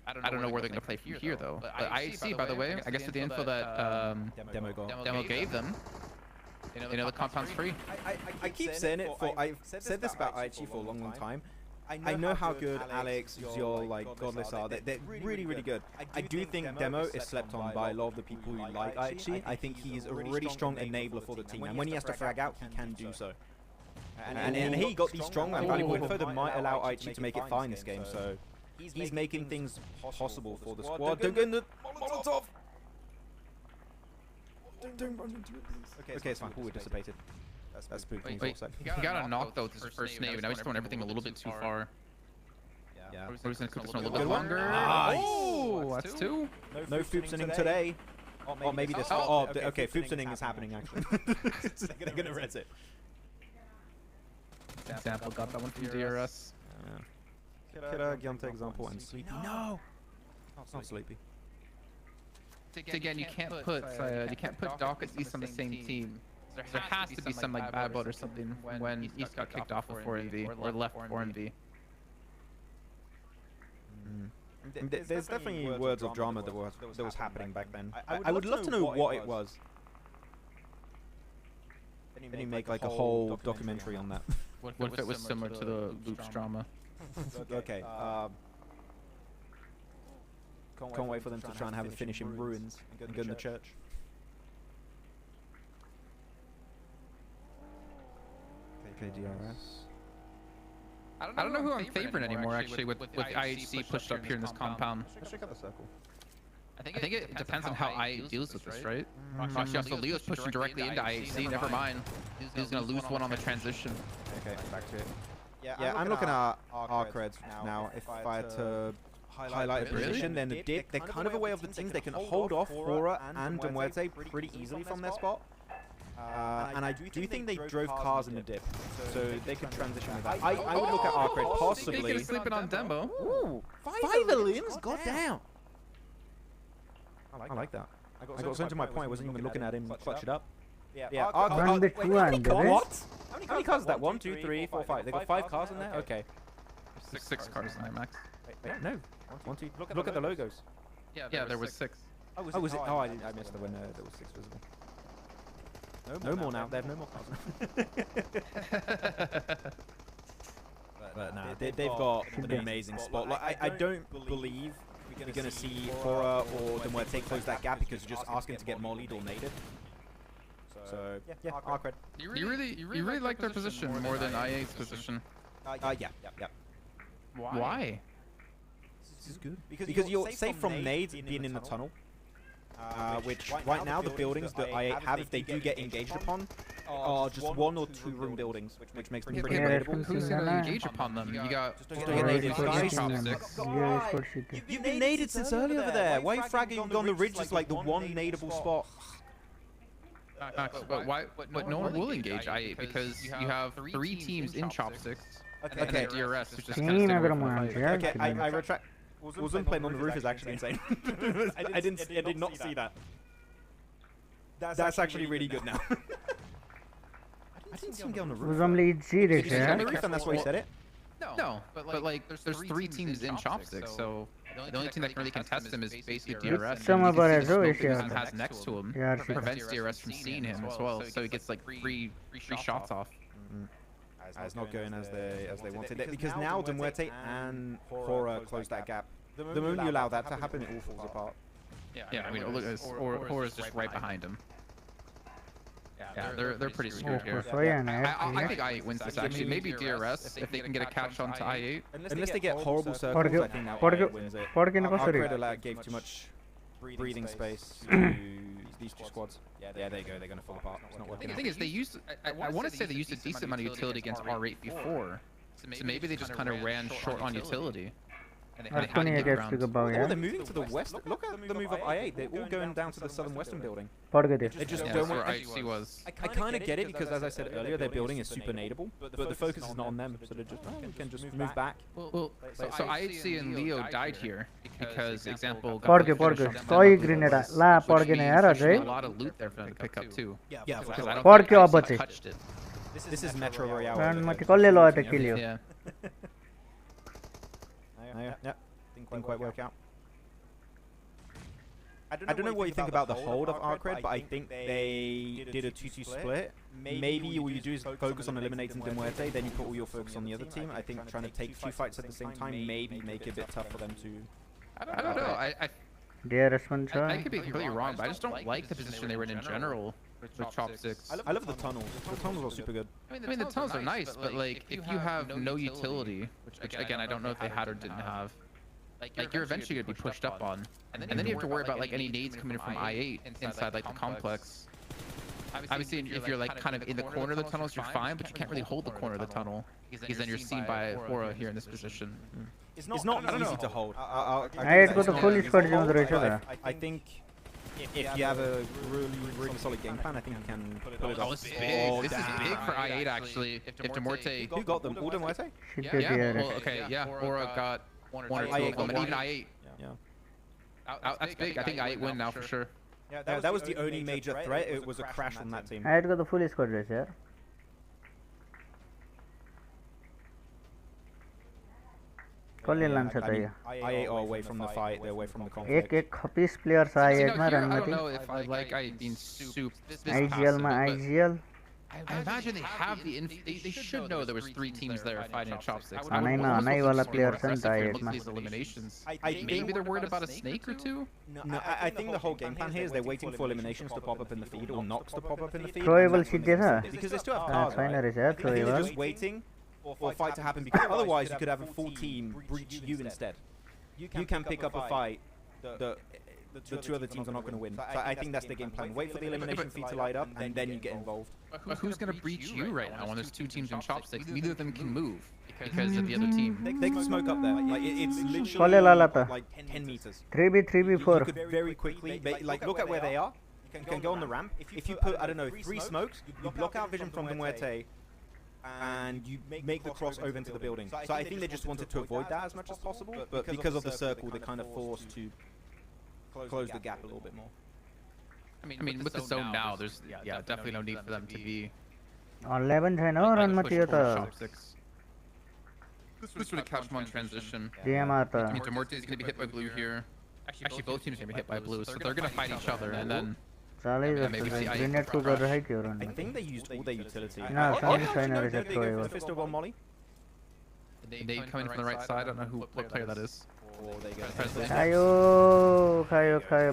I don't know where they're going to play from here though. But IHC, by the way, I guess with the info that Demo gave them, you know the compound's free. I keep saying it for I've said this about IHC for a long time. I know how good Alex, Ziol, like Godless are. They're really, really good. I do think Demo is slept on by a lot of the people who like IHC. I think he's a really strong enabler for the team, and when he has to frag out, he can do so. And he got these strong and valuable info that might allow IHC to make it far in this game. So he's making things possible for the squad. Don't go in the Molotov. Don't run into it, please. Okay, it's fine. We're dissipated. That's spooky. Wait, he got a knock though with his first nade. Now he's throwing everything a little bit too far. Yeah. We're just gonna cook this one a little bit longer. Nice. Oh, that's two. No foopsoning today. Or maybe this. Oh, okay. Foopsoning is happening actually. They're gonna res it. Example got that one from DRS. Kira, Gyonte example, and Sleepy. No, it's not Sleepy. Again, you can't put Doc and East on the same team. There has to be some like bad blood or something when East got kicked off of 4NV or left 4NV. There's definitely words of drama that was happening back then. I would love to know what it was. Then you make like a whole documentary on that. What if it was similar to the Loops drama? Okay. Can't wait for them to try and have a finish in ruins and go in the church. Okay, DRS. I don't know who I'm favoring anymore actually with IHC pushed up here in this compound. Let's check out the circle. I think it depends on how I deals with this, right? Actually, also Leo's pushing directly into IHC. Never mind. He's gonna lose one on the transition. Okay, back to it. Yeah, I'm looking at our creds now. If I had to highlight a position, then the dip, they're kind of away of the things. They can hold off HORAA and Muerte pretty easily from their spot. And I do think they drove cars in the dip, so they could transition with that. I would look at Arcred possibly. They could sleeping on Demo. Ooh, 5 aliens? God damn. I like that. I got sent to my point. I wasn't even looking at him clutch it up. Yeah. Wait, how what? How many cars is that? 1, 2, 3, 4, 5. They got 5 cars in there. Okay. Six cars in there, Max. Wait, no. 1, 2. Look at the logos. Yeah, there was 6. Oh, was it? Oh, I missed it when there was 6 visible. No more now. They have no more cars. But nah, they've got an amazing spot. Like I don't believe we're gonna see HORAA or the Muerte close that gap because you're just asking to get mollied or naded. So yeah, Arcred. You really like their position more than IA''s position. Yeah. Why? This is good because you're safe from nades being in the tunnel. Which right now the buildings that I have, if they do get engaged upon, are just 1 or 2 room buildings, which makes them pretty raidable. Who's gonna engage upon them? You got You've been naded since early over there. Why are you fragging on the ridge is like the one nadable spot? But why? But no one will engage IA because you have 3 teams in chopsticks. Okay. And DRS is just kind of okay, I retract. Wasn't playing on the roof is actually insane. I did not see that. That's actually really good now. I didn't see him get on the roof. Was only He's on the roof and that's why he said it? No, but like there's 3 teams in chopsticks, so the only team that can really contest him is basically DRS. Some of our has next to him prevents DRS from seeing him as well, so he gets like 3 shots off. It's not going as they wanted it because now the Muerte and HORAA close that gap. The moment you allow that to happen, it all falls apart. Yeah, I mean, look, HORAA's just right behind him. Yeah, they're pretty screwed here. I think I8 wins this actually. Maybe DRS if they can get a catch on to I8. Unless they get horrible circles, I think now I8 wins it. Our Credit gave too much breathing space to these two squads. Yeah, there you go. They're going to fall apart. It's not working. The thing is, they used. I want to say they used a decent amount of utility against R8 before, so maybe they just kind of ran short on utility. And they had to get around. Oh, they're moving to the west. Look at the move of I8. They're all going down to the southern western building. They just don't want. I kind of get it because, as I said earlier, their building is super nadeable, but the focus is not on them, so they just can just move back. Well, so IHC and Leo died here because, example, got a lot of loot there for them to pick up too. Yeah, because I don't think I touched it. This is Metro Royale. Yeah. Yeah, didn't quite work out. I don't know what you think about the hold of Arcred, but I think they did a 2-2 split. Maybe all you do is focus on eliminating the Muerte, then you put all your focus on the other team. I think trying to take 2 fights at the same time maybe make it a bit tough for them to... I don't know. I could be completely wrong, but I just don't like the position they were in general with Chopsticks. I love the tunnels. The tunnels are super good. I mean, the tunnels are nice, but like, if you have no utility, which again, I don't know if they had or didn't have, like you're eventually going to be pushed up on. And then you have to worry about like any nades coming in from I8 inside like the complex. Obviously, if you're like kind of in the corner of the tunnels, you're fine, but you can't really hold the corner of the tunnel because then you're seen by HORAA here in this position. It's not easy to hold. I think if you have a really solid game plan, I think you can pull it off. Oh, this is big. This is big for I8 actually. If Muerte... Who got them? All the Muerte? Yeah. Well, okay. Yeah. HORAA got one or two of them, and even I8. Yeah. That's big. I think I8 win now for sure. Yeah, that was the only major threat. It was a crash on that team. I got the full squad race here. I8 are away from the fight. They're away from the conflict. players I don't know if I like I8 being soup. IGL. I imagine they have the they should know there was 3 teams there fighting at Chopsticks. These eliminations. Maybe they're worried about a snake or 2. No, I think the whole game plan here is they're waiting for eliminations to pop up in the feed or knocks to pop up in the feed. Because they still have cars, right? I think they're just waiting for a fight to happen because otherwise you could have a full team breach you instead. You can pick up a fight that the 2 other teams are not going to win. So I think that's the game plan. Wait for the elimination feed to light up, and then you get involved. But who's going to breach you right now when there's 2 teams in Chopsticks? Neither of them can move because of the other team. They can smoke up there. Like it's literally like 10 meters. 3v4. You could very quickly, like look at where they are. You can go on the ramp. If you put, I don't know, 3 smokes, you block out vision from the Muerte, and you make the cross over into the building. So I think they just wanted to avoid that as much as possible, but because of the circle, they're kind of forced to close the gap a little bit more. I mean, with the zone now, there's definitely no need for them to be. 11 छैन हो रनमा त्यो त This would catch them on transition. DMR त I mean, Muerte is going to be hit by blue here. Actually, both teams are going to be hit by blue, so they're going to fight each other, and then. चालै जस्तो grenade को गरेर है त्यो run I think they used all their utility. No, some छैन रहेछ throwable Fist of Molly. They come in from the right side. I don't know what player that is. खायो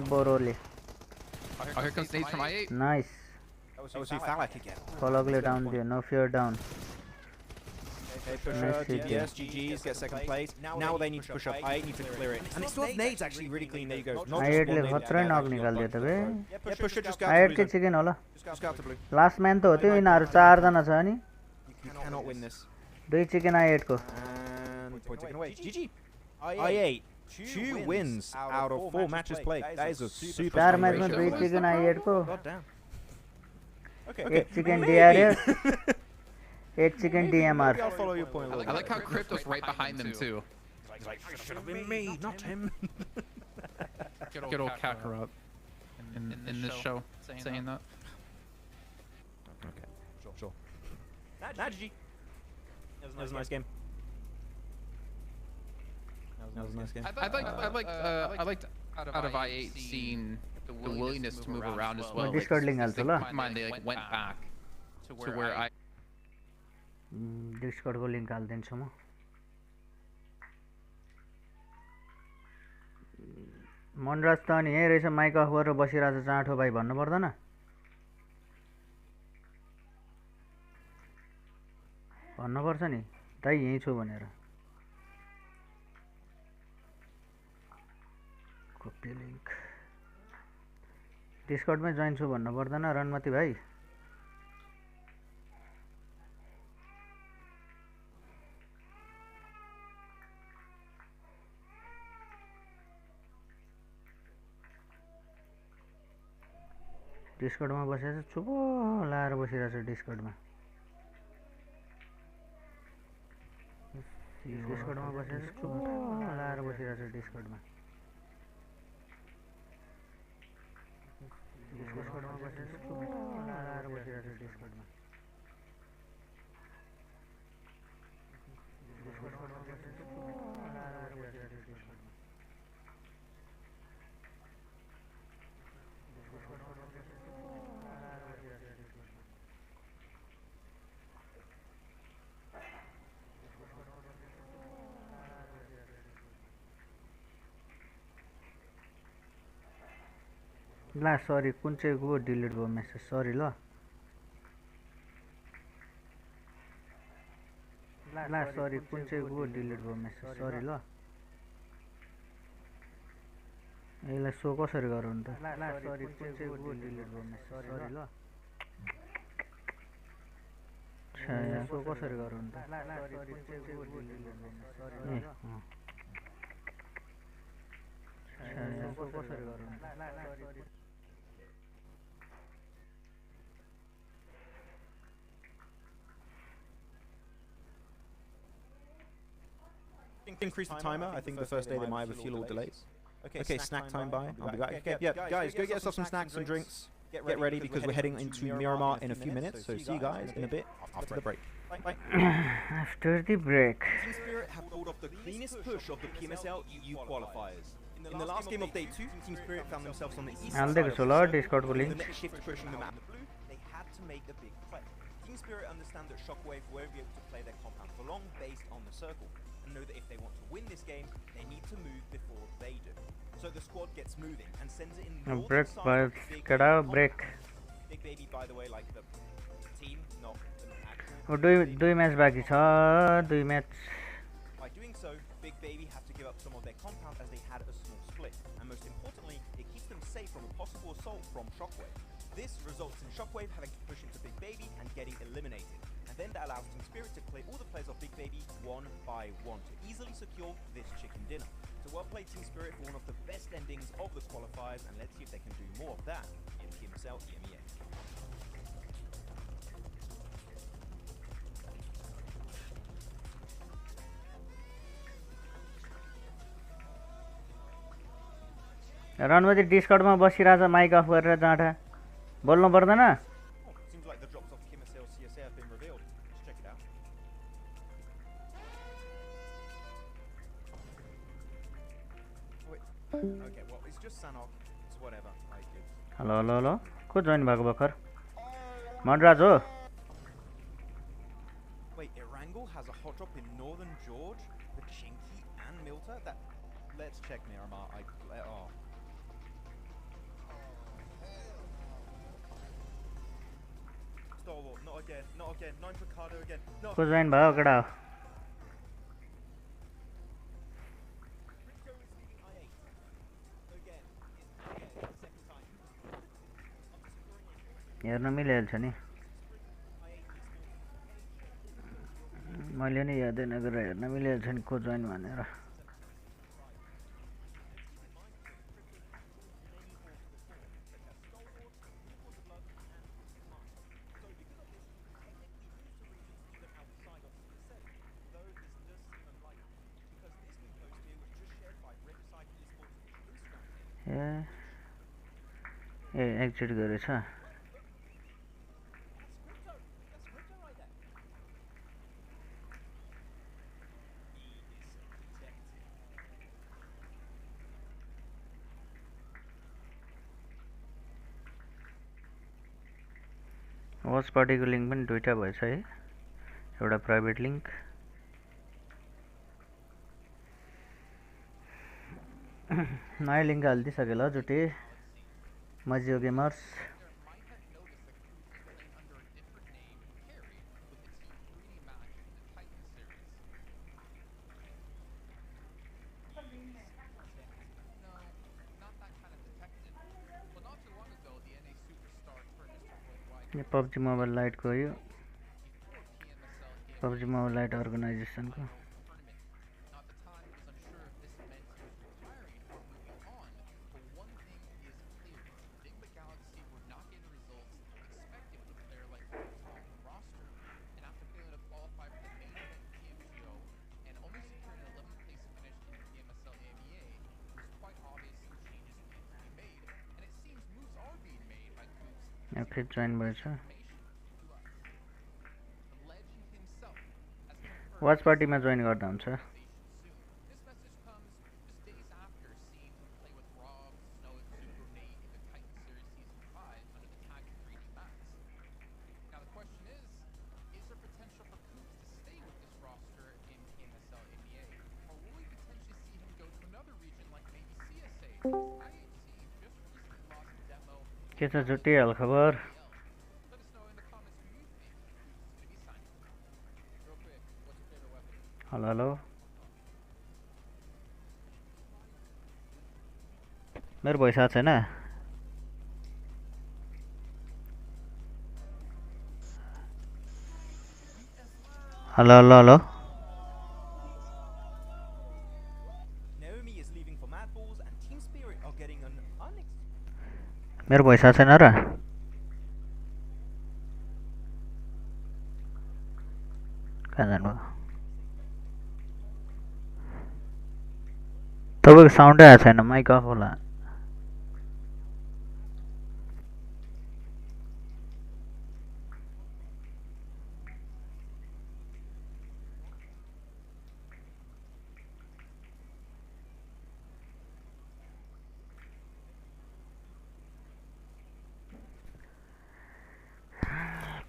Borole Oh, here comes nades from I8. Nice. That was who Falak again. Pologly down there, no fear down. Okay, push up, GBS, GG's, get 2nd place. Now they need to push up. I8 need to clear it. And they still have nades actually really clean. There you go. I8 ले खतरा knock निकाल दिया था बे. Yeah, push it, just go. I8 के chicken होला. Just go to blue. Last man तो होते यिनीहरु 4 जना छ नि. You cannot win this. 2 chicken I8 को. And point taken away. GG. I8. 2 wins out of 4 matches played. That is a super. 4 match में 2 chicken I8 को. God damn. Okay. 1 chicken DRS. 1 chicken DMR. I'll follow your point. I like how Crypto's right behind them too. He's like, it should have been me, not him. Good old Kakarot in this show saying that. Okay, sure. Nah, GG. That was a nice game. That was a nice game. I liked out of I8 seeing the willingness to move around as well. Discord link also la. They like went back to where I. Discord को link हाल दिन्छु म. मनराज त अनि यही रहेछ mic off गरेर बसिरहेछ चाँठो भाइ भन्नु पर्दैन. भन्नुपर्छ नि दाइ यहीँ छु भनेर कपी लिंक डिस्कर्डमै जोइन छु भन्नु पर्दैन रणमती भाइ डिस्कर्डमा बसेर चुप लाएर बसिरहेछ डिस्कर्डमा बसेर चुप लाएर बसिरहेछ डिस्कर्डमा बसेर चुप लाएर बसिरहेछ डिस्कर्डमा ला सरी कुन चाहिँ गो डिलिट भयो मेसेज सरी ल ला सरी कुन चाहिँ गो डिलिट भयो मेसेज सरी ल यसलाई सो कसरी गरौँ त ला सरी कुन चाहिँ गो डिलिट भयो मेसेज सरी ल सो कसरी गरौँ त ला सरी कुन चाहिँ गो डिलिट भयो मेसेज सरी ल सो कसरी गरौँ त ला सरी Increase the timer. I think the first day they might have a few little delays. Okay, snack time by. I'll be back. Okay, yeah, guys, go get yourself some snacks and drinks. Get ready because we're heading into Miramar in a few minutes. So see you guys in a bit after the break. Bye. After the break. Team Spirit have pulled off the cleanest push of the PMSL EU qualifiers. In the last game of day 2, Team Spirit found themselves on the east side of the next shift pushing them out of the blue. They had to make the big play. Team Spirit understand that Shockwave won't be able to play their compound for long based on the circle. And know that if they want to win this game, they need to move before they do. So the squad gets moving and sends it in the break side break. Big Baby, by the way, like the team, not an actual. दुई match बाँकी छ दुई match By doing so, Big Baby have to give up some of their compound as they had a small split. And most importantly, it keeps them safe from a possible assault from Shockwave. This results in Shockwave having to push into Big Baby and getting eliminated. And then that allows Team Spirit to play all the players of Big Baby one by one to easily secure this chicken dinner. So well played Team Spirit for one of the best endings of the qualifiers, and let's see if they can do more of that in PMSL EMEA. Ranmati डिस्कर्डमा बसिरहेछ mic off गरेर जाँटा बोल्नु पर्दैन Seems like the drops of PMSL CSA have been revealed. Let's check it out. Wait. Okay, well, it's just Sanhok. It's whatever. Like it's... hello को join भएको भर्खर मनराज हो Wait, Erangel has a hot drop in Northern George, the Chinky and Milta? That... Let's check Miramar. Oh. Stalwart, not again, not again. 9 Picado again. No. को join भयो केटा हेर्न मिलिहाल्छ नि मैले नि यादै नगरेर हेर्न मिलिहाल्छ नि को जोइन भनेर ए एक्जिट गरेछ वाच पार्टीको लिङ्क पनि दुईटा भएछ है एउटा प्राइभेट लिङ्क नयाँ लिङ्क हालिदिइसके ल जुटे मजियो गेमर्स यो PUBG मोबाइल लाइटको यो PUBG मोबाइल लाइट अर्गनाइजेसनको फेरि जोइन भएछ वाच पार्टीमा जोइन गर्दा हुन्छ के छ जुटी हाल खबर हेलो हेलो मेरो भोइस आएको छैन हेलो हेलो हेलो मेरो भोइस आएको छैन र कहाँ जानुभयो तपाईँको साउन्डै आएको छैन माइक अफ होला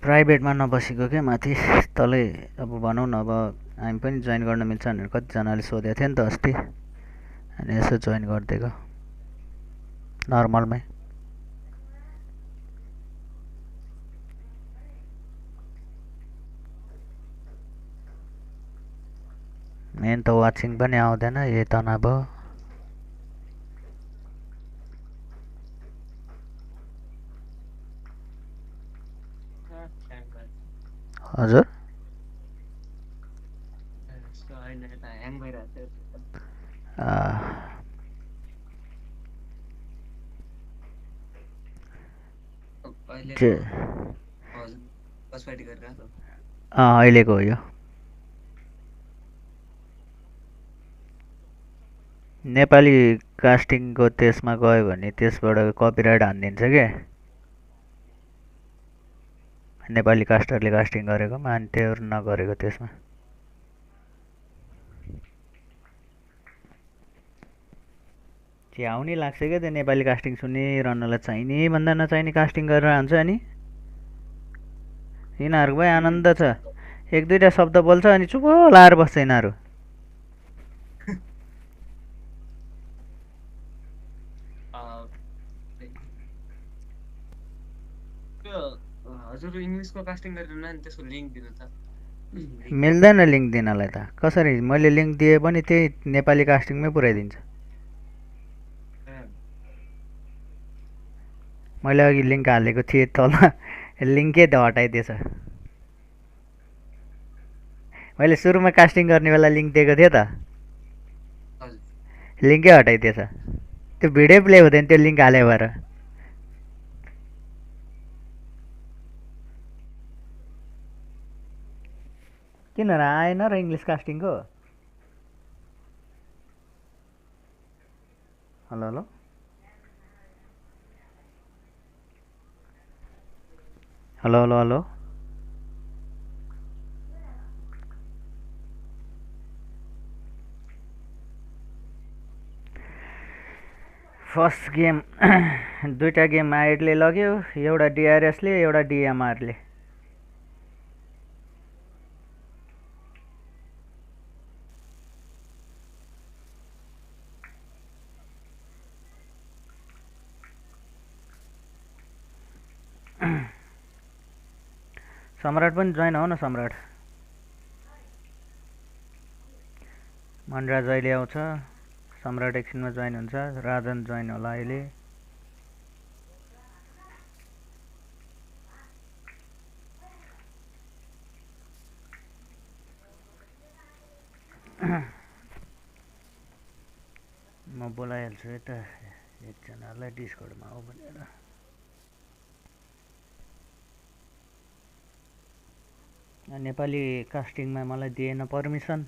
प्राइभेटमा नबसेको क्या माथि तलै अब भनौँ न अब हामी पनि जोइन गर्न मिल्छ भनेर कतिजनाले सोधेको थियो नि त अस्ति अनि यसो जोइन गरिदिएको नर्मलमै मेन त वाचिङ पनि आउँदैन यही तनाव भयो हजुर अहिलेको हो यो नेपाली कास्टिङको त्यसमा गयो भने त्यसबाट कपिराइट हानिदिन्छ क्या नेपाली कास्टरले कास्टिङ गरेकोमा अनि त्यो नगरेको त्यसमा झ्याउनी लाग्छ क्या त्यो नेपाली कास्टिङ सुनिरहनलाई चाहिने भन्दा नचाहिने कास्टिङ गरेर हान्छ अनि यिनीहरूको भए आनन्द छ एक दुईवटा शब्द बोल्छ अनि चुप लाएर बस्छ यिनीहरू हजुर इंग्लिशको कास्टिङ गरेर नि त्यसको लिंक दिनु त मिल्दैन लिंक दिनलाई त कसरी मैले लिंक दिए पनि त्यही नेपाली कास्टिङमै पुर्याइदिन्छ मैले अघि लिंक हालेको थिएँ तल लिंकै त हटाइदिएछ मैले सुरुमा कास्टिङ गर्ने बेला लिंक दिएको थिएँ त लिंकै हटाइदिएछ त्यो भिडियो प्ले हुँदैन त्यो लिंक हाले भएर किन र आएन र इंग्लिश कास्टिङको hello hello hello hello hello first game दुईटा गेम आइडले लग्यो एउटा डिआरएसले एउटा डिएमआरले सम्राट पनि जोइन हो न सम्राट मनराज अहिले आउँछ सम्राट एकछिनमा जोइन हुन्छ राजन जोइन होला अहिले म बोलाइहाल्छु यता एकजनालाई डिस्कर्डमा आऊ भनेर। नेपाली कास्टिङमा मलाई दिएन पर्मिसन,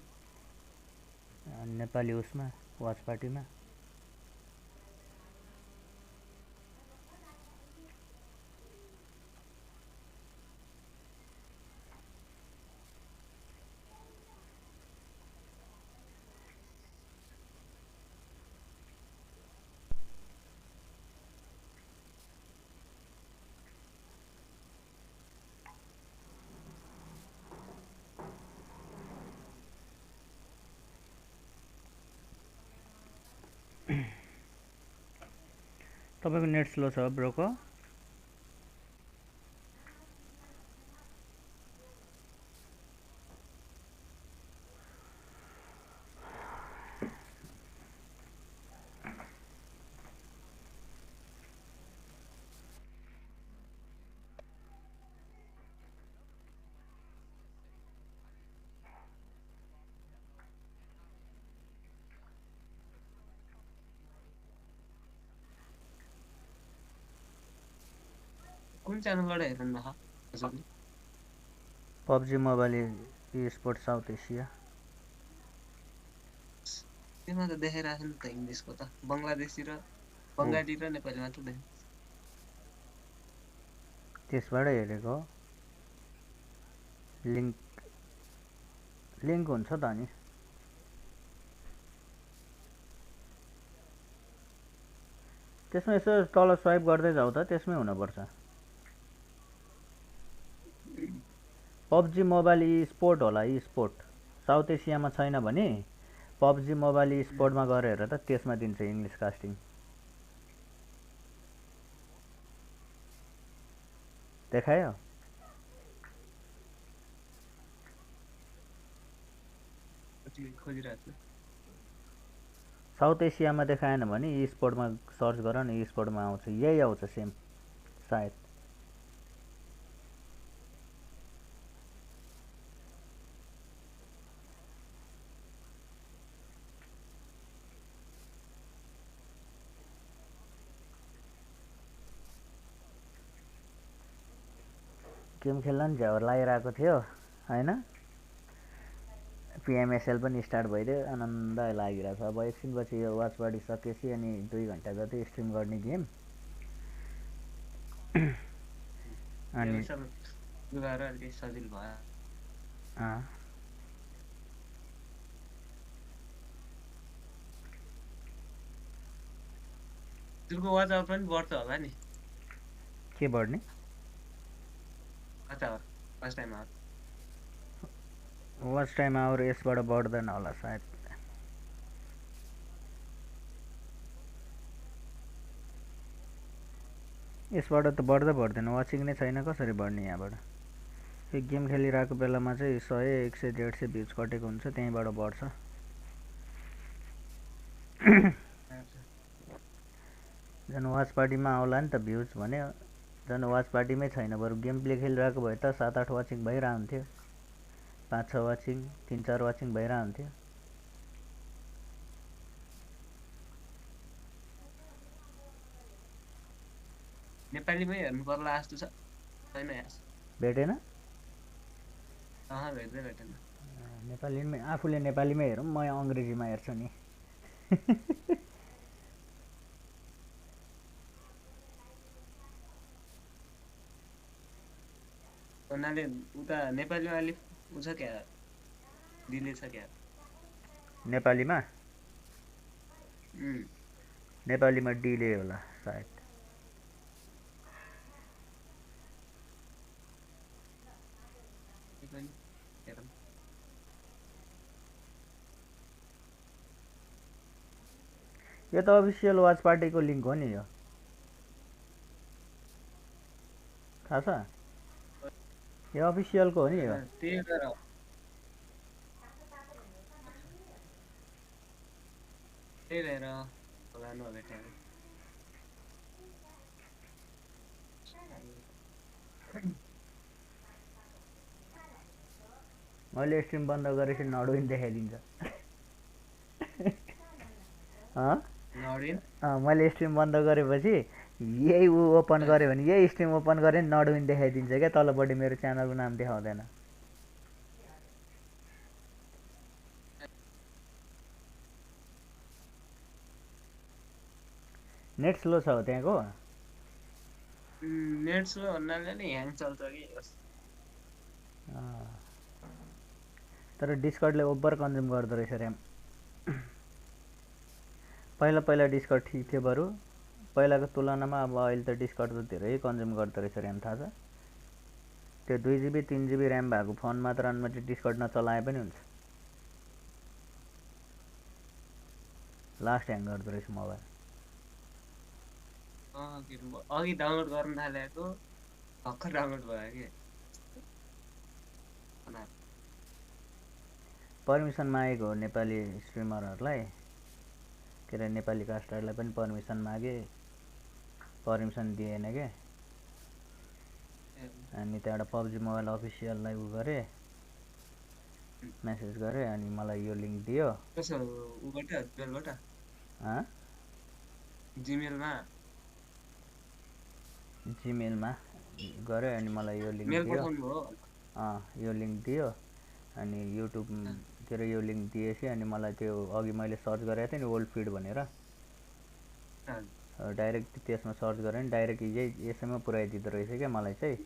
नेपाली उसमा वाच पार्टीमा। तपाईको नेट स्लो छ ब्रोको? कुन च्यानलबाट हेर्नु भएको हजुरले? PUBG मोबाइल स्पोर्ट्स साउथ एसिया। त्यसमा त देखाइरहेको छ नि त इङ्ग्लिसको त, बङ्गलादेशी र बङ्गाली र नेपाली मात्र देखाएको। त्यसबाट हेरेको लिङ्क हुन्छ त नि। त्यसमा यसो तल स्वाइप गर्दै जाऊ त, त्यसमै हुनुपर्छ। PUBG मोबाइल स्पोर्ट होला, स्पोर्ट साउथ एसियामा छैन भने PUBG मोबाइल स्पोर्टमा गएर हेर त, त्यसमा दिन्छ इङ्ग्लिस कास्टिङ। देखायो? खोजिरहेको छु। साउथ एसियामा देखाएन भने स्पोर्टमा सर्च गर न, स्पोर्टमा आउँछ, यही आउँछ सेम सायद। गेम खेल्न नि झ्याउर लागिरहेको थियो होइन, PMSL पनि स्टार्ट भइदियो, आनन्द लागिरहेको छ। अब एकछिनपछि यो वाच पार्टी सकेपछि अनि 2 घन्टा जति स्ट्रिम गर्ने गेम। अनि सजिलो भयो। हजुरको वाच आवर पनि बढ्छ होला नि? के बढ्ने? Watch time hour. Watch time hour यसबाट बढ्दैन होला सायद। यसबाट त बढ्दै बढ्दैन, वाचिङ नै छैन, कसरी बढ्ने यहाँबाट? यो गेम खेलिरहेको बेलामा चाहिँ 100, 100, 150 भ्युज कटेको हुन्छ, त्यहीँबाट बढ्छ। झन् वाच पार्टीमा आउला नि त भ्युज भने, झन् वाच पार्टीमै छैन। बरु गेम प्ले खेलिरहेको भए त 7-8 वाचिङ भइरहन्थ्यो, 5-6 वाचिङ, 3-4 वाचिङ भइरहन्थ्यो। नेपालीमै हेर्नु पर्ला जस्तो छ, छैन यार? भेटेन? भेटेन। नेपालीमै, आफूले नेपालीमै हेरौँ, म अङ्ग्रेजीमा हेर्छु नि। उनीहरूले उता नेपालीमा अलिक उ छ क्या, डिले छ क्या नेपालीमा? नेपालीमा डिले होला सायद। यो त अफिसियल वाच पार्टीको लिङ्क हो नि, यो थाहा छ? यो अफिसियलको हो नि यो। मैले स्ट्रिम बन्द गरेपछि नडुइन देखाइदिन्छ। नडिन मैले स्ट्रिम बन्द गरेपछि यही ओपन गरेँ भने यही स्ट्रिम ओपन गरेँ नि नडुइन देखाइदिन्छ क्या तलपट्टि मेरो च्यानलको नाम देखाउँदैन नेट स्लो छ हो त्यहाँको नेट स्लो भन्नाले नि ह्याङ चल्छ कि तर डिस्कर्डले ओभर कन्ज्युम गर्दो रहेछ ऱ्याम पहिला पहिला डिस्कर्ड ठिक थियो बरु पहिलाको तुलनामा अब अहिले त डिस्कर्ड त धेरै कन्ज्युम गर्दो रहेछ ऱ्याम थाहा छ त्यो 2 GB 3 GB ऱ्याम भएको फोन मात्रामा चाहिँ डिस्कर्ड नचलाए पनि हुन्छ लास्ट ह्याङ गर्दो रहेछ मोबाइल अघि डाउनलोड गर्न थालेको भर्खर डाउनलोड भयो कि पर्मिसन मागेको हो नेपाली स्ट्रिमरहरूलाई के अरे नेपाली कास्टरलाई पनि पर्मिसन मागे पर्मिसन दिएन के अनि त्यहाँबाट PUBG मोबाइल अफिसियललाई उ गरे मेसेज गरे अनि मलाई यो लिङ्क दियो जिमेलमा गरे अनि मलाई यो लिङ्क दियो यो लिङ्क दियो अनि युट्युबतिर यो लिङ्क दिएपछि अनि मलाई त्यो अघि मैले सर्च गरेको थिएँ नि ओल्ड फिड भनेर डाइरेक्ट त्यसमा सर्च गरेँ नि डाइरेक्ट यही यसैमा पुऱ्याइदिँदो रहेछ क्या मलाई चाहिँ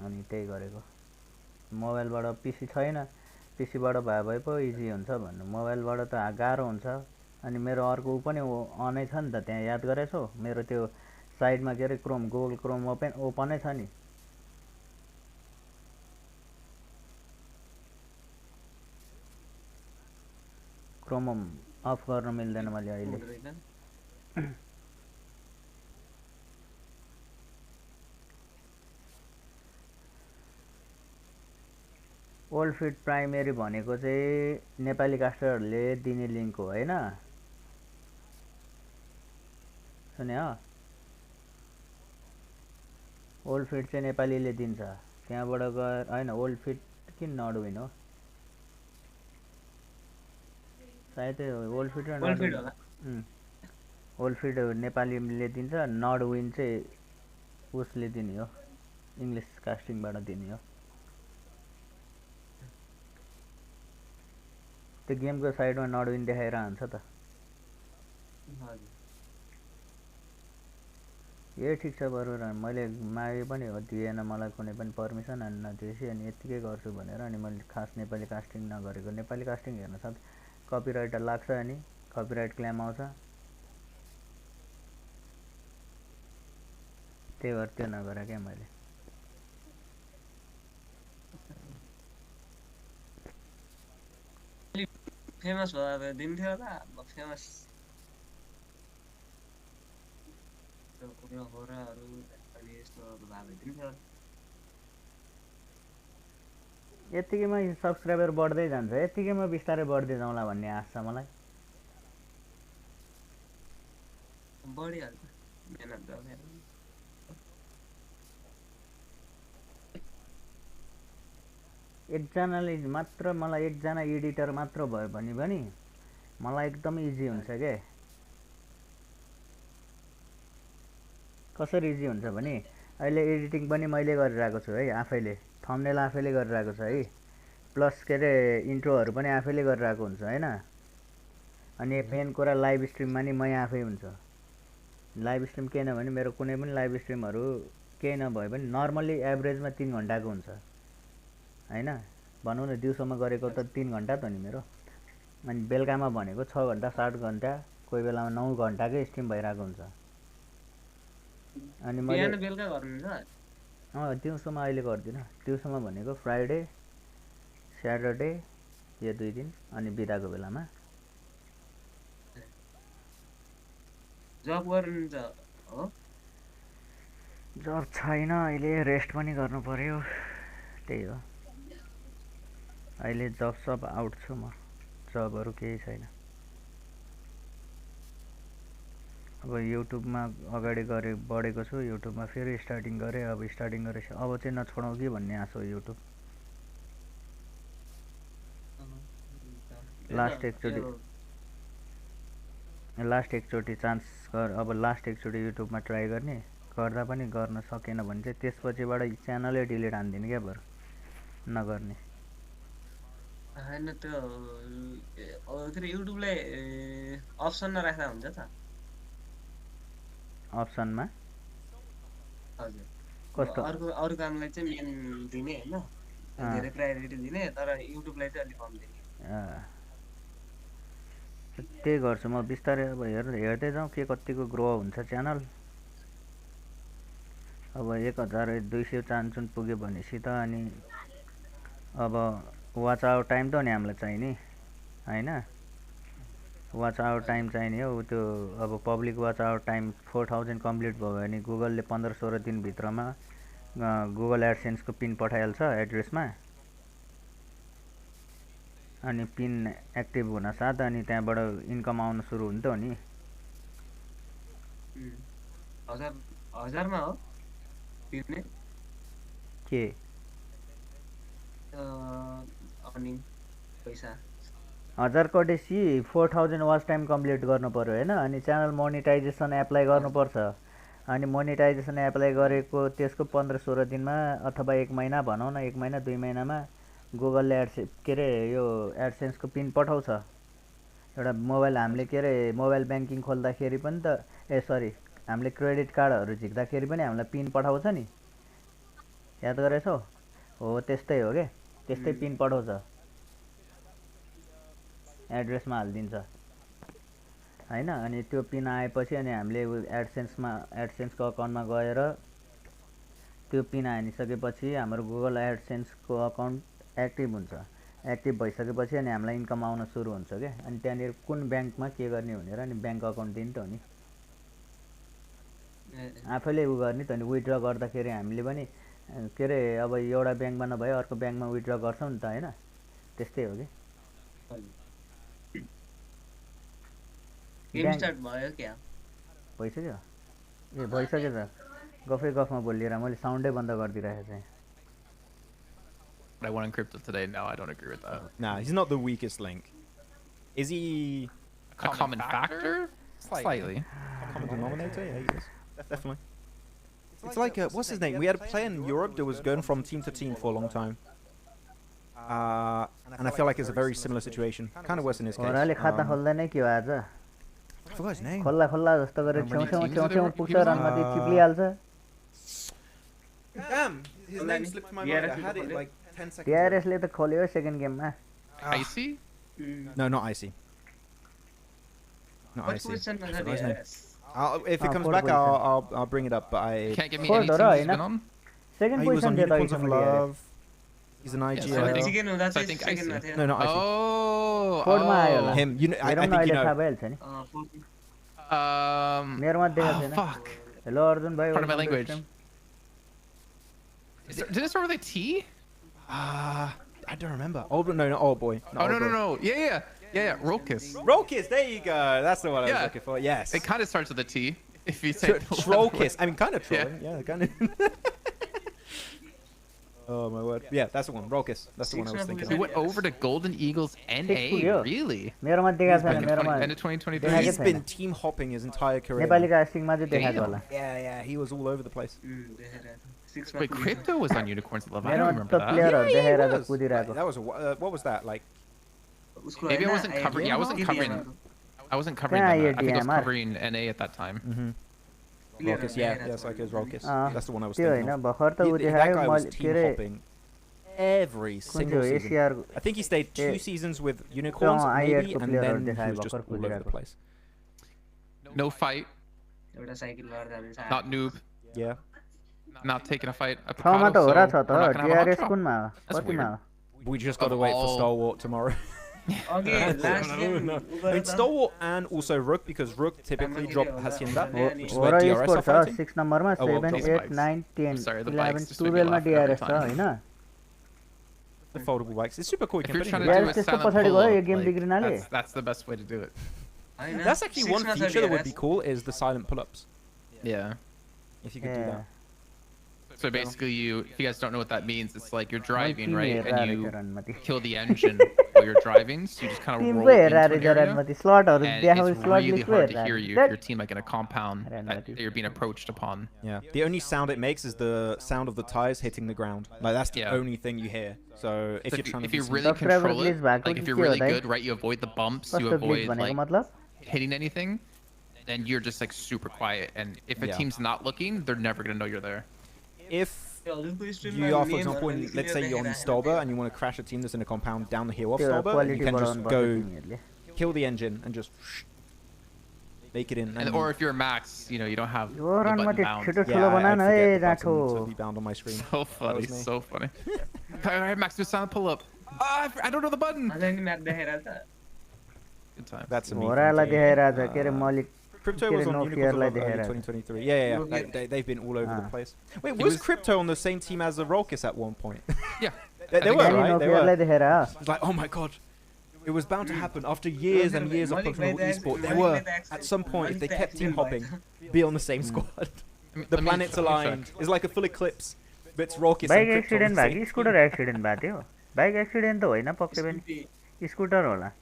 अनि त्यही गरेको मोबाइलबाट पिसी छैन पिसीबाट भए भए पो इजी हुन्छ भन्नु मोबाइलबाट त गाह्रो हुन्छ अनि मेरो अर्को उ पनि अनै छ नि त त्यहाँ याद गरेछौ मेरो त्यो साइडमा के अरे क्रोम गुगल क्रोम ओपनै छ नि क्रोम अफ गर्न मिल्दैन मैले अहिले ओल्ड फिड प्राइमेरी भनेको चाहिँ नेपाली कास्टरहरूले दिने लिङ्क हो हैन सुन्यो ओल्ड फिड चाहिँ नेपालीले दिन्छ त्यहाँबाट गएर हैन ओल्ड फिड किन नडुइन हो सायदै ओल्ड फिड र नडुइन ओल्ड फिड नेपालीले दिन्छ नडुइन चाहिँ उसले दिने हो इङ्ग्लिस कास्टिङबाट दिने हो त्यो गेमको साइडमा नडुइन देखाइरहन्छ त ए ठिक छ बरु मैले मागे पनि हो दिएन मलाई कुनै पनि पर्मिसन अनि नदिएपछि अनि यतिकै गर्छु भनेर अनि मैले खास नेपाली कास्टिङ नगरेको नेपाली कास्टिङ हेर्न सक्छ कपिराइट लाग्छ अनि कपिराइट क्लेम आउँछ त्यही भएर त्यो नगरे क्या मैले फेमस भयो दिन्थ्यो होला फेमस HORAAहरू अनि यस्तो भाग दिन्थ्यो यतिकैमा सब्स्क्राइबर बढ्दै जान्छ यतिकैमा बिस्तारै बढ्दै जाउँला भन्ने आश छ मलाई बढिहाल्छ मेहनत गर्छ एकजनाले मात्र मलाई एकजना एडिटर मात्र भयो भने पनि मलाई एकदम इजी हुन्छ के कसरी इजी हुन्छ भने अहिले एडिटिङ पनि मैले गरिरहेको छु है आफैले थम्बनेल आफैले गरिरहेको छु है प्लस के अरे इन्ट्रोहरू पनि आफैले गरिरहेको हुन्छ हैन अनि मेन कुरा लाइभ स्ट्रिममा नि मै आफै हुन्छ लाइभ स्ट्रिम केही नभने मेरो कुनै पनि लाइभ स्ट्रिमहरू केही नभए पनि नर्मली एभरेजमा 3 घण्टाको हुन्छ हैन भनौँ न दिउँसोमा गरेको त 3 घण्टा त नि मेरो अनि बेलुकामा भनेको 6 घण्टा 7 घण्टा कोही बेलामा 9 घण्टाकै स्ट्रिम भइरहेको हुन्छ अनि मैले बेलुका गर्नुहुन्छ दिउँसोमा अहिले गर्दिनँ दिउँसोमा भनेको फ्राइडे स्याटरडे यो 2 दिन अनि बिदाको बेलामा जब गर्नुहुन्छ हो जब छैन अहिले रेस्ट पनि गर्नु पर्यो त्यही हो अहिले जब सब आउट छु म जबहरू केही छैन अब युट्युबमा अगाडि गरे बढेको छु युट्युबमा फेरि स्टार्टिङ गरेँ अब स्टार्टिङ गरेपछि अब चाहिँ नछोडौँ कि भन्ने आश हो युट्युब लास्ट एकचोटि चान्स अब लास्ट एकचोटि युट्युबमा ट्राई गर्ने गर्दा पनि गर्न सकेन भने चाहिँ त्यसपछिबाट च्यानलै डिलिट हान्दिने क्या बरु नगर्ने हैन त्यो युट्युबलाई अप्सनमा राख्दा हुन्छ त अप्सनमा हजुर कस्तो अरु कामलाई चाहिँ मेन दिने हैन धेरै प्रायोरिटी दिने तर युट्युबलाई चाहिँ अलि कम दिने त्यही गर्छु म बिस्तारै अब हेर्दै जाउँ के कतिको ग्रो हुन्छ च्यानल अब 1200 चान्चुन पुग्यो भनेपछि त अनि अब वाच आवर टाइम त नि हामीलाई चाहिने हैन वाच आवर टाइम चाहिने हो त्यो अब public watch hour time 4000 complete भयो भने गुगलले 15-16 दिन भित्रमा गुगल एडसेन्सको पिन पठाइहाल्छ एड्रेसमा अनि पिन एक्टिभ हुन साथ अनि त्यहाँबाट इन्कम आउन सुरु हुन्छ नि 1000 मा हो पिने के अर्निङ पैसा 1000 कटेसी 4000 वाच टाइम कम्प्लिट गर्नु पर्यो हैन अनि च्यानल मोनेटाइजेसन एप्लाई गर्नुपर्छ अनि मोनेटाइजेसन एप्लाई गरेको त्यसको 15-16 दिनमा अथवा 1 महिना भनौँ न 1 महिना 2 महिनामा गुगलले यो एडसेन्सको पिन पठाउँछ एउटा मोबाइल हामीले मोबाइल ब्याङ्किङ खोल्दाखेरि पनि त हामीले क्रेडिट कार्डहरु झिक्दाखेरि पनि हामीलाई पिन पठाउँछ नि याद गरेछौ हो त्यस्तै हो के त्यस्तै पिन पठाउँछ एड्रेसमा हाल्दिन्छ हैन अनि त्यो पिन आएपछि अनि हामीले एडसेन्सको अकाउन्टमा गएर त्यो पिन हानिसकेपछि हाम्रो गुगल एडसेन्सको अकाउन्ट एक्टिभ हुन्छ एक्टिभ भइसकेपछि अनि हामीलाई इन्कम आउन सुरु हुन्छ के अनि त्यहाँनिर कुन ब्याङ्कमा के गर्ने भनेर अनि ब्याङ्क अकाउन्ट दिन्छ त नि आफैले गर्ने त नि विथड्र गर्दाखेरि हामीले पनि अब एउटा ब्याङ्कमा नभए अर्को ब्याङ्कमा विथड्र गर्छौं नि त हैन त्यस्तै हो के गेम स्टार्ट भयो क्या भइसक्यो ए भइसक्यो त गफमा बोलिएर मैले साउन्डै बन्द गरिदिरहेको चाहिँ I won in crypto today. No, I don't agree with that. Nah, he's not the weakest link. Is he a common factor? Slightly. Common denominator? Yeah, he is. Definitely. It's like, what's his name? We had a player in Europe that was going from team to team for a long time. And I feel like it's a very similar situation. Kind of worse in his case. HORAAले खाता खोल्दैन के हो आज I forgot his name. खोल्ला जस्तो गरेर छेउ पुग्छ रनमा त्यो चिप्लिहाल्छ Damn! His name slipped my mind. I had it like 10 seconds. TRS ले त खोल्यो सेकेन्ड गेममा Icy? No, not Icy. Not Icy. If it comes back, I'll bring it up. But I. Can't give me any teams he's been on? Second He was position on थियो Unicorns of Love. He's an IGL. so I think- chicken हुँदा so I think चाहिँ Icy. सेकेन्डमा थियो No, not Icy. फोर्डमा आयो होला Him. You know, I think you अहिले थाहा know. भइहाल्छ नि मेरोमा देखाएको छैन Fuck. हेलो अर्जुन भाइ Pardon my language. Did it start with a T? I don't remember. Old, no, not old boy. Not Oh, old no, boy. no. Yeah. Rokus. Rollkiss, there you go. That's the one I was Yeah. looking for. Yes. It kind of starts with a T. If you say Trollkiss. I mean, kind of trolling. Yeah, kind of. Oh my word. Yeah, that's the one. Rollkiss. That's the one I was thinking He of. went over to Golden Eagles NA. Really? मेरोमा देखाएको छैन मेरोमा End of 2023. देखाएकै He's been team hopping his entire career. Nepali कास्टिङमा चाहिँ देखाएको होला Yeah, he was all over the place. Wait, Crypto was on Unicorns of Love. I don't मेरोमा remember त that. प्लेयरहरु देखाएर He त was. कुदिरहेको That was what was that like? Maybe I wasn't covering. I wasn't covering. I wasn't covering. Yeah, them, you're I think I was DMR. covering NA at that time. Rollkiss, yeah, it's like his Rollkiss. That's the one I was त्यो thinking Hahn of. भर्खर त उ That देखायो guy was मैले के team रे hopping every कुन single चाहिँ season. एसिआर I think he stayed 2 seasons with Unicorns, I maybe, had to and play then around the he high was just buffer all over the kudirako. place. No fight. एउटा cycle गर्दा हुन्छ Not noob. Yeah. Not taking a fight. ठाउँमा त हो र छ त we're not gonna have a hot DRS draw. कुनमा That's कतिमा weird. We just got to wait for all- Stalwart tomorrow. अघि last game I mean, Stalwart and also Rook, because Rook typically drop Hacienda, which is हो where र DRS are sport छ fighting. 6 नम्बरमा Oh, well, 7 those 8 bikes. 9 10 Sorry, the 11 bikes just make me 12 मा laugh every DRS छ time. Hahn The foldable bikes. It's super cool. You If can you're put it trying in to your do Yeah, a it's just silent a pull गयो, यो game बिग्रिनाले। that's the best way to do it. That's actually one feature that would be cool, is the silent pull-ups. Yeah. If you could do that. So basically, if you guys don't know what that means, it's like you're driving, right, and you Ranmati. kill the engine while you're driving, so you just kind of Team roll into Hera an रे area, Ranmati slotहरु and देखाउ it's slot really list hard to Hera hear रे. you if That- your team like in a compound that you're being approached upon. Yeah. The only sound it makes is the sound of the tires hitting the ground. Like that's the Yeah. only thing you hear. So if So you're trying if to you be really Subscriber control it, glitch भएको like if चाहिँ you're के हो really Dai? good, right, you avoid the bumps, you कस्तो glitch avoid भनेको like मतलब hitting anything, then you're just like super quiet. And if a Yeah. team's not looking, they're never gonna know you're there. If you are, for example, let's say you're on Stolba and you want to crash a team that's in a compound down the hill off त्यो Stolba, quality you can just बढाउनु go पर्छ तिमीहरुले. kill the engine and just make it in. And, or if you're max, you know, you don't have yo the button Ranmati bound. छिटो yeah, ठुलो बना I न forget A the button जाठो. to be bound on my screen. So funny, was me. so funny. Alright, Max, do a silent pull up. I don't know the button. Map देखेर त Good time. That's a me होरालाई thing. देखाइरहेछ के रे Malik Crypto was on no Unicorns fear of like early they had. 2023. Yeah. They've been all over the place. Wait, He was was- Crypto on the same team as the Rolkis at one point? Yeah. they think were, so. right? They नोकियालाई were. देखेर It's like, oh my god. It was bound to happen after years and years of professional esport. They were, at some point, if they kept team hopping, be on the same squad. The let me planets check. aligned. It's like a full eclipse. But it's Rolkis bike and Crypto on accident the भयो same कि scooter accident भएको थियो bike accident त होइन पक्कै पनि scooter होला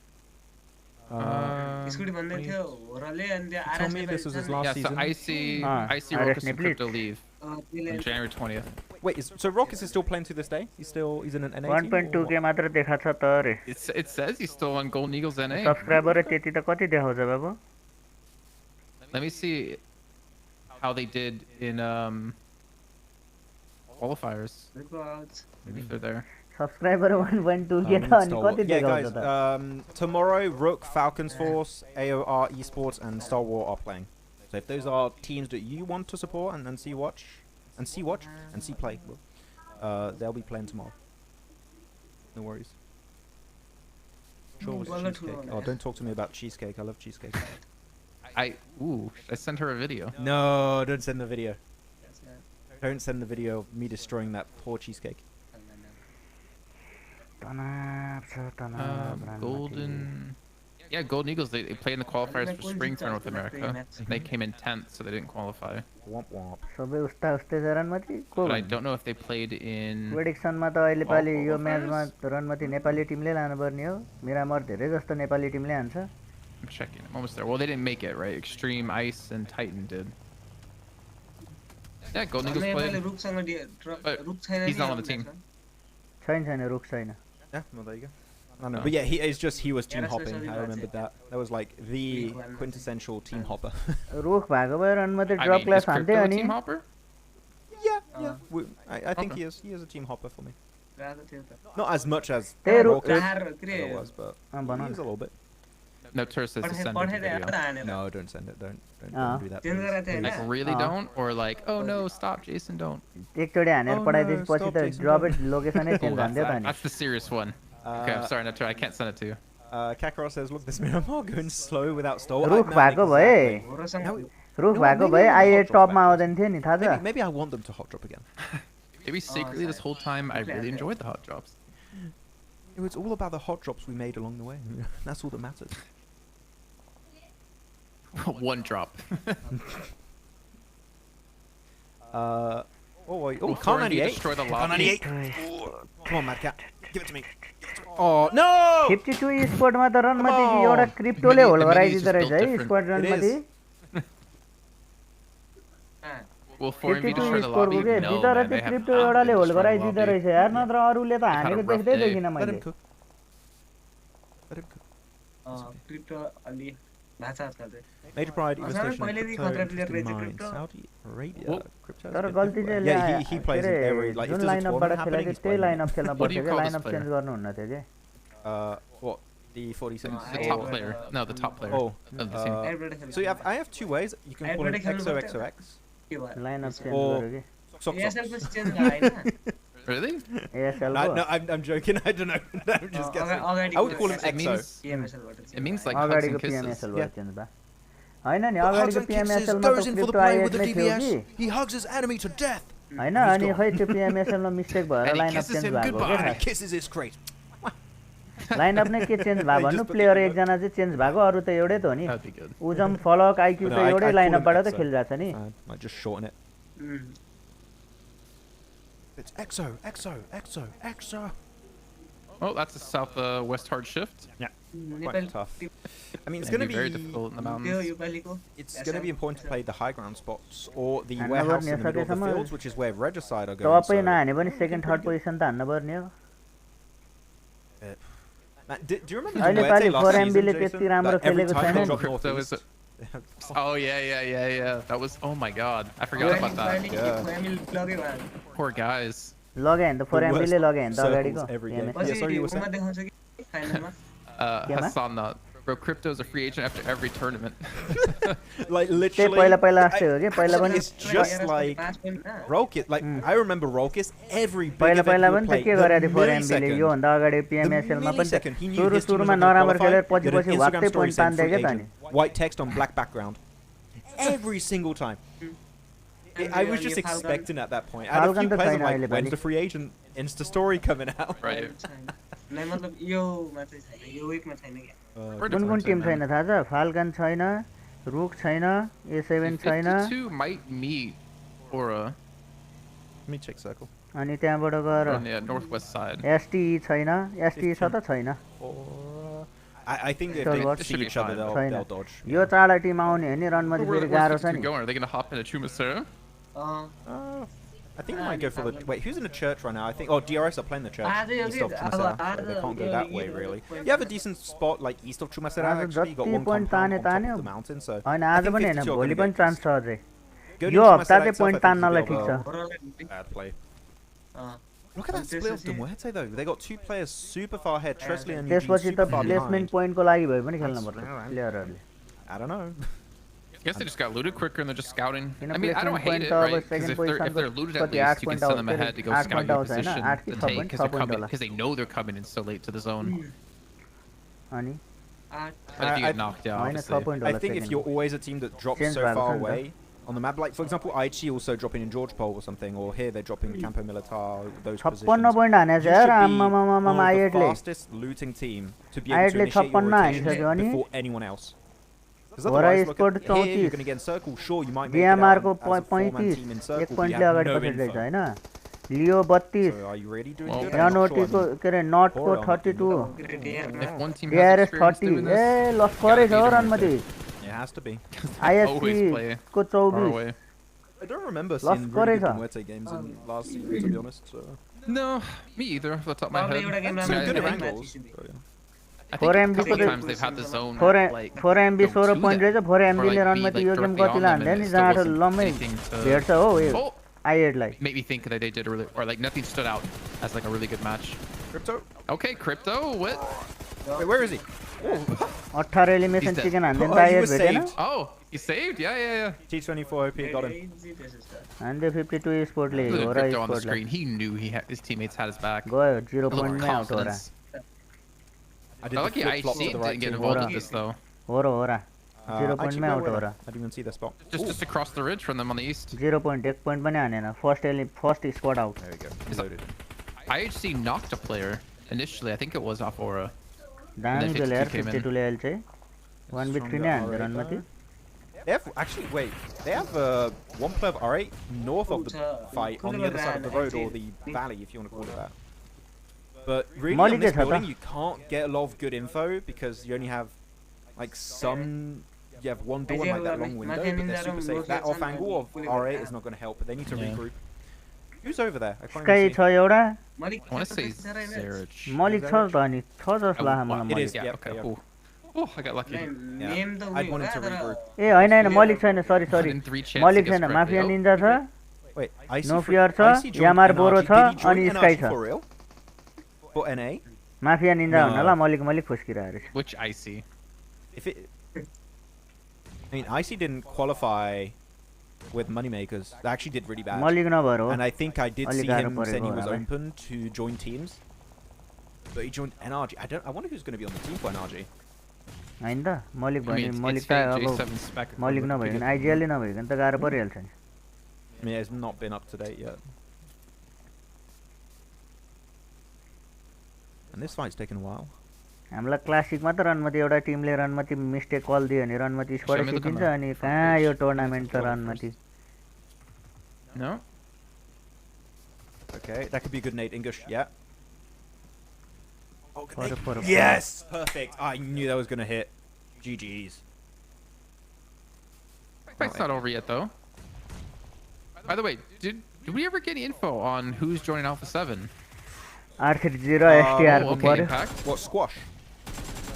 scooty भन्दै थियो होराले अनि त्यो Tell me this was his last Yeah, so season. I see Iris Rockus and Niplit. Crypto leave on January 20th. Wait, so Rolkis is still playing to this day? He's in an NA team? 1.2 के मात्र देखाएको छ त अरे It says he's still on Golden Eagles NA. Subscriber त्यति त कति देखाउँछ बाबु Let me see how they did in qualifiers. Maybe if they're there. Subscriber 1.2 के त अनि कति Yeah, देखाउँछ guys, त tomorrow Rook, Falcons Force, AOR Esports, and Star Wars are playing. So if those are teams that you want to support and see play, they'll be playing tomorrow. No worries. Sure, was cheesecake. Oh, don't talk to me about cheesecake. I love cheesecake. Should I send her a video? No, don't send the video. Don't send the video of me destroying that poor cheesecake. Golden. Yeah, Golden Eagles. They played in the qualifiers for Spring for North America. They came in 10th, so they didn't qualify. Womp womp. सबै उस्ता उस्तै छ रनमती को But I don't know if they played in. प्रेडिक्सनमा त अहिले पालि यो म्याचमा रनमती नेपाली टिमले लानुपर्ने हो मिरामर धेरै जस्तो नेपाली टिमले हान्छ I'm checking. I'm almost there. Well, they didn't make it, right? Extreme, Ice, and Titan did. Yeah, Golden Eagles played. But he's not on the team. छैन रुख छैन Yeah, well there you go. I know. But yeah, he was team hopping. I remembered that. That was like the quintessential team hopper. रुख भएको भए रनमती I drop mean, class is हान्थे Crypto a अनि team hopper? Yeah. I think Okay. he is a team hopper for me. Not as much as Hey, Rolkis was, but भन he is a little bit. No, Tur says to send it to video. No, don't send it. Don't do that. Change please. गरेको थियो Like Hahn really don't, or like, oh no, stop, Jason, don't. एकचोटि हानेर Oh, पठाइदिएपछि no, पछि stop, त Jason, drop don't. लोकेसनै change हान्थ्यो त नि That's the serious one. Okay, I'm sorry, Natur, I can't send it to you. Kakarot says, look, this Miramar going slow without stall. रुख भएको भए रुख भएको भए आइए टपमा आउँदैन थियो नि थाहा छ Maybe I want them to hot drop again. Maybe secretly this whole time I really enjoyed the hot drops. It was all about the hot drops we made along the way. That's all that matters. One drop. Khan Before you 98. destroy the Khan lobby. 98. Come on, Mad Cat. Give it to me. Oh, no! 52 स्क्वाडमा त रनमती एउटा क्रिप्टोले whole गराइदिँदो रहेछ है squad Ranmati Will 4MV 52 destroy the स्कोरको lobby? के No, बिचरा man, त्यो they have crypto एउटाले होल destroyed the गराइदिँदो lobby. रहेछ यार नत्र अरूले त हानेको rough देख्दै day. देखिनँ Let मैले him cook. Let him cook. Crypto अलि भाषा चाहिँ Major Pride, Azhar Investigation, पहिले and देखि Crypto, खतरा player Interesting रहेछ Minds, Crypto. Saudi Arabia, Well, Crypto. तर गल्ती चाहिँ Yeah, he के plays in अरे every, like, if Jun there's a लाइनअपबाट tournament खेला happening, थियो he's त्यही playing. लाइनअप खेल्न What do पर्थ्यो you क्या call this lineup player? Change गर्नुहुन्न थियो कि What? The 46? The top player. No, the top player. Oh, of the team. एडबाट खेल्नु so I have two ways. You can call him Everybody can look at XOXOX. के भयो lineup change Or- गर्यो कि Sock ASL Socks. पछि change भयो हैन Really? ASL No, I'm joking. I don't know. I'm just guessing. I would call him It EXO. means PMSL बाट it means like hugs अगाडिको and kisses. PMSL Yeah. बाट change भयो हैन नि But hugs अगाडिको and kisses PMSL मा goes त in for the crypto play with IS the नै थियो DBS. कि He hugs his enemy to death. हैन अनि खै त्यो पिएमएसएल मा मिस्टेक भएर And he lineup kisses change him भएको And के he kisses his crate. Lineup नै के चेन्ज भयो भन्नु just put प्लेयर it- एकजना चाहिँ चेन्ज भएको अरू त एउटै त हो नि That'd be good. उजम फलक आइक्यू No, त I एउटै call him लाइनअपबाट त EXO. खेलिरहेछ नि I might just shorten it. It's EXO. Oh, that's a southwest hard shift. Yeah, Nepal quite tough. I mean, it's Gonna going to be very difficult in the त्यो mountains. योपालिको It's going to be important to play the high ground spots or the And warehouse in the never middle of the near fields, which is where Regicide are going. तपाईँ नहाने पनि second third position त हान्न पर्ने हो Do you remember अहिले Muerte पालि last 4MB season, ले Jason? त्यति राम्रो Like, every खेलेको time छैन they नि drop Crypto is northeast. Oh yeah. That was, oh my god, I forgot about that. Yeah. Poor guys. लग्यो भने त 4MB ले लग्यो भने त अगाडिको Circles every game. PMSL. Yeah, sorry, you were saying? देखाउँछ कि फाइनलमा Hassan, bro, Crypto is a free agent after every tournament. Like त्यही literally, पहिला पहिला जस्तै हो कि पहिला पनि it's just like Rokis. Like I remember Rokis. Every big पहिला event पहिला he would पनि त play, के the गरे 4MB ले millisecond, यो भन्दा अगाडि PMSL मा पनि millisecond, he knew सुरु his team सुरुमा was gonna नराम्रो qualify, खेलेर पछि he had an पछि Instagram वाक्कै story point saying तान्दै free क्या त नि agent, white text on black background, every single time. I was just expecting at that point. I had a few Falcon त players छैन I'm अहिले like, when's पनि the free agent Insta story coming out? Right. नै मतलब Yoma चाहिँ छैन यो विकमा छैन क्या कुन कुन टिम छैन थाहा छ फाल्कन छैन रुक छैन A7 छैन 52 might meet HORAA Let me check circle. अनि त्यहाँबाट गएर on the northwest side. STE छैन STE छ त छैन Or I think if Still they watch. see each other, they'll छैन dodge. यो चारवटा टिम आउने हो नि रनमा Where, फेरि where's गाह्रो these छ two नि going? Are they gonna hop into Chumasera? I think I might go for the. Wait, who's in the church right now? I think. Oh, DRS are playing the church. East of Chumasera. So they can't go that way, really. You have a decent spot like east of Chumasera, actually. You got one compound on top of the mountain, so. होइन I आज think पनि 52 होइन are भोलि gonna पनि get chance छ अझै Go to यो हप्ता Chumasera चाहिँ itself, point I think, is a तान्नलाई bit ठिक of छ a bad play. Look at that split of Muerte though. They got two players super far ahead. Tresley and Eugene त्यसपछि super त far placement behind. पोइन्टको लागि भए पनि खेल्न पर्छ प्लेयरहरूले I don't know. I guess they just got looted quicker and they're just scouting. किन I mean, I don't placement hate point it, त अब right? Because second if they're पोजिसनको looted at कति least, 8 you can point send them आउँछ ahead to go 8 scout point your आउँछ होइन position 8 कि and 6 take point because 6 point होला they know they're coming in so late to the zone. अनि But if you get knocked out, होइन 6 obviously. Point I होला think if you're always a team that drops Change so भएको far छ नि त। away on the map, like for example, Aichi also dropping in George Pole or something, or here they're dropping Campo Militar, those 56 positions. Point हाने You छ यार should be आम्मामामा one of the आइएटले fastest looting team to be able to आइएटले initiate your 56 rotation हानिसक्यो अनि before anyone else. Because HORAA otherwise, look Esports at here, you're 34 going to get in circle. Sure, you might make it DMR out को as a four-man 35 team in एक circle, but you पोइन्टले have अगाडि no पछाडि info. होइन लियो 32 So are you really doing Well, good? I'm not sure. एनओटीको के अरे नटको HORAA 32 If one team has DRS experience 30 doing A this, लस्करै छ हो रनमती It has to be. always play ISC को far 24 away. I don't remember Lost seeing really good Korea. Muerte games in last season, to be honest. So. No, me either. Off the top of my Probably head. would have given Some Yeah, good yeah, Erangels. yeah. So, yeah. I think a 4MB couple को times they've had the zone 4 MB go 16 to point them, रहेछ 4 or MB ले like be रनमती like yo game directly कति on them लान्दैन and नि it still जहाँ wasn't लम्मै anything to- भेट्छ हो Oh, आइएटलाई made me think that they did a really, or like nothing stood out as like a really good match. Crypto? Okay, Crypto, what? Wait, where is he? Oh, 18 elimination He's dead. Chicken हान्दैन Oh, त he आइएट was भेटेन saved. Oh, he saved? Yeah. T24 OP got him. हान्दै 52 स्पोर्टले Look at HORAA Crypto on the स्पोर्टलाई screen. He knew his teammates had his back. गयो 0 A little more पोइन्टमै out हो र confidence. I did I the like the flip-flop IC to the right didn't get team. involved HORAA. in this though. हो र 0 Actually, पोइन्टमै out हो where? र I didn't even see the spot. Just across the ridge from them on the east. 0 point 1 point पनि हानेन first squad out There we go. Reloaded. IHC knocked a player initially. I think it was off HORAA. दामी And then खेल्यो यार 52 came in. 52 ले अहिले चाहिँ 1v3 नै हान्थ्यो रनमती They have actually wait. They have one player of R8 north of the fight on the other side of the road or the valley, if you want to call it that. But really, on this building, you can't get a lot of good info because you only have like some. You have one door and like that long window, but they're super safe. That off angle of R8 is not going to help. But they need to regroup. Who's over there? I can't sky even see. छ एउटा I want to say Zarich. Malik छ त अनि छ जस्तो लाग्छ मलाई It Malik is. Yeah, Yep, okay, yep. cool. Oh, I got lucky. Yeah. I'd wanted to regroup. ए होइन होइन मलिक छैन सरी सरी In 3 chances मलिक against छैन Crypto. माफिया निन्जा छ Wait, IC No for- fear छ, IC joined यामार बोरो NRG. छ, Did he join अनि NRG स्काई छ। for real? For NA? Mafia Ninja No. हुन ल मलिक फुस्किरहेको रहेछ Which IC? If it, I mean, IC didn't qualify with Moneymakers. They actually did really bad. Malik नभएर हो And I think I did अलि see गाह्रो him परेको saying he होला was भाइ। open to join teams. But he joined NRG. I wonder who's going to be on the team for NRG. होइन त Malik I भने mean, मलिक it's त fake अब J7 spec. मलिक नभइकन आइजिएलले नभइकन त गाह्रो परिहाल्छ नि I mean, it's not been up to date yet. And this fight's taken a while. हामीलाई क्लासिकमा त रनमती एउटा टिमले रनमती मिस्टेक कल दियो भने Ranmati squad Show me the सिकिन्छ camera. अनि कहाँ यो टुर्नामेन्ट त रनमती No? Okay, that could be a good nade, English. Yeah. Oh, good nade. For a Yes! Perfect. I knew that was going to hit. GG's. Fight's not over yet, though. By the way, did we ever get any info on who's joining Alpha 7? R30 STR को okay, पर्यो Impact. What, Squash?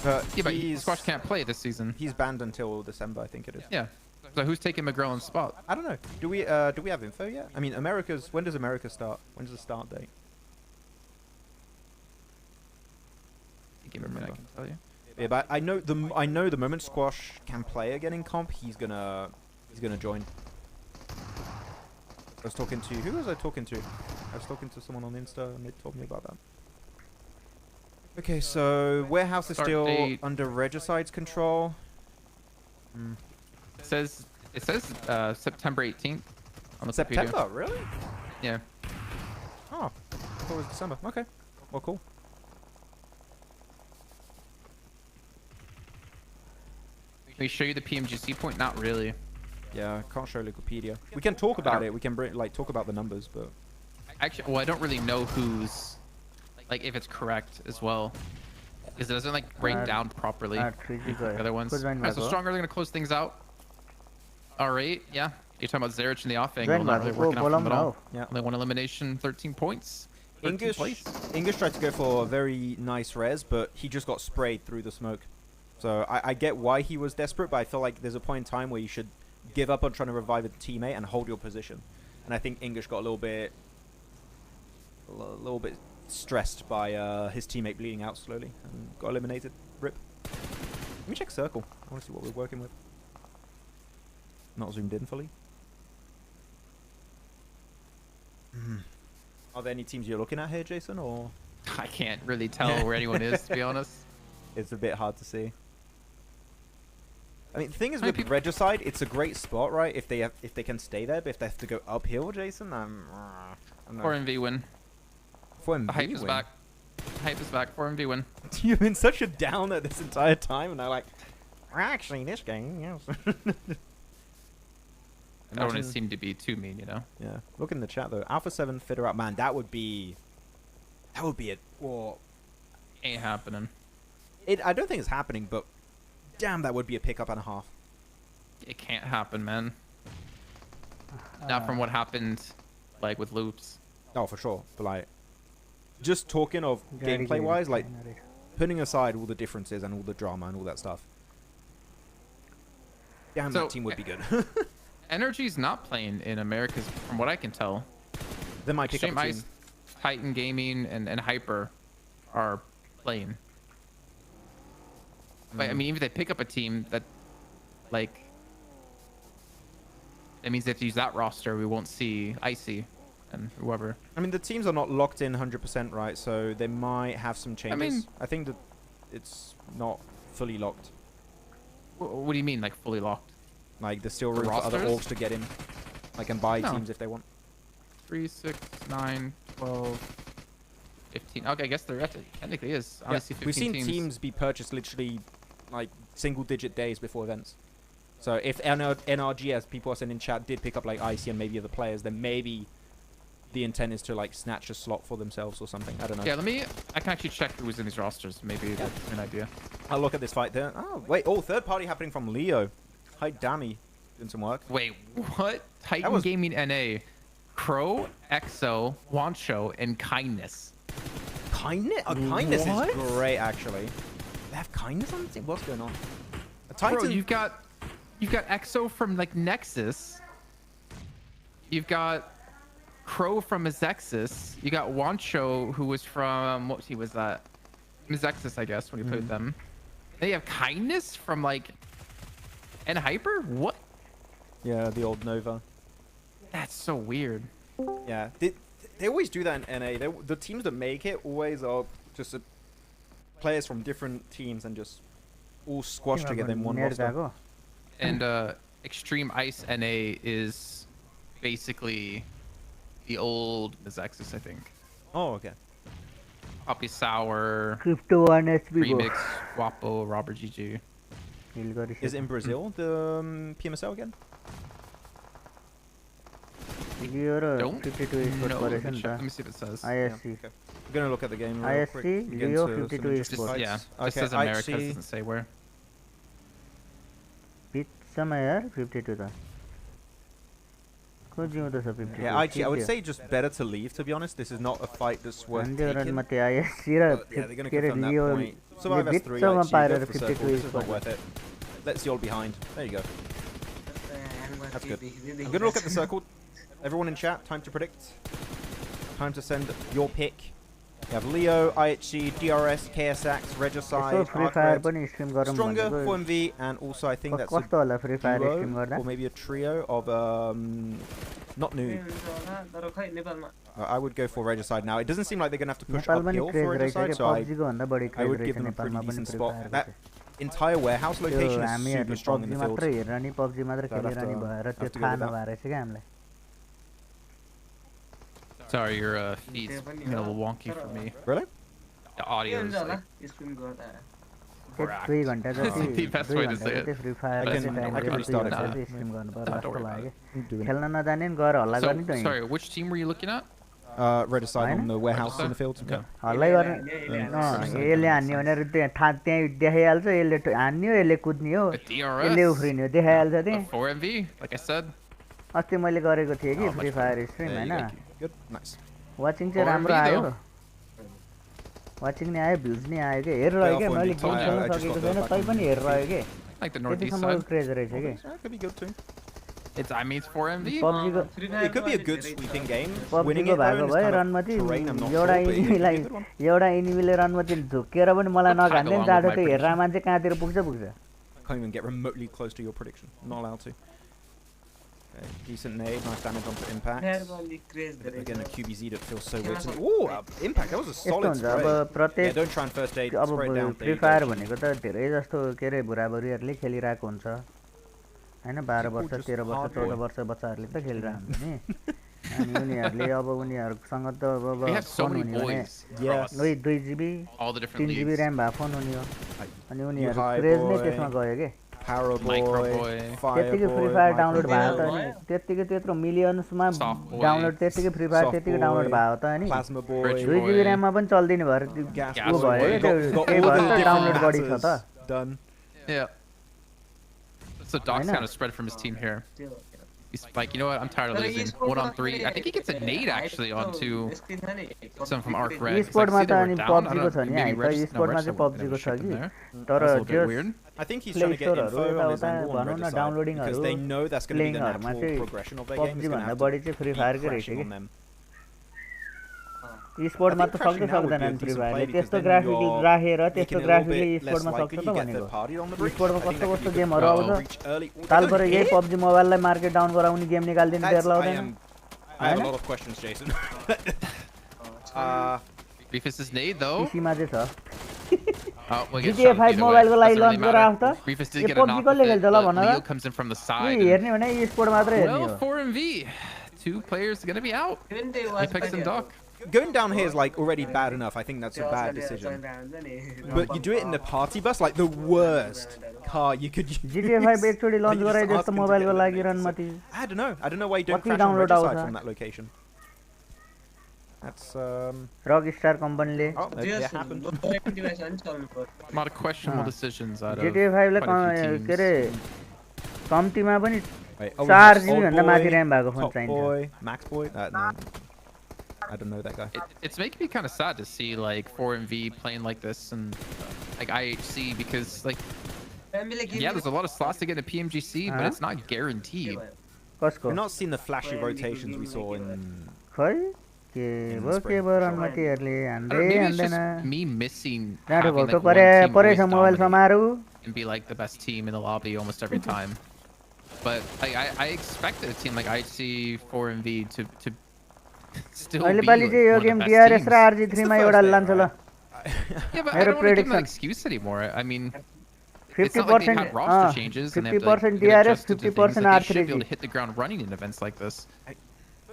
Yeah, but Squash can't play this season. He's banned until December, I think it is. Yeah. So who's taking McGrellan's spot? I don't know. Do we have info yet? I mean, when does America start? When's the start date? Give me a minute, I can tell you. Yeah, but I know the moment Squash can play again in comp, he's gonna join. I was talking to who was I talking to? I was talking to someone on Insta and they told me about that. Okay, so warehouse is still under Regicide's control. It says September 18th on the September, Wikipedia. really? Yeah. Oh, I thought it was December. Okay, well, cool. Can we show you the PMGC point? Not really. Yeah, I can't show Wikipedia. We can talk about it. We can talk about the numbers, but actually, well, I don't really know who's like if it's correct as well, because it doesn't like break down properly. The other ones. Alright, so stronger. They're gonna close things out. All right, yeah. You're talking about Zerich in the offing. Well, not really working out for them at all. Yeah. Only one elimination, 13 points. English tried to go for a very nice res, but he just got sprayed through the smoke. So I get why he was desperate, but I feel like there's a point in time where you should give up on trying to revive a teammate and hold your position. And I think English got a little bit stressed by his teammate bleeding out slowly and got eliminated. Rip. Let me check circle. I want to see what we're working with. Not zoomed in fully. Are there any teams you're looking at here, Jason, or? I can't really tell where anyone is, to be honest. It's a bit hard to see. I mean, the thing is with Regicide, it's a great spot, right? If they can stay there, but if they have to go uphill, Jason, I'm not. 4MV win. 4MV The hype is back. Hype is back. 4MV win. You've been such a downer this entire time, and I'm like, actually, this game, yes. I don't want to seem to be too mean, you know. Yeah. Look in the chat though. Alpha 7 fitter out, man. That would be it. Well, ain't happening. I don't think it's happening, but damn, that would be a pickup and a half. It can't happen, man. Not from what happened, like with loops. Oh, for sure. But like, just talking of gameplay wise, like putting aside all the differences and all the drama and all that stuff. Damn, that team would be good. Energy's not playing in Americas, from what I can tell. They might pick up a team. Titan Gaming and Hyper are playing. But I mean, even if they pick up a team that, like, that means they have to use that roster. We won't see Icy and whoever. I mean, the teams are not locked in 100%, right? So they might have some changes. I mean, I think that it's not fully locked. What do you mean, like fully locked? Like, there's still room for other orgs to get in, like, and buy teams if they want. 3, 6, 9, 12, 15. Okay, I guess there technically is. Yeah. We've seen teams be purchased literally, like, single-digit days before events. So if NRG, as people are saying in chat, did pick up, like, IC and maybe other players, then maybe the intent is to, like, snatch a slot for themselves or something. I don't know. Yeah, I can actually check who was in these rosters. Maybe that's an idea. I'll look at this fight there. Oh, wait. Oh, third party happening from Leo. Hi, Dammy. Doing some work. Wait, what? Titan Gaming NA. Crow, Exo, Wancho, and Kindness. Kindness? Oh, Kindness is great, actually. They have Kindness on the team? What's going on? Bro, you've got Exo from, like, Nexus. You've got Crow from Azexis. You got Wancho, who was from... What team was that? Azexis, I guess, when you played them. Then you have Kindness from, like... And Hyper? What? Yeah, the old Nova. That's so weird. Yeah, they always do that in NA. The teams that make it always are just players from different teams and just all squashed together in one roster. And Extreme Ice NA is basically the old Azexis, I think. Oh, okay. Poppy Sour, Crypto Remix, Wapo, Robert GG. Is it in Brazil, the PMSL again? Leo raw don't 52 Esports know. परेछ Let नि me त check. Let me see if it says. ISC I'm gonna look at the game real ISC, quick. Get Leo into 52 some interesting Esports. fights. Yeah, just Okay, says America. It IHC. doesn't say where. बिचमा यार 52 त को जिउँदो छ 52 Yeah, I would say just better to leave, to be honest. This is not a fight that's worth Handio taking. run माथि ISC र Yeah, they're gonna के रे confirm that Leo point. Survive S3, बिचमा IHC, पारेर go for the 52 circle. This is not Esports worth it. Let's see all behind. There you go. That's good. I'm gonna look at the circle. Everyone in chat, time to predict. Time to send your pick. You have Leo, IHC, DRS, KSX, Regicide, Free Fire Arcred, पनि stream गरौँ Stronger, भनेको 4MV, and also I think that's कस्तो होला free fire a stream duo गर्दा or maybe a trio of not new. तर खै नेपालमा I would go for Regicide now. It doesn't seem like they're gonna have to push Nepal पनि uphill craze for रहेछ Regicide, के so PUBG को भन्दा बढी I क्रेज would रहेछ give them a pretty नेपालमा पनि decent free spot. Fire That entire warehouse location is super हामीहरुले strong in PUBG the field. मात्र हेरेर नि PUBG मात्र So I'd have खेलेर नि to- भएर have त्यो to go थाहा with that. नभएर रहेछ क्या हामीलाई Sorry, your feed's a little wonky for me. Really? The audio is होला like स्ट्रिम गर्दा 2 घण्टा जति the best 2 way to घण्टा say जति it. Free fire I can- जति टाइम I can गएर restart 2 it. घण्टा जति स्ट्रिम गर्नु पर्ला Don't जस्तो worry लाग्यो I'm doing it. खेल्न नजाने नि गएर हल्ला गर्ने त Sorry, which team were you looking at? Regicide on the warehouse in the field. Okay. हल्लै गर्ने यसले हान्ने भनेर त्यहाँ देखाइहाल्छ यसले हान्ने हो यसले कुद्ने हो With यसले DRS, उफ्रिने हो देखाइहाल्छ the त्यहाँ 4MV, like I said. अस्ति मैले गरेको थिएँ कि Oh, free much fire stream There you हैन go. Good, nice. वाचिङ चाहिँ 4MV राम्रो आयो though. वाचिङ नि आयो भ्युज नि आयो के हेरिरह्यो क्या मैले गेम खेल्न सकेको छैन तै पनि हेरिरह्यो के Like the northeast त्यतिसम्मको side. Craze रहेछ के That could be good too. I mean, it's 4MV. PUBG को It could be a good sweeping game. PUBG Winning को it though भएको in this भए kind of रनमती terrain, I'm not sure, एउटा but it could be a इनिमीलाई good one. एउटा इनिमीले रनमती झुकेर पनि मलाई I'll tag नघान्दैन along with जाडो my त्यो हेरेर prediction. मान्छे कहाँतिर पुग्छ पुग्छ I can't even get remotely close to your prediction. Not allowed to. Okay, decent nade, nice damage onto impact. Craze धेरै Again, a QBZ that feels so weird to me. Ooh, impact, that was a यस्तो solid हुन्छ अब spray. Yeah, प्रत्येक don't try and first aid, अब spray it down. There free you go. Fire भनेको त धेरै जस्तो के अरे बुढाबुढीहरूले खेलिरहेको हुन्छ हैन 12 वर्ष 13 वर्ष 14 वर्ष बच्चाहरूले त खेलिरहेको हुन्छ नि अनि उनीहरूले अब उनीहरूसँग त अब We have so phone many हुने भने boys. Yeah. across उही 2 GB all the different 3 GB leagues. RAM भए फोन हुने हो अनि उनीहरू Hi, क्रेज नै boy. त्यसमा गयो के Power Micro boy, boy. fire त्यतिकै free boy, fire micro download boy, भयो त अनि त्यतिकै त्यत्रो मिलियन्समा Soft boy. डाउनलोड त्यतिकै फ्री फायर soft त्यतिकै boy, डाउनलोड भयो त अनि plasma boy, Rich 2 GB boy. ऱ्याममा पनि चल्दिने भएर gas उ boy. भयो Got- त्यो got त्यही all भएर the त different डाउनलोड बढी छ त matters done. Yeah. So Doc's I know. kind of spread from his team here. त्यो He's like, you know what? I'm tired of losing. 1-on-3. I think he gets a nade actually onto some from Arc Red. 'cause I Esports मा see त they were अनि down. I PUBG को don't छ know, नि maybe है त Regis- no, Esports मा Regis चाहिँ wouldn't PUBG को have छ shipped कि him there. तर That's a little bit जस weird. I think he's Play trying to get Store info हरू on his यताउता angle on भनौँ न Regicide डाउनलोडिङहरू because they know that's going to be the प्लेइङहरूमा natural चाहिँ progression of their game. PUBG It's going to भन्दा have बढी to चाहिँ free be फायरकै रहेछ crashing कि on them. स्पोर्टमा त सक्दै सक्दैन नि फ्री फायरले त्यस्तो ग्राफिक राखेर त्यस्तो ग्राफिकले स्पोर्टमा सक्छ त भनेको स्पोर्टमा कस्तो कस्तो गेमहरू आउँछ सालभर यही PUBG मोबाइललाई मार्केट डाउन गराउने गेम निकाल्दिनु बेर लाउँदैन I have a lot of questions, Jason. Reefus is nade though. पीसीमा चाहिँ छ Oh, we'll get GTA shot 5 either way. मोबाइलको लागि Doesn't really लन्च गराएको matter. त Reefus did yo get a PUBG knock कसले with खेल्छ it, ल but भन Leo र comes in from the उही side. and- हेर्ने भने स्पोर्ट मात्रै हेर्ने Well, हो 4MV. 2 players gonna be out. Apex and Doc. Going down here is like already bad enough. I think that's a bad decision. But you do it in the party bus, like the worst car you could use. GTA 5 एकचोटि lunch You just गराइदियो ask त him to मोबाइलको get लागि eliminated. रनमती I don't know. I don't know why you don't कति crash on download Regicide आउँछ? from that location. That's rock star कम्पनीले oh, it happened. A lot of questionable decisions out of GTA 5 ले quite a few के अरे teams. कम्तीमा पनि Wait, oh, 4 old GB भन्दा boy, माथि ऱ्याम भएको फोन top चाहिन्छ boy, max boy. No, I don't know that guy. It's making me kind of sad to see like 4MV playing like this and like IHC because like yeah, there's a lot of slots to get a PMGC, but it's not guaranteed. कसको We've not seen the flashy rotations we saw in. खै के भयो के भयो रनमतीहरूले I don't know, हान्दै maybe it's हान्दैन just me missing डाँडो having घोटो like one team परेछ always mobile dominate Samaru and be like the best team in the lobby almost every time. But I expected a team like IHC 4MV to still be अहिले like, पालि चाहिँ यो one of game the best DRS teams. र RG3 मा एउटा लान्छ ल Yeah, but I मेरो don't want to give them an prediction. excuse anymore. I mean, it's 50% not like they've had roster changes and they've like, 50% get DRS adjusted to 50% things. Like, they should be R3G able to hit the ground running in events like this.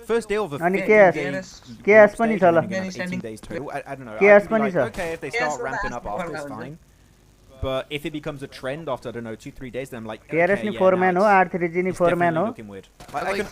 First day of the अनि 15 KS days पनि छ ल group stage, 18 days total. I don't know. KS I'd be पनि like, छ okay, if they start ramping up after, it's fine. But if it becomes a trend after, I don't know, 2-3 days, then I'm like, TRS okay, ni yeah, 4 now man ho, it's R3G ni it's 4 man definitely ho. looking weird.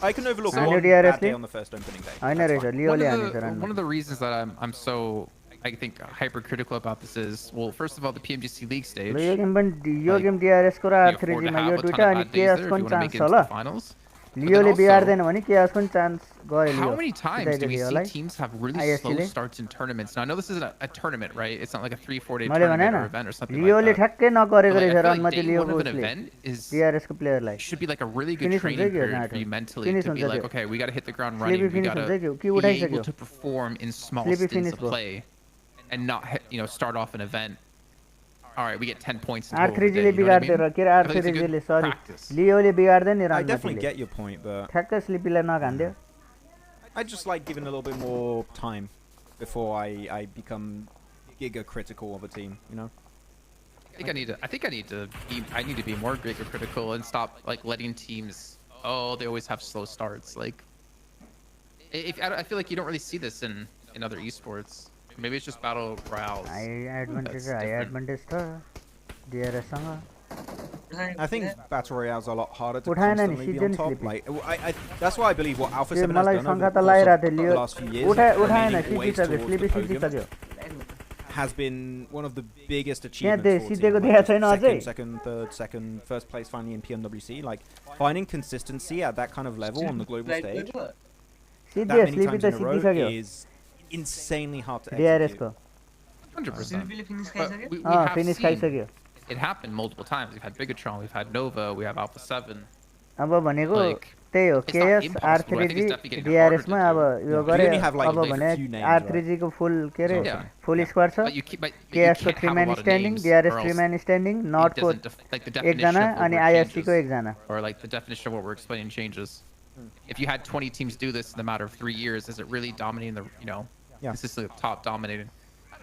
I can overlook Like- one DRS bad day ले- on the first opening day. Hahn That's रहेछ fine. लियोले हानेछ रन One of the reasons that I'm so I think hypercritical about this is, well, first of all, the PMGC League stage. ल यो game पनि यो Like, game DRS को र you afford R3G to मा have yo a ton दुईटा of अनि bad days there KS if को you नि want to make chance it छ into ल the finals. लियोले also, बिगार्दैन भने KS को नि चान्स गयो How Leo many times do we see teams have really slow starts in tournaments? Now I know this isn't a tournament, right? It's not like a 3-4 day मैले भने tournament or Hahn event or something like लियोले that. ठ्याक्कै नगरेको But, like, रहेछ I feel run like मध्ये day one लियोको of an उसले event is DRS को प्लेयरलाई should be like a really good Finish training हुन्छ क्या period for you match. mentally Finish to be हुन्छ like, त्यो। okay, we got to hit the ground Sleepy running. We finish got हुन्छ to के be able उठाइसक्यो to perform in small Sleepy stints finish of भयो। play and not start off an event. All right, we get 10 points in total R3G today, ले you know what I बिगार्दै mean? र के I feel like it's a R3G ले good सरी practice. लियोले बिगार्दैन नि I run definitely मतिले get your point, but ठ्याक्कै स्लिपीलाई नघान्दियो I just like giving a little bit more time before I become giga critical of a team, you know? I think I need to be more bigger critical and stop like letting teams. Oh, they always have slow starts. Like, I feel like you don't really see this in other esports. Maybe it's just battle royales. Advantage That's high different. Advantage छ DRS सँग I think battle royales are a lot harder to उठाएन नि constantly be on season top. Sleepy Like, that's why I believe what Alpha त्यो 7 has मलाई done over शङ्का the त course लागिरहेको of थियो the Leo last few years, उठाएन remaining always सिद्धिसक्यो towards स्लिपी the podium, सिद्धिसक्यो has been one of the biggest त्यहाँ achievements for सिद्धेको team. देखाएको Like, छैन just अझै second, third, second, first place finally in PMWC. Like, finding consistency at that kind of level on the global stage, that सिद्धे many sleepy times त in a row सिद्धिसक्यो is insanely hard to DRS execute. को 100%. Finish But खाइसक्यो we अँ have finish seen खाइसक्यो it happen multiple times. We've had Bigatron, we've had Nova, we have Alpha 7. अब भनेको Like, त्यही हो it's not KS impossible, I think it's R3G definitely getting harder DRS to मा do. अब यो Yeah, गरे you only have, like, अब a भने few names, R3G को फुल के रे Yeah. फुल स्क्वाड छ But you keep, but you KS को can't 3 have a म्यान lot of standing names, DRS or 3 else म्यान स्ट्यान्डिङ it नट को doesn't like the definition एकजना of अनि what ISC को changes, एकजना or like the definition of what we're explaining changes. If you had 20 teams do this in a matter of 3 years, is it really dominating the Yeah. consistently top dominating?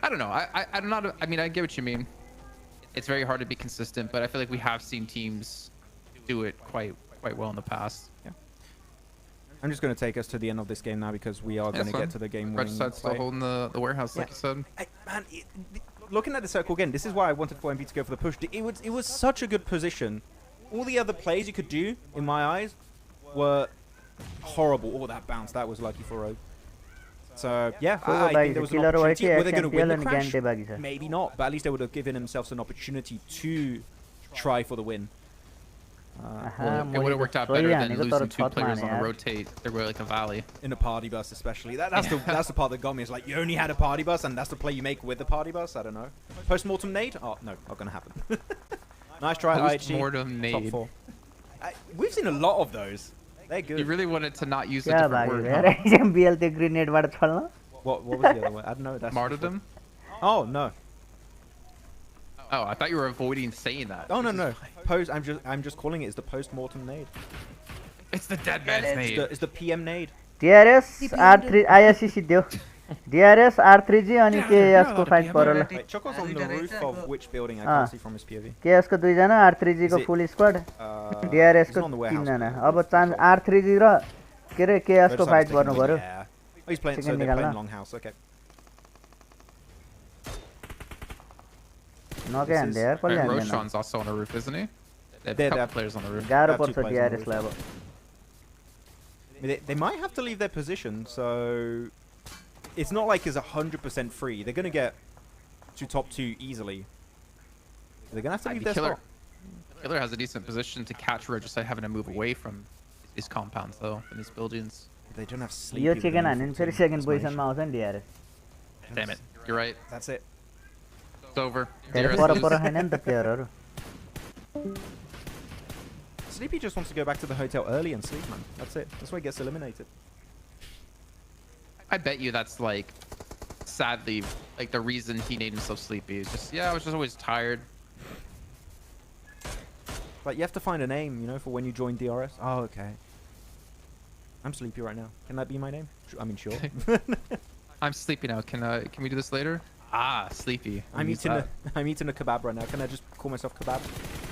I don't know. I'm not. I mean, I get what you mean. It's very hard to be consistent, but I feel like we have seen teams do it quite well in the past. I'm just going to take us to the end of this game now because we are going to get to the game Red winning side's still play. holding the warehouse, like Yeah. you said. Man, looking at the circle again, this is why I wanted 4MP to go for the push. It was such a good position. All the other plays you could do, in my eyes, were horrible. Oh, that bounce, that was lucky for Rogue. So, yeah, I think there was an opportunity. Were they going to win the crash? Maybe not, but at least they would have given themselves an opportunity to try for the win. Well, it would have worked out better than losing 2 players on a rotate. They were like a valley. In a party bus, especially. That's the part that got me. It's like, you only had a party bus, and that's the play you make with the party bus? I don't know. Post-mortem nade? Oh, no, not going to happen. Nice try, IHG. Post-mortem nade. Top 4. We've seen a lot of those. They're good. You really wanted to not use a क्या different भाग्यो word, यार huh? MBL त्यो ग्रेनेडबाट छल्न What was the other one? I don't know. That's Martyrdom? Oh, no. Oh, I thought you were avoiding saying that. Oh, no. I'm just calling it. It's the post-mortem nade. It's the dead man's nade. It's the PM nade. DRS R3 ISC सिद्धियो DRS R3G अनि KS को fight पर्यो ल Wait, Choco's on the roof of which building? I can't see from his POV. KS को 2 जना R3G को full squad DRS he's को on the 3 warehouse जना building. अब चान्स R3G र के रे KS को Red फाइट side's गर्नु taking the पर्यो win, yeah. Oh, he's playing, so Chicken they're playing निकाल्न longhouse. Okay. नके हान्दै यार कसले Right, हान्दैन Roshan's also on the roof, isn't he? They have They a couple have- players on the roof. गाह्रो Got two पर्छ players on the DRS लाई अब I mean, they might have to leave their position, so it's not like it's 100% free. They're going to get to top 2 easily. They're going to have to leave their Killer. spot. Killer has a decent position to catch Rogue, just like having to move away from his compounds, though, and his buildings. They don't have sleep. यो chicken हान्यो भने फेरि second पोजिसनमा आउँछ नि DRS Damn it. You're right. That's it. It's over. धेरै DRS पर lose. पर छैन नि त प्लेयरहरु Sleepy just wants to go back to the hotel early and sleep, man. That's it. That's why he gets eliminated. I bet you that's like, sadly, like the reason he named himself Sleepy. Is just, yeah, I was just always tired. Like, you have to find a name, you know, for when you join DRS. Oh, okay. I'm sleepy right now. Can that be my name? I mean, sure. I'm sleepy now. Can we do this later? Ah, Sleepy. I'm eating a kebab right now. Can I just call myself kebab?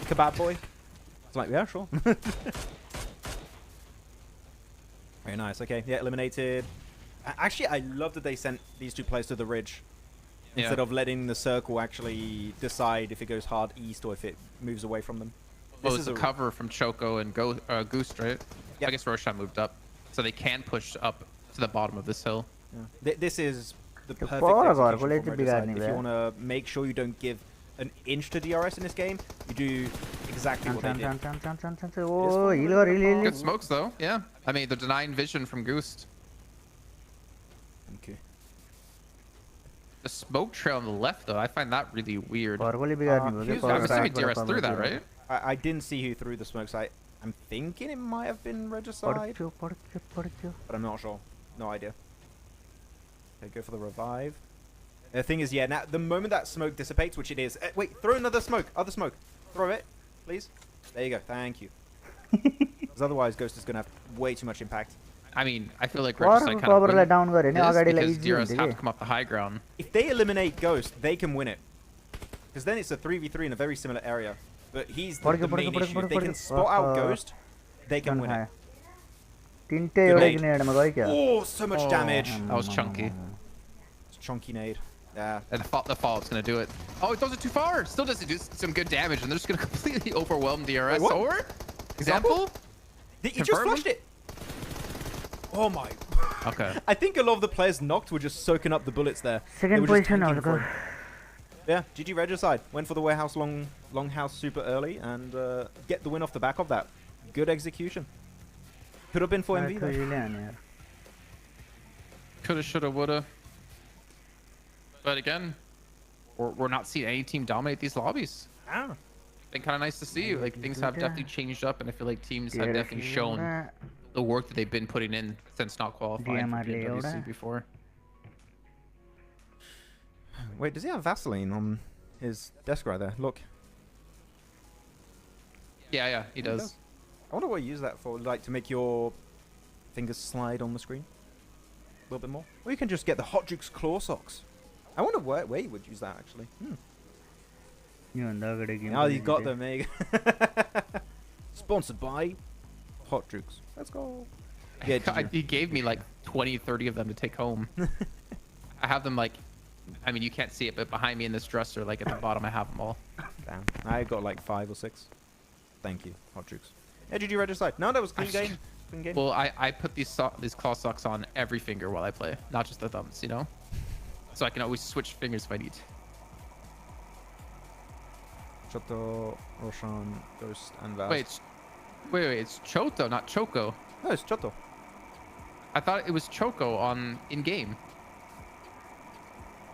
Kebab boy? It's like, yeah, sure. Very nice. Okay, yeah, eliminated. Actually, I love that they sent these 2 players to the ridge. instead of letting the circle actually decide if it goes hard east or if it moves away from them. Well, it's a cover from Choco and Goose, right? Yep. I guess Roshan moved up, so they can push up to the bottom of this hill. Yeah. This is the perfect power execution gargoyle from is Regicide. big If you want to make sure you don't give an inch to DRS in this game, you do exactly what they did. Oh, heal. Good smokes though. Yeah. I mean, they're denying vision from Goose. Okay. The smoke trail on the left though, I find that really weird. Gargoyle बिगाड्ने I'm assuming DRS through that, right? I didn't see who threw the smokes. I'm thinking it might have been Regicide, but I'm not sure. No idea. Okay, go for the revive. The thing is, yeah, now the moment that smoke dissipates, which it is... wait, throw another smoke. Other smoke. Throw it, please. There you go. Thank you. Because otherwise, Ghost is going to have way too much impact. I mean, I feel like Regicide kind of win this because DRS have to come off the high ground. If they eliminate Ghost, they can win it. Because then it's a 3v3 in a very similar area. But he's the main issue. If they can spot out Ghost, they can win it. Oh, so much damage. That was chunky. It's chunky nade. Yeah. And the follow-up's going to do it. Oh, those are too far. Still doesn't do some good damage, and they're just going to completely overwhelm DRS. Wait, or, example? He just flashed it. Oh my. Okay. I think a lot of the players knocked were just soaking up the bullets there. Second position also. Yeah, GG Regicide. Went for the warehouse longhouse super early and get the win off the back of that. Good execution. Could have been for MV though. Coulda, shoulda, woulda. But again, we're not seeing any team dominate these lobbies. Ah. Been kind of nice to see. Like, things have definitely changed up, and I feel like teams have definitely shown the work that they've been putting in since not qualifying for PWC before. Wait, does he have Vaseline on his desk right there? Look. Yeah, he does. I wonder what you use that for, like to make your fingers slide on the screen a little bit more. Or you can just get the Hot Jukes claw socks. I wonder where you would use that actually. Oh, you got them, eh? Sponsored by Hot Jukes. Let's go. Yeah, he gave me like 20, 30 of them to take home. I have them like, I mean, you can't see it, but behind me in this dresser, like at the bottom, I have them all. Damn. I got like 5 or 6. Thank you, Hot Jukes. Yeah, GG Regicide. No, that was clean game. Clean game. Well, I put these claw socks on every finger while I play, not just the thumbs, you know? So I can always switch fingers if I need. Choto, Roshan, Ghost, and Vaz. Wait, it's Choto, not Choco. No, it's Choto. I thought it was Choco in-game.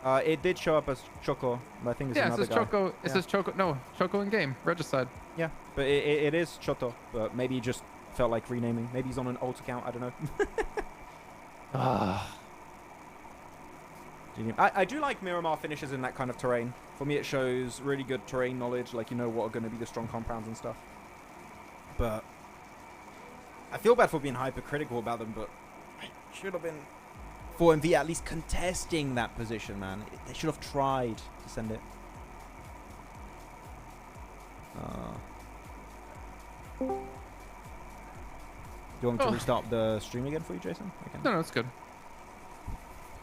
It did show up as Choco, but I think it's another guy. Choco. It says Choco. No, Choco in-game. Regicide. Yeah, but it is Choto. But maybe he just felt like renaming. Maybe he's on an alt account. I don't know. I do like Miramar finishes in that kind of terrain. For me, it shows really good terrain knowledge, like you know what are going to be the strong compounds and stuff. But I feel bad for being hypercritical about them, but I should have been 4MV at least contesting that position, man. They should have tried to send it. Do you want me to restart the stream again for you, Jason? Okay. No, it's good.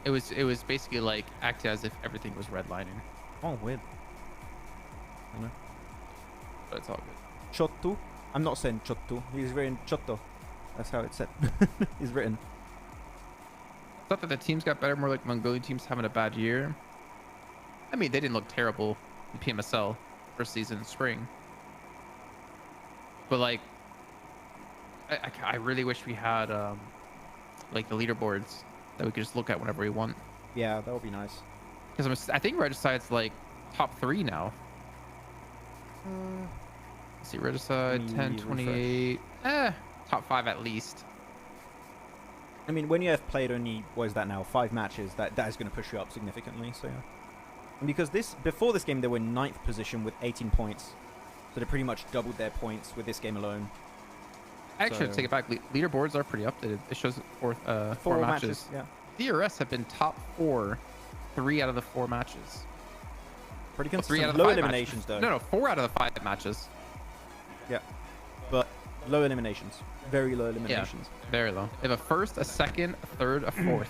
It was basically like acting as if everything was redlining. Oh, weird. I know. But it's all good. Chotto? I'm not saying Chotto. He's written Chotto. That's how it's said. He's written. It's not that the teams got better, more like Mongolian teams having a bad year. I mean, they didn't look terrible in PMSL first season in spring. But like, I really wish we had like the leaderboards that we could just look at whenever we want. Yeah, that would be nice. Because I think Regicide's like top 3 now. Let's see, Regicide 10, 28. Top 5 at least. I mean, when you have played only, what is that now, 5 matches, that is going to push you up significantly. So yeah. And because before this game, they were in 9th position with 18 points. So they pretty much doubled their points with this game alone. Actually, take it back. Leaderboards are pretty updated. It shows 4 matches. Yeah. DRS have been top 4 3 out of the 4 matches. Pretty consistent. 3 out of low 5 eliminations, matches. though. No, 4 out of the 5 matches. Yeah. But low eliminations. Very low eliminations. Yeah, very low. They have a 1st, a 2nd, a 3rd, a 4th,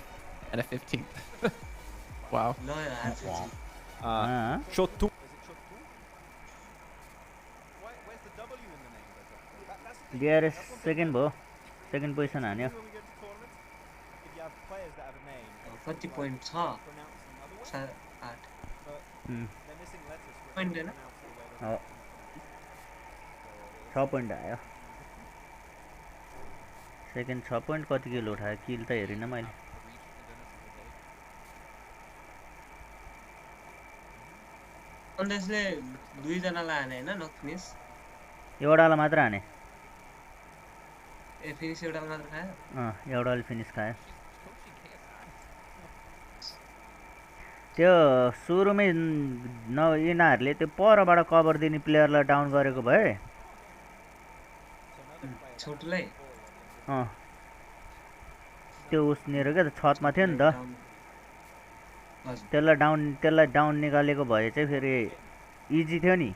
and a 15th. Wow. ल हार्छ Shot 2. Where's the W in the name? That's the thing. DRS second भयो second position हान्यो When we go to tournaments, if you have players that have a name, कति point छ pronounce them other way, 8 they're missing letters. Point हैन हो 6 point आयो second 6 point कति kilo उठायो किल त हेरिन मैले अन्देशले दुई जनालाई हाने हैन न फिनिश एउटालाई मात्र हाने ए फिनिश एउटालाई मात्र खायो एउटाले फिनिस खायो त्यो सुरुमै यिनीहरूले त्यो परबाट कभर दिने प्लेयरलाई डाउन गरेको भए छोटुलाई त्यो उसनेर क्या छतमा थियो नि त त्यसलाई डाउन निकालेको भए चाहिँ फेरि इजी थियो नि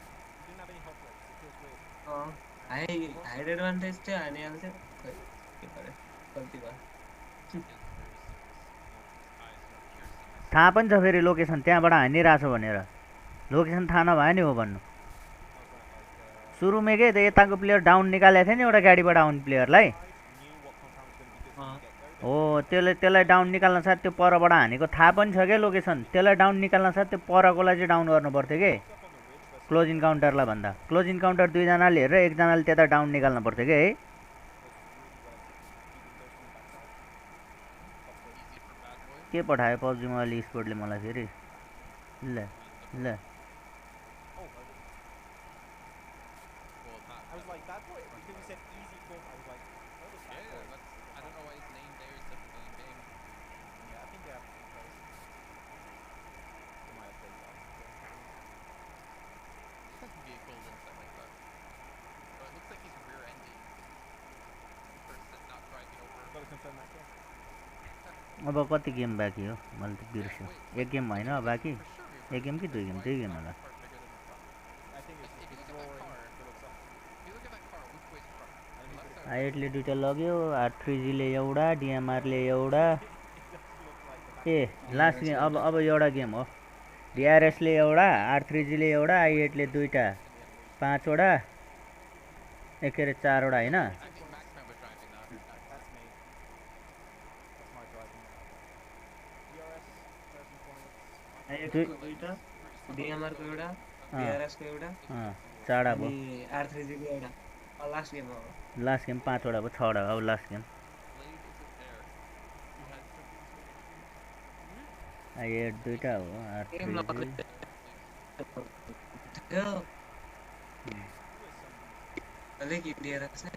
हाई एडभान्टेज थियो हानिहाल्थ्यो के गरे गल्ती भयो थाहा पनि छ फेरि लोकेसन त्यहाँबाट हानिरहेछ भनेर लोकेसन थाहा नभए नि हो भन्नु सुरुमै के यताको प्लेयर डाउन निकालेको थियो नि एउटा गाडीबाट आउने प्लेयरलाई हो त्यसलाई डाउन निकाल्न साथ त्यो परबाट हानेको थाहा पनि छ क्या लोकेसन त्यसलाई डाउन निकाल्न साथ त्यो परकोलाई चाहिँ डाउन गर्नु पर्थ्यो कि क्लोज इन्काउन्टरलाई भन्दा क्लोज इन्काउन्टर दुईजनाले हेरेर एकजनाले त्यता डाउन निकाल्नु पर्थ्यो कि है के पठायो पब्जीमा अहिले स्पोर्टले मलाई फेरि ल ल अब कति गेम बाँकी हो मैले त बिर्स्यो एक गेम होइन बाँकी एक गेम कि दुई गेम होला आइएटले दुइटा लग्यो R3Gले एउटा DMRले एउटा ए लास्ट गेम अब एउटा गेम हो DRSले एउटा R3Gले एउटा आइएटले दुइटा 5 वटा के अरे 4 वटा होइन दुईटा DMR को एउटा DRS को एउटा चाडा भयो R3G को एउटा लास्ट गेम हो लास्ट गेम 5 वटा भयो 6 वटा अब लास्ट गेम आइएट दुईटा हो R3G अलग DRS है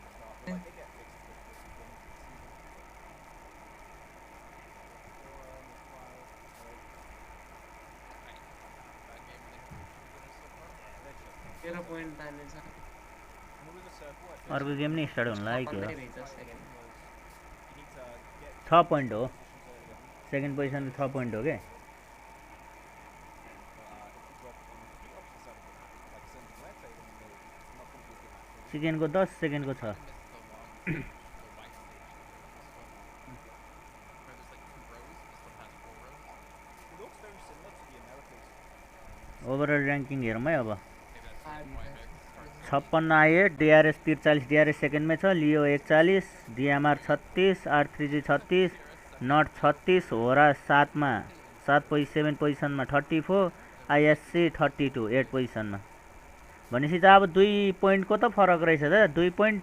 अर्को गेम नै स्टार्ट हुन लाग्यो 6 पोइन्ट हो सेकेन्ड पोजिसन 6 पोइन्ट हो के सेकेन्डको 10 सेकेन्डको 6 ओभरअल ऱ्याङ्किङ हेरौँ है अब 56 आए DRS 43 DRS सेकेन्डमै छ लियो 41 DMR 36 R3G 36 नट 36 होरा 7मा 7 पोजिसनमा 34 ISC 32 8 पोजिसनमा भनेपछि त अब 2 पोइन्टको त फरक रहेछ त 2 पोइन्ट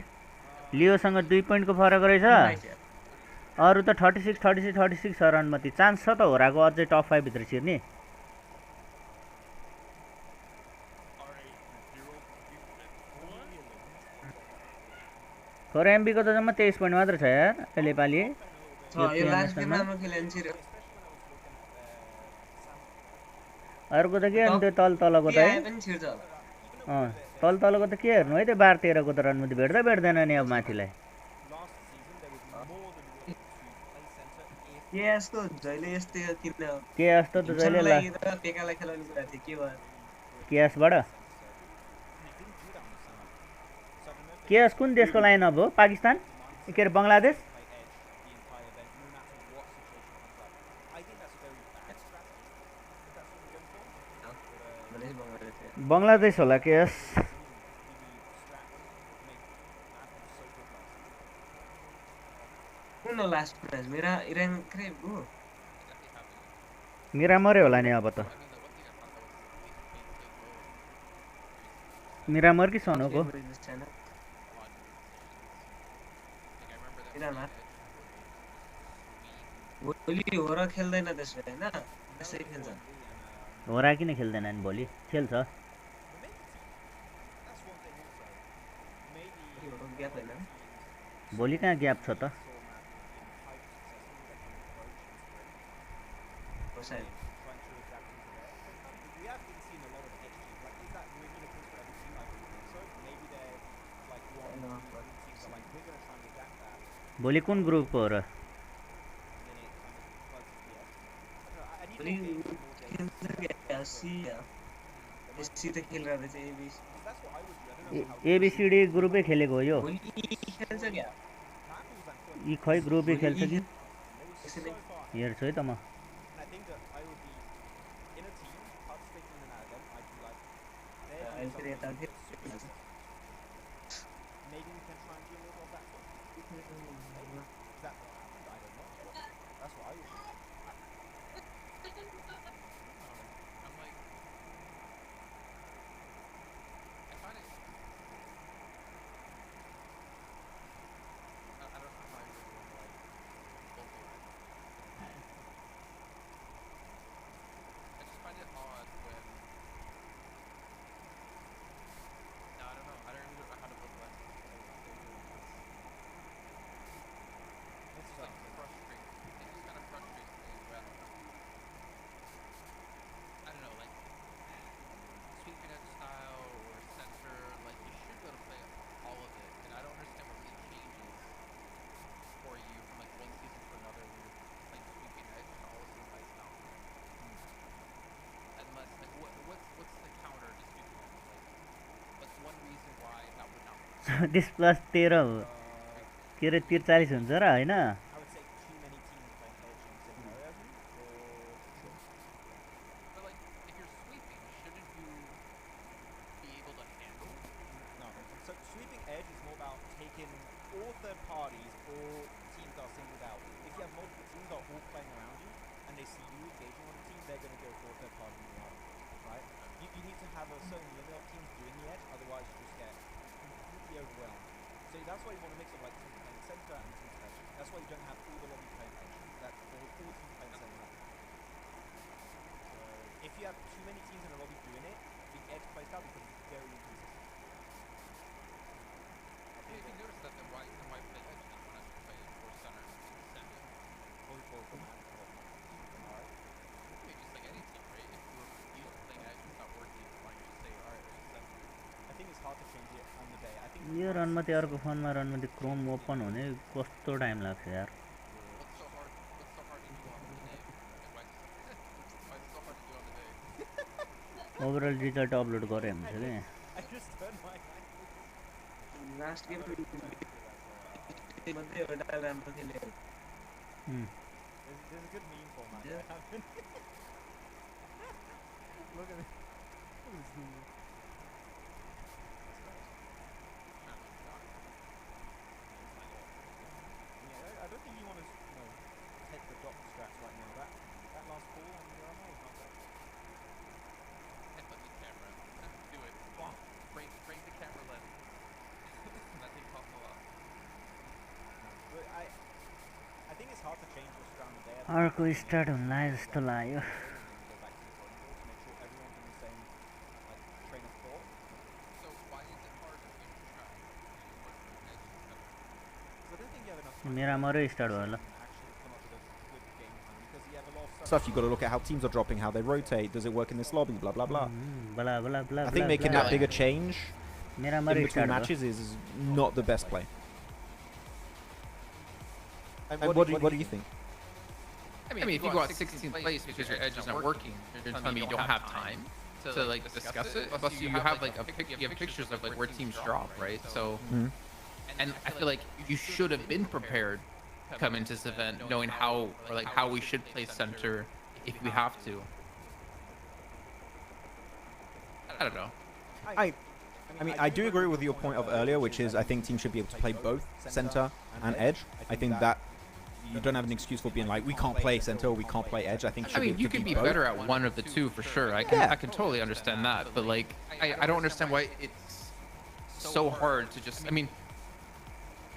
लियोसँग 2 पोइन्टको फरक रहेछ अरू त 36 रनमती चान्स छ त होराको अझै टप 5 भित्र छिर्ने खोर एमबीको त जम्मा 23 पोइन्ट मात्र छ यार अहिले पालि अर्को त के हेर्नु त्यो तलको त है तलको त के हेर्नु है त्यो 12-13को त रनमती भेट्दैन नि अब माथिलाई के यस्तो जहिले यस्तै किन के यस्तो त जहिले पेकालाई खेलाउने कुरा थियो के भयो केएसबाट केएस कुन देशको लाइनअप हो पाकिस्तान के अरे बङ्गलादेश बङ्गलादेश होला के यस कुन लास्ट म्याच मेरा इराङ हो मिरामरै होला नि अब त मिरामर कि सनोक हो भोलि हो र खेल्दैन त्यसो हैन त्यसै खेल्छ होरा किन खेल्दैनन् भोलि खेल्छ भोलि कहाँ ग्याप छ त भोलि कुन ग्रुपको हो र एबीसीडी ग्रुपै खेलेको हो यो यी खै ग्रुपै खेल्छ कि हेर्छु है त म डिस प्लस 13 हो के अरे 43 हुन्छ र हैन यो रनमती अर्को फोनमा रनमती क्रोम ओपन हुने कस्तो टाइम लाग्छ यार ओभरअल रिजल्ट अपलोड गरे हुन्छ के लास्ट गेम मध्ये एउटा राम्रो खेले अर्को स्टार्ट हुन लाग्यो जस्तो लाग्यो Miramar start होला stuff. You've got to look at how teams are dropping, how they rotate, does it work in this lobby, blah blah blah. Blah blah blah. I think making that bigger change in between matches is not the best play. And what do you think? I mean, if you go out 16th place because your edge isn't working, you're telling me you don't have time to like discuss it. Plus, you have like you have pictures of like where teams drop, right? So, and I feel like you should have been prepared come into this event knowing how or like how we should play center if we have to. I don't know. I mean, I do agree with your point of earlier, which is I think teams should be able to play both center and edge. I think that you don't have an excuse for being like, we can't play center or we can't play edge. I think you can be better at one of the two for sure. I can totally understand that, but like I don't understand why it's so hard to just. I mean,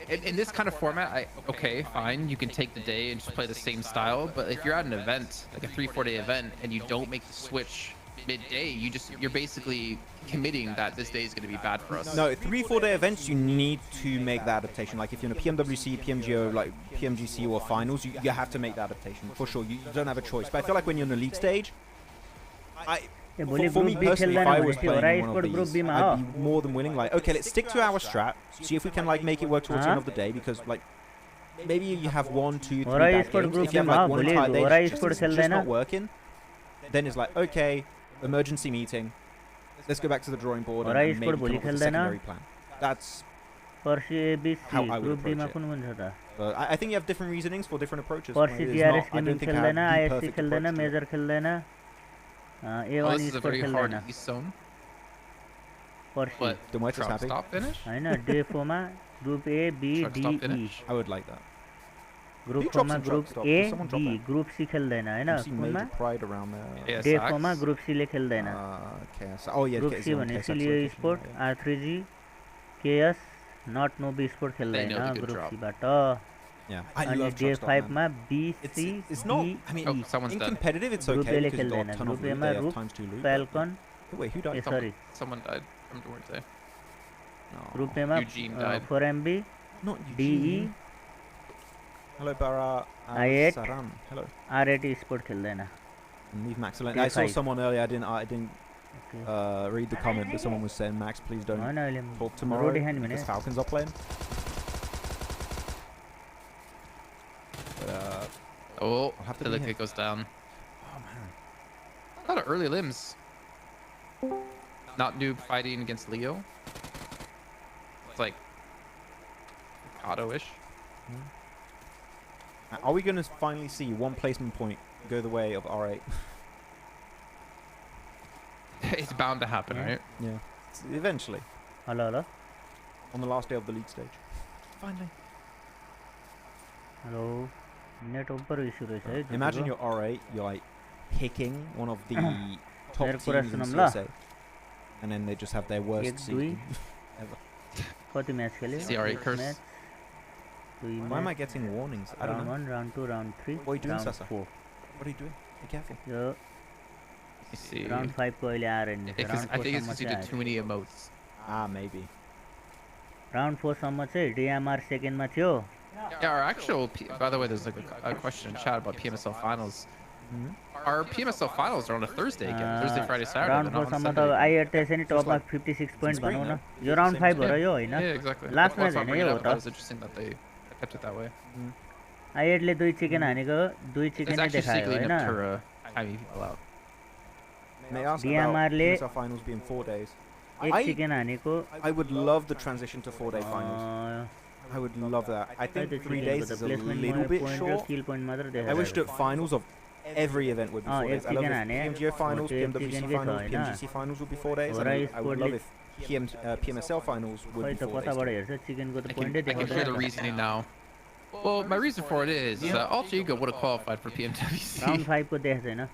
in this kind of format, okay, fine, you can take the day and just play the same style. But if you're at an event, like a 3-4 day event, and you don't make the switch midday, you're basically committing that this day is going to be bad for us. No, 3-4 day events, you need to make that adaptation. Like if you're in a PMWC, PMGO, like PMGC or finals, you have to make that adaptation for sure. You don't have a choice. But I feel like when you're in the league stage, for me personally, if I was playing one of these, I'd be more than willing. Like, okay, let's stick to our strat. See if we can like make it work towards the end of the day, because like maybe you have 1, 2, 3 bad games. If you have like one entire day it's just not working, then it's like, okay, emergency meeting. Let's go back to the drawing board and maybe come up with a secondary plan. That's how I would approach it. But I think you have different reasonings for different approaches. I don't think I have the perfect approach to it. This is a very hard East zone. What? The Muerte is happy. Stop finish? Group A, B, D, E. I would like that. Group A, B, Group C खेल्दैन हैन pride around there. डे फोमा group C ले खेल्दैन group C भनेपछि Leo sport R3G KS नट नो बी स्पोर्ट खेल्दैन ग्रुप सी बाट अनि डे 5 मा B C D in competitive it's okay because you got a ton of loot there at times to loot. Falcon wait, who died? Sorry, someone died from Muerte. Group A मा 4MB DE Hello Bara. I8 Saran. Hello. R8 Esports खेल्दैन. Leave Max alone. I saw someone earlier. I didn't read the comment, but someone was saying, Max, please don't talk tomorrow because Falcons are playing. But, Silica goes down. Oh man. A lot of early limbs. Not noob fighting against Leo. It's like auto-ish. Are we going to finally see one placement point go the way of R8? It's bound to happen, right? Yeah. Eventually. Hello. On the last day of the league stage. Finally. Hello. Net over issue right? Imagine you're R8, you're like picking one of the top teams in CSA, and then they just have their worst season ever. CR8 curse. Why am I getting warnings? I don't know. Round 1, round 2, round 3, what are you doing, round Sasa? 4. What are you doing? Be careful. Yeah. See. Round 5 ko अहिले आएर नि I think it's because you did too many emotes. Maybe. Round 4 सम्म चाहिँ DMR second मा थियो. Yeah, our actual by the way, there's like a question in chat about PMSL finals. Our PMSL finals are on a Thursday again. Thursday, Friday, Saturday. Round 4 सम्म त I8 त्यसै नि टपमा 56 point भनौँ न. यो round 5 हो र यो हैन. Yeah, exactly. Last match हैन यो हो त. It's interesting that they kept it that way. I8 ले 2 चिकन हानेको 2 चिकन नै देखायो हैन. Having people out. May I ask DMR about PMSL finals being 4 days? 1 chicken हानेको I would love the transition to 4-day finals. I would love that. I think 3 days is a little bit short. I wish that finals of every event would be 4 days. I love if PMGO finals, PMWC finals, PMGC finals would be 4 days. And I would love if PMSL finals would be 4 days. I can hear the reasoning now. Well, my reason for it is Alter Ego would have qualified for PMWC. Round 5 को देख्छ हैन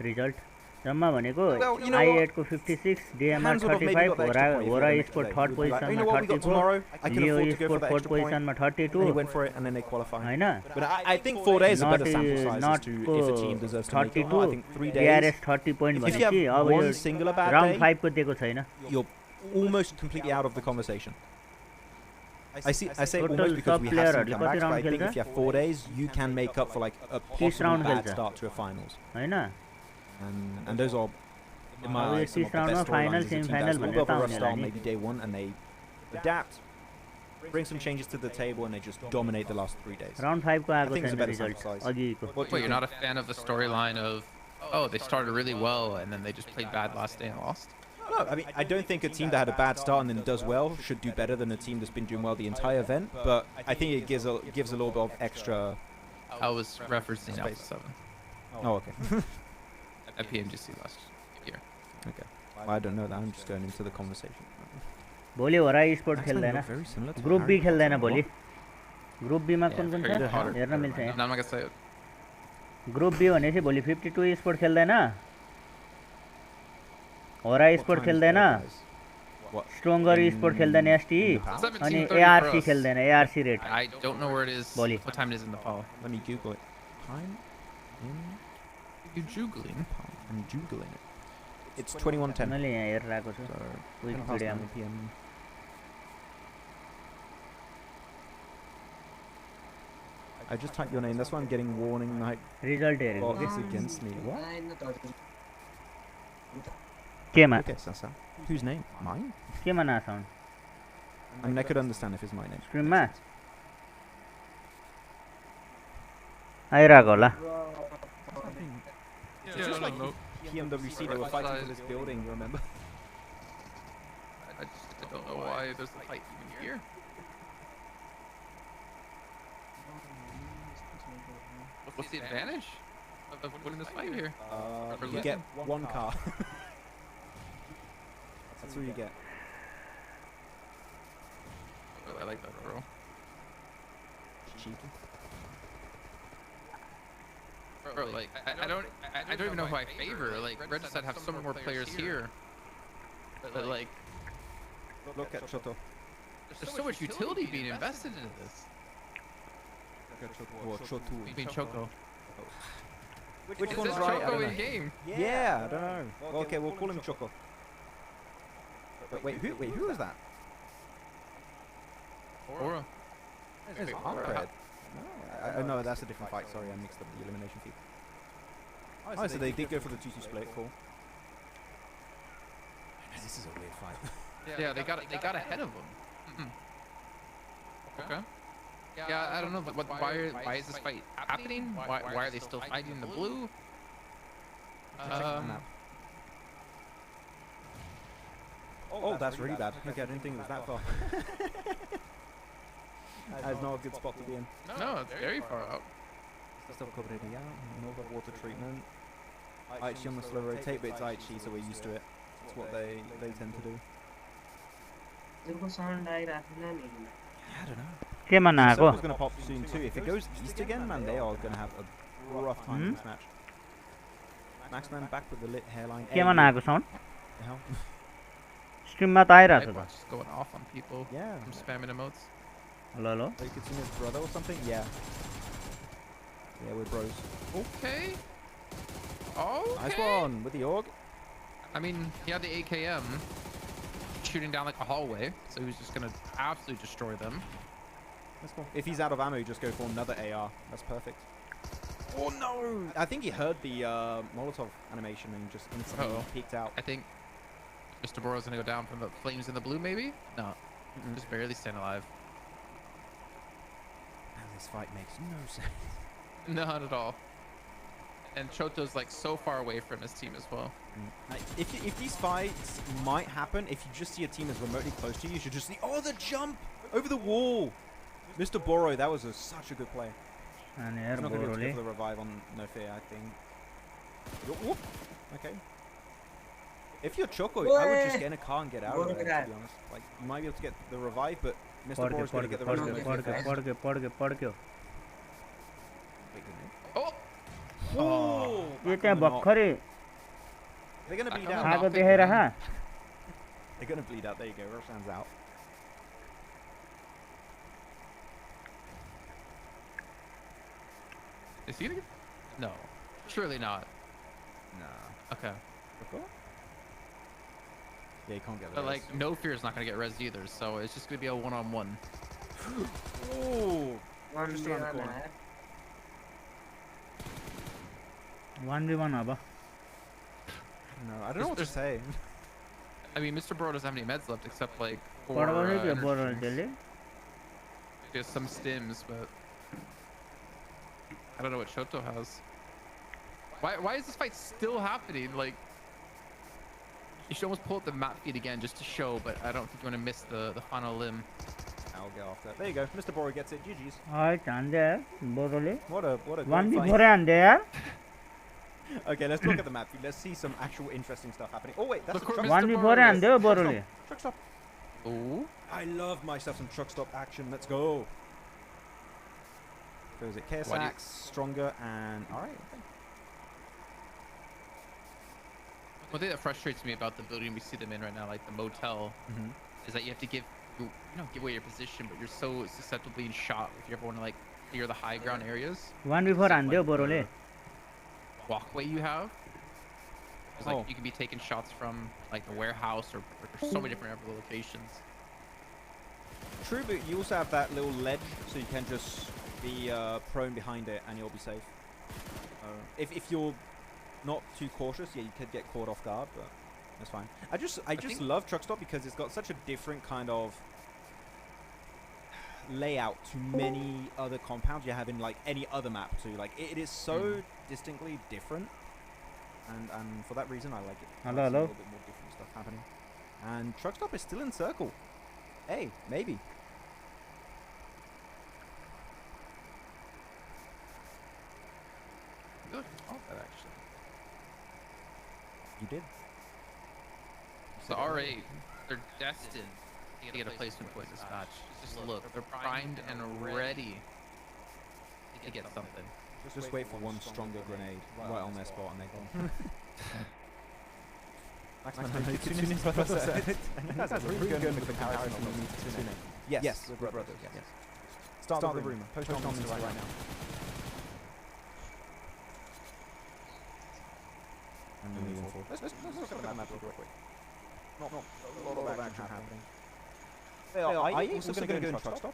result जम्मा भनेको I8 को 56 DMR 35 HORAA Esports third position मा 34 Leo Esports fourth position मा 32 he went for it and then they qualified Hahn but I think 4 days is a better sample size as to if a team deserves to make it. I think 3 days DRS 30 point if you भनेपछि have अब one singular bad round day 5 को दिएको छैन you're almost completely out of the conversation. I say almost because we have some comebacks, but I think if you have 4 days, you can make up for like a possible bad start to a finals. And those are, in my eyes, some of the best storylines. Is a team that's a little bit of a rough start, maybe day 1, and they adapt, bring some changes to the table, and they just dominate the last 3 days. Round 5 को I आएको think it's a छैन better result sample size. अघिको Wait, you're not a fan of the storyline of, oh, they started really well and then they just played bad last day and lost? No, I mean, I don't think a team that had a bad start and then does well should do better than a team that's been doing well the entire event. But I think it gives a little bit of extra. I was referencing Alpha 7. Oh, okay. At PMGC last year. Okay. I don't know that. I'm just going into the conversation. भोलि होरा sport खेल्दैन group B खेल्दैन भोलि group B मा कुन कुन छ हेर्न मिल्छ यहाँ ग्रुप बी भनेपछि भोलि 52 स्पोर्ट खेल्दैन होरा स्पोर्ट खेल्दैन स्ट्रंगर स्पोर्ट खेल्दैन एसटी अनि एआरसी खेल्दैन ARC rate I don't know where it is. भोलि What time it is in Nepal? Let me Google it. Time in You juggling? Nepal. I'm Googling it. It's 21:10. मैले यहाँ हेरिरहेको छु विकिपीडियामा PM. I just typed your name. That's why I'm getting warning like result हेरेको bots against me. What? केमा Okay, Sasa. Whose name? Mine? केमा नसाउन्ड I mean, I could understand if it's my name. स्ट्रिममा आइरहेको होला It's just like PMWC, they were fighting for this building, you remember? I just don't know why there's a fight even here. What's the advantage of winning this fight here? You get one car. That's what you get. I like that, bro. Cheeky. Bro, like, I don't even know who I favor. Like, Red just said have so many more players here. But like, Look at Choto. there's so much utility being invested into this. Or Choto. You mean Choco? Which Is one's this right? I Choco don't in know. game? Yeah, I don't know. Well, okay, we'll call him Choco. But wait, who is that? Hora. It's Alfred. No, that's a different fight. Sorry, I mixed up the elimination feed. Oh, so they did go for the 2-2 split. Cool. This is a weird fight. Yeah, they got ahead of them. Okay. Yeah, I don't know, but why is this fight happening? Why are they still fighting in the blue? Oh, that's really bad. Okay, I didn't think it was that far. That's not a good spot to be in. No, it's very far out. Still covered it out. Another water treatment. Aichi on the slow rotate, but it's Aichi, so we're used to it. It's what they tend to do. I don't know. केमा नआएको It's going to pop soon too. If it goes east again, man, they are going to have a rough time in this match. Maxman back with the lit hairline. केमा नआएको sound The hell? स्ट्रिममा त आइरहेको छ Just going off on people. Yeah. I'm spamming emotes. Hello hello So you could see his brother or something? Yeah. Yeah, we're bros. Okay. Oh. Nice one with the org. I mean, he had the AKM shooting down like a hallway, so he was just gonna absolutely destroy them. That's cool. If he's out of ammo, you just go for another AR. That's perfect. Oh no! I think he heard the Molotov animation and just instantly peeked out. I think Mr. Boro's gonna go down from the flames in the blue, maybe? No. Just barely staying alive. Man, this fight makes no sense. Not at all. And Choto's like so far away from his team as well. If these fights might happen, if you just see a team is remotely close to you, you should just see, oh, the jump over the wall. Mr. Boro, that was such a good play. अनि He's यार not going to be able to Borole get the revive on No Fear, I think. Whoop. Okay. If you're Choco, I would just get in a car and get out of there, to be honest. Like, you might be able to get the revive, but Mr. Boro's going to get the revive. पड्क्यो Wait, good name. Oh! यो त्यहाँ भर्खरै They're going to bleed out. खाएको देखेर हा They're going to bleed out. There you go. Roshan's out. Is he gonna get... No. Surely not. Nah. Okay. Yeah, you can't get But res. like, No Fear's not gonna get res either, so it's just gonna be a one-on-one. Oh! Just around the corner. 1v1 अब No, I don't know what to say. I mean, Mr. Bro doesn't have any meds left except like पड्काउँछ त्यो energy Borole drinks. त्यसले He has some stims, but I don't know what Shoto has. Why is this fight still happening? Like, you should almost pull up the map feed again just to show, but I don't think you want to miss the final limb. I'll go off that. There you go. Mr. Boro gets it. GG's. है हान्दे यार Borole What a great 1v4 fight. हान्दे यार Okay, let's look at the map. Let's see some actual interesting stuff happening. Oh wait, that's Look a truck. where One before हान्दियो बरुले. Truck stop. Ooh. I love myself some truck stop action. Let's go. So is it KSX, Stronger, and alright. Okay. One thing that frustrates me about the building we see them in right now, like the motel, is that you have to give away your position, but you're so susceptible being shot if you ever want to like clear the high ground areas. One before So, हान्दियो like, बरुले. the walkway you have. It's like you can be taking shots from like the warehouse or so many different other locations. True, but you also have that little ledge, so you can just be prone behind it and you'll be safe. If you're not too cautious, yeah, you could get caught off guard, but that's fine. I just love Truck Stop because it's got such a different kind of layout to many other compounds you have in like any other map too. Like it is so distinctly different, and for that reason I like it. Hello, I see hello. a little bit more different stuff happening. And Truck Stop is still in circle. Hey, maybe. Good. Oh, that actually. You did. So R8, they're destined to get a placement point this match. Just look, they're primed and ready to get something. Just wait for one stronger grenade right on their spot and they go. That's really good with the comparison of me to Tsune. Yes, we're brothers. Yes. Start the rumor. Post on Insta right now. And moving forward. Let's look at the map real quick. Not a lot of action happening. Are you also going to go in truck stop?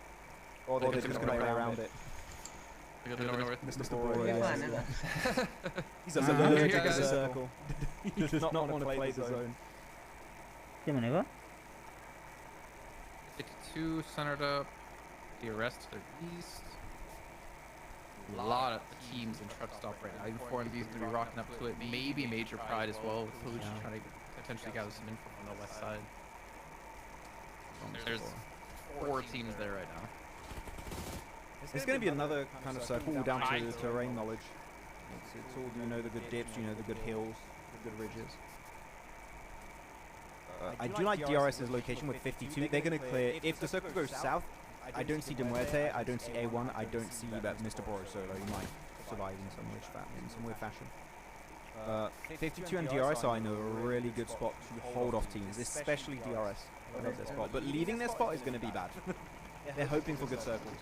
Or they're just going to play around it? We go to the north. Mr. Boy. He's allergic to the circle. He does not want to play the zone. के भनेको? 52 centered up. The arrest to their east. A lot of teams in truck stop right now. Even 4 of these going to be rocking up to it. Maybe Major Pride as well, with Pooch trying to potentially gather some info on the west side. There's 4 teams there right now. It's going to be another kind of circle down to terrain knowledge. It's all, you know the good dips, you know the good hills, the good ridges. I do like DRS's location with 52. They're going to clear. If the circle goes south, I don't see Muerte, I don't see A1, I don't see that Mr. Borosolo. He might survive in some weird fashion. 52 and DRS are in a really good spot to hold off teams, especially DRS. I love their spot, but leaving their spot is going to be bad. They're hoping for good circles.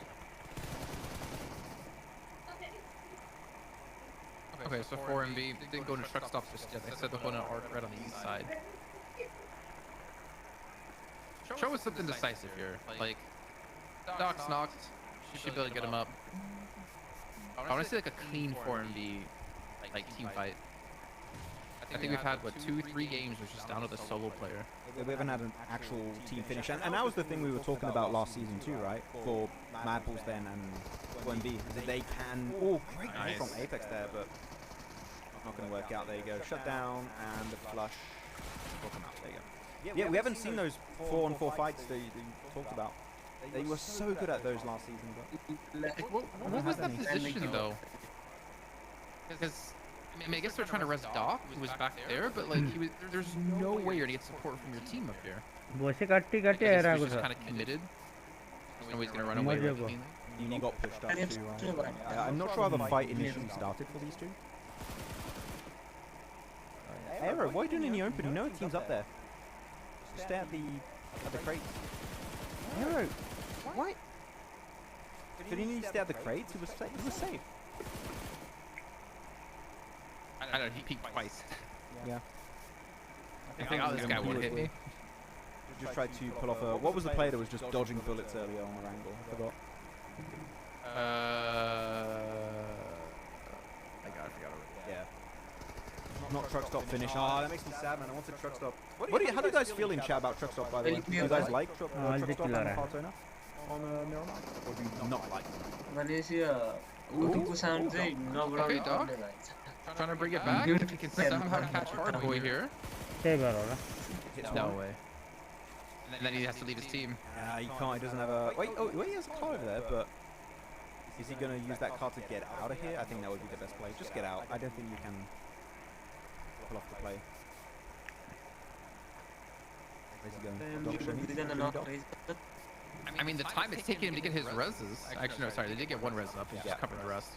Okay, so 4 and B didn't go into truck stops just yet. They said they're going to arc right on the east side. Show us something decisive here. Like, Doc's knocked. Should be able to get him up. I want to see like a clean 4 and B like team fight. I think we've had what 2-3 games which is down to the solo player. We haven't had an actual team finish, and that was the thing we were talking about last season too, right? For Mad Bulls then and 1B, that they can. Oh, great nice from Apex there, but not going to work out. There you go, shut down and the flush. Welcome out. There you go. Yeah, we haven't seen those 4-on-4 fights that you talked about. They were so good at those last season, but like, what was that position though? Because I mean, I guess they're trying to res Doc, who was back there, but like there's no way you're gonna get support from your team up here. Boise कट्टी कट्टी He's आइरहेको just छ. kind of committed. There's no way he's gonna run away with cleanly. He got pushed up too, right? I'm not sure how the fight initially started for these two. Aero, what are you doing in the open? You know the team's up there. Just stay at the crates. Aero, what? Did he need to stay at the crates? He was safe. I don't know, he peeked twice. Yeah. I think, oh, this guy would hit me. Just tried to pull off a... What was the play that was just dodging bullets earlier on Erangel? I forgot. I forgot already. Yeah. Not truck stop finish. Ah, that makes me sad, man. I wanted truck stop. How do you guys feel in chat about truck stop, by the way? Do you guys like truck stop and Partona on Miramar? Or do you not like them? Okay, dog. Trying to bring it back. He can somehow catch Hardboy here. No way. And then he has to leave his team. Yeah, he can't. He doesn't have a... Wait, he has a car over there, but... Is he going to use that car to get out of here? I think that would be the best play. Just get out. I don't think you can pull off the play. Where's he going? I mean, the time it's taking him to get his reses. Actually, no, sorry, they did get one res up. He just covered the rest.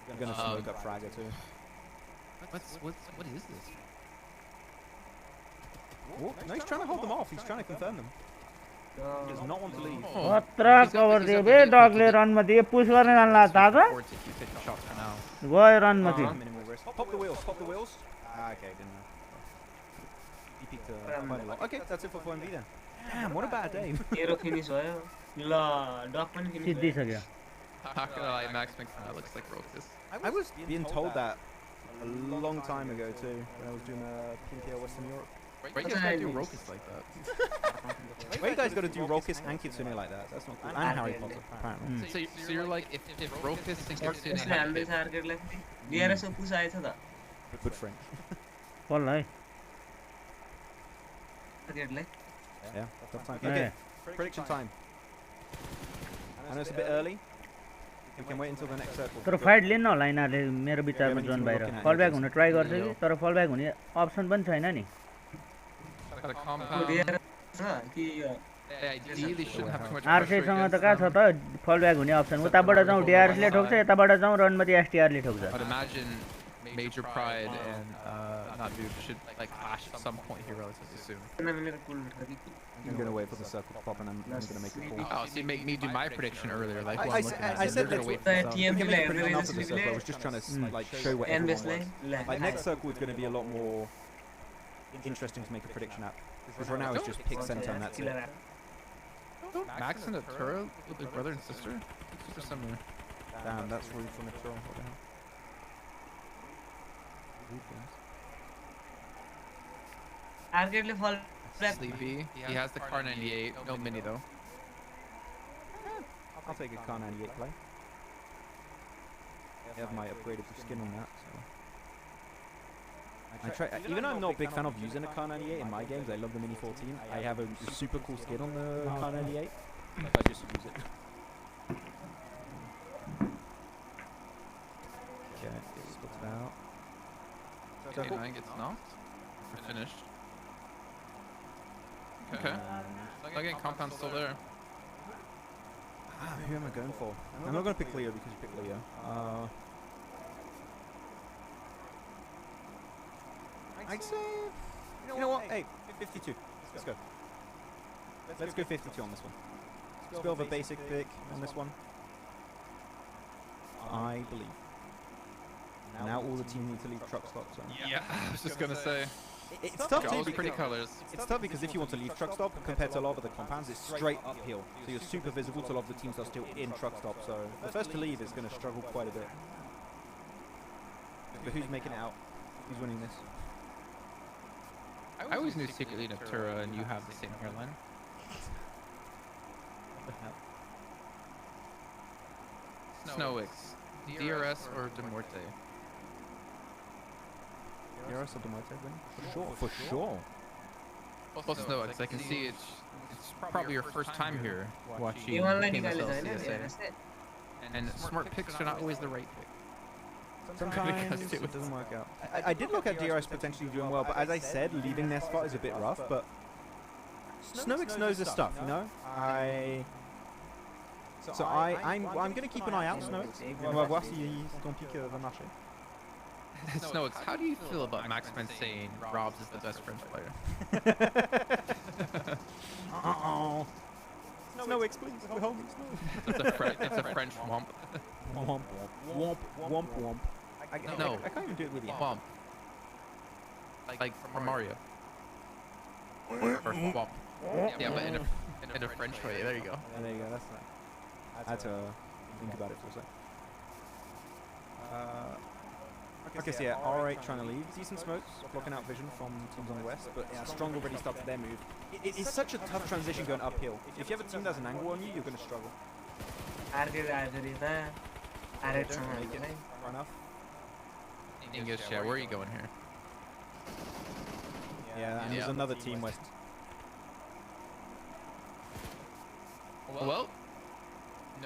I'm gonna smoke up Fragger too. What is this? No, he's trying to hold them off. He's trying to confirm them. He does not want to leave. Matra cover दियो बे डगले run मा दियो push गर्ने रनला दादा गयो run मा दियो Pop the wheels, pop the wheels. Ah, okay, didn't know. He peaked quite a lot. Okay, that's it for 4MV then. Damn, what a bad day. Hero finish भयो ल duck पनि finish सिद्धि सक्यो Not gonna lie, Max McFly looks like Rokas. I was being told that a long time ago too, when I was doing PMPL Western Europe. Why you guys gotta do Rokas like that? Why you guys gotta do Rokas and Kitsune like that? That's not cool. And Harry Potter, apparently. So you're like, if Rokas and Kitsune त्यसले हामीले टार्गेटलाई DRS को push आएछ त Good French. बल्ल है टार्गेटलाई Yeah, tough time. Okay, prediction time. I know it's a bit early. We can wait until the next circle. तर fight लिन्न होला यिनीहरूले मेरो विचारमा जोन बाहिर फल ब्याक हुन ट्राई गर्छ कि तर फल ब्याक हुने अप्सन पनि छैन नि आरसीसँग त कहाँ छ त फल ब्याक हुने अप्सन उताबाट जाउँ डिआरएसले ठोक्छ यताबाट जाउँ रनमती एसटीआरले ठोक्छ Major Pride and not Dude should like clash at some point here relatively soon. I'm gonna wait for the circle to pop and I'm gonna make a call. Oh, so you make me do my prediction earlier, like I said that wait for we can make a prediction after the circle. I was just trying to like show what everyone wants. Like next circle is gonna be a lot more interesting to make a prediction at. Because right now it's just pick center and that's it. Max and Atura with their brother and sister? Super similar. Damn, that's rude from Atura. What the hell? Target fall back. Sleepy. He has the car 98. No mini though. I'll take a car 98 play. I have my upgraded skin on that. So. Even though I'm not a big fan of using a car 98 in my games, I love the Mini 14. I have a super cool skin on the car 98. I just use it. Okay, it's split out. Okay, 9 gets knocked. We're finished. Okay. Again, compound's still there. Who am I going for? I'm not going to pick Leo because you picked Leo. I'd say... You know what? Hey, 52. Let's go. Let's go 52 on this one. Let's go with a basic pick on this one. I believe. Now all the team need to leave truck stop zone. Yeah, I was just gonna say. It's tough too. Pretty colors. It's tough because if you want to leave truck stop compared to a lot of the compounds, it's straight uphill. So you're super visible to a lot of the teams that are still in truck stop. So the first to leave is going to struggle quite a bit. But who's making it out? Who's winning this? I always knew secretly Natura and you have the same hairline. What the hell? Snowix, DRS or De Muerte? DRS or De Muerte winning? For sure. For sure. Well, Snowix, I can see it's probably your first time here watching PMSL CSA. And smart picks are not always the right pick. Sometimes it doesn't work out. I did look at DRS potentially doing well, but as I said, leaving their spot is a bit rough, but Snowix knows his stuff, you know? So I'm going to keep an eye out, Snowix. On va voir si ton pick va marcher. Snowix, how do you feel about Max Men saying Robs is the best French player? Uh-oh. Snowix, please, we're homies. It's a French womp. Womp, womp, womp, womp. No, I can't even do it with you. Womp. Like from Mario. Or womp. Yeah, but in a French way. There you go. Yeah, there you go. That's nice. I had to think about it for a sec. Okay, so yeah, R8 trying to leave. Decent smokes, blocking out vision from teams on the west, but yeah, strong already started their move. It's such a tough transition going uphill. If you have a team that has an angle on you, you're going to struggle. Fair enough. English, yeah, where are you going here? Yeah, and there's another team west. Well,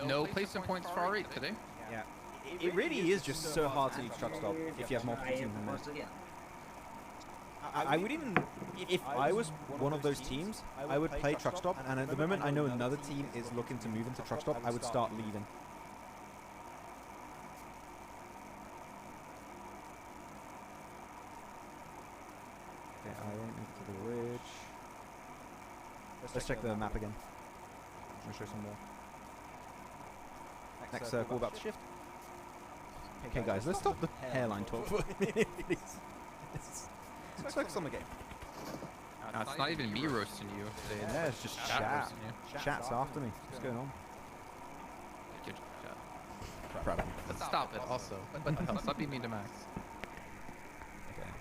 no placement points for R8 today. Yeah. It really is just so hard to leave truck stop if you have multiple teams in there. I would even, if I was one of those teams, I would play truck stop, and at the moment I know another team is looking to move into truck stop, I would start leaving. Okay, I won't make it to the ridge. Let's check the map again. I'm going to show some more. Next circle about to shift. Okay guys, let's stop the hairline talk for a minute, please. Let's focus on the game. No, it's not even me roasting you. Yeah, it's just chat chat. roasting you. Chat's after me. What's going on? Good chat. Proud of you. Let's stop it also. What the hell? Stop being mean to Max. Okay.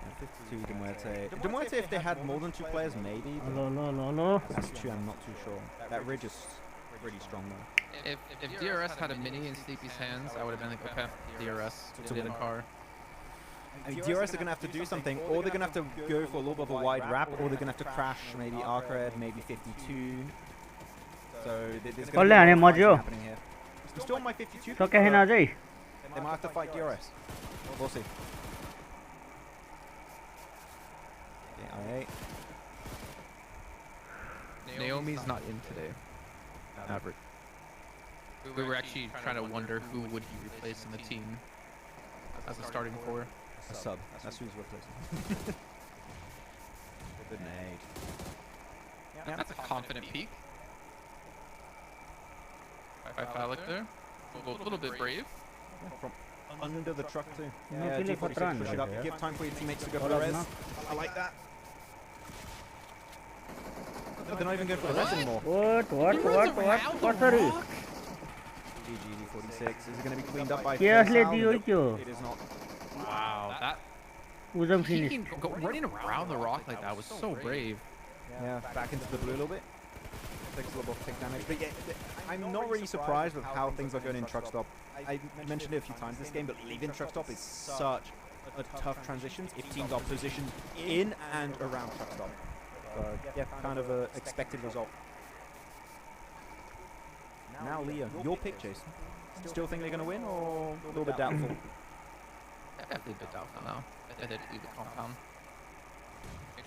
And 52 Muerte. Muerte, if they had more than 2 players, maybe. No. That's true, I'm not too sure. That ridge is pretty strong though. If DRS had a mini in Sleepy's hands, I would have been like, okay, DRS to the car. And DRS are going to have to do something, or they're going to have to go for a little bit of a wide wrap, or they're going to have to crash maybe Arcred, maybe 52. So there's going to be a lot of happening here. I'm still on my 52. सकेन अझै They might have to fight DRS. We'll see. Okay, Naomi's not in today. Average. We were actually trying to wonder who would he replace in the team as a starting four. a sub. That's who's replacing. Good nade. Yeah, that's a confident peak. By Falik there. A little bit brave. From under the truck too. No, Yeah, Philip G46, Patran, push it up. yeah. Give time for your teammates to go for Hold the on, res. no. I like that. No, they're not even going for the res anymore. What sorry GG46. Is it going to be cleaned up by Seriously, Faisal? दियो Nope, त्यो it is not. Wow, that Ujam he finish can go running around the rock like that was so brave. Yeah, back into the blue a little bit. Takes a little bit of take damage. But yeah, I'm not really surprised with how things are going in truck stop. I mentioned it a few times this game, but leaving truck stop is such a tough transition if teams are positioned in and around truck stop. So yeah, kind of a expected result. Now Leo, your pick, Jason. Still think they're going to win, or a little bit doubtful? Definitely a bit doubtful now. They did leave the compound.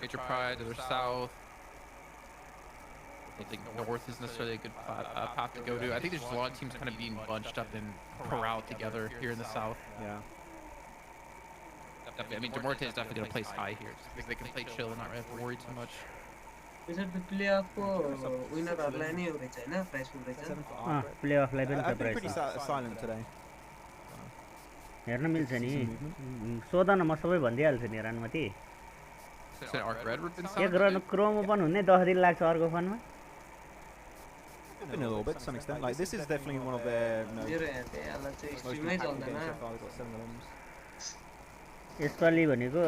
Major Pride to their south. I don't think north is necessarily a good path to go to. I think there's just a lot of teams kind of being bunched up and corralled together here in the south. Yeah. I mean, Muerte is definitely going to place high here. Just because they can play chill and not really have to worry too much. त्यसरी प्लेअफको विनरहरूलाई नै हुँदैछ हैन price हुँदैछ प्लेअफलाई पनि I've been price pretty silent today. हेर्न मिल्छ नि सोध न म सबै भनिदिइहाल्छु नि रनमती एक रन क्रोम ओपन हुने 10 दिन लाग्छ अर्को फोनमा In a little bit, to some extent. Like, this is definitely one of their, मेरो यहाँ चाहिँ यसलाई चाहिँ स्ट्रिमै चल्दैन यसपालि भनेको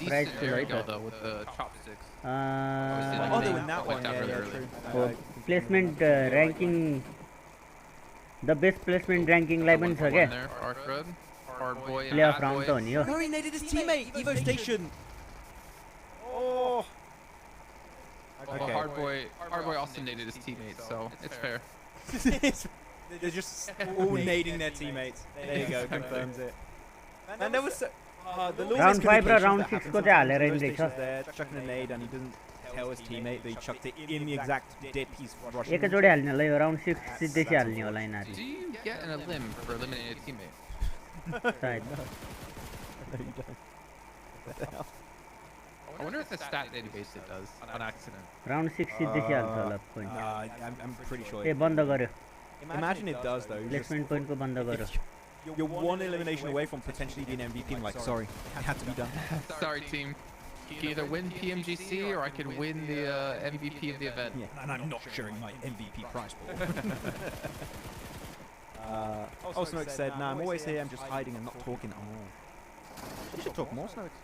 price though with the chopsticks. Oh, they were that one. Yeah, true. Placement ranking the best placement र्याङ्किङलाई पनि छ क्या प्लेअफ राउन्ड त हो नि यो No, he naded his teammate! Evo Station! Oh! Okay. Hard boy also naded his teammates, so it's fair. They're just all nading their teammates. There you go, confirms it. And there was so, the little Round 5 raw round miscommunications 6 that को happens चाहिँ हालेर sometimes. हिँड्दैछ Evo Station's there, chucking a nade, and he doesn't tell his teammate that he chucked it in the exact dip he's rushing. एकैचोटि हाल्ने होला यो round 6 सिधैसी हाल्ने होला यिनीहरू Do you get an limb for eliminating a teammate? सायद No, you don't. What the hell? I wonder if the stat database it does on accident. Round 6 सिधैसी हाल्छ होला point I'm pretty sure. ए बन्द गर्यो Imagine it does though. Placement पोइन्टको बन्द गर्यो You're one elimination away from potentially being MVP. I'm like, sorry, it had to be done. Sorry, team. You can either win PMGC or I can win the MVP of the event. Yeah, and I'm not sharing my MVP prize pool. Snoke said, "Nah, I'm always here. I'm just hiding and not talking." Oh, you should talk more, Snoke.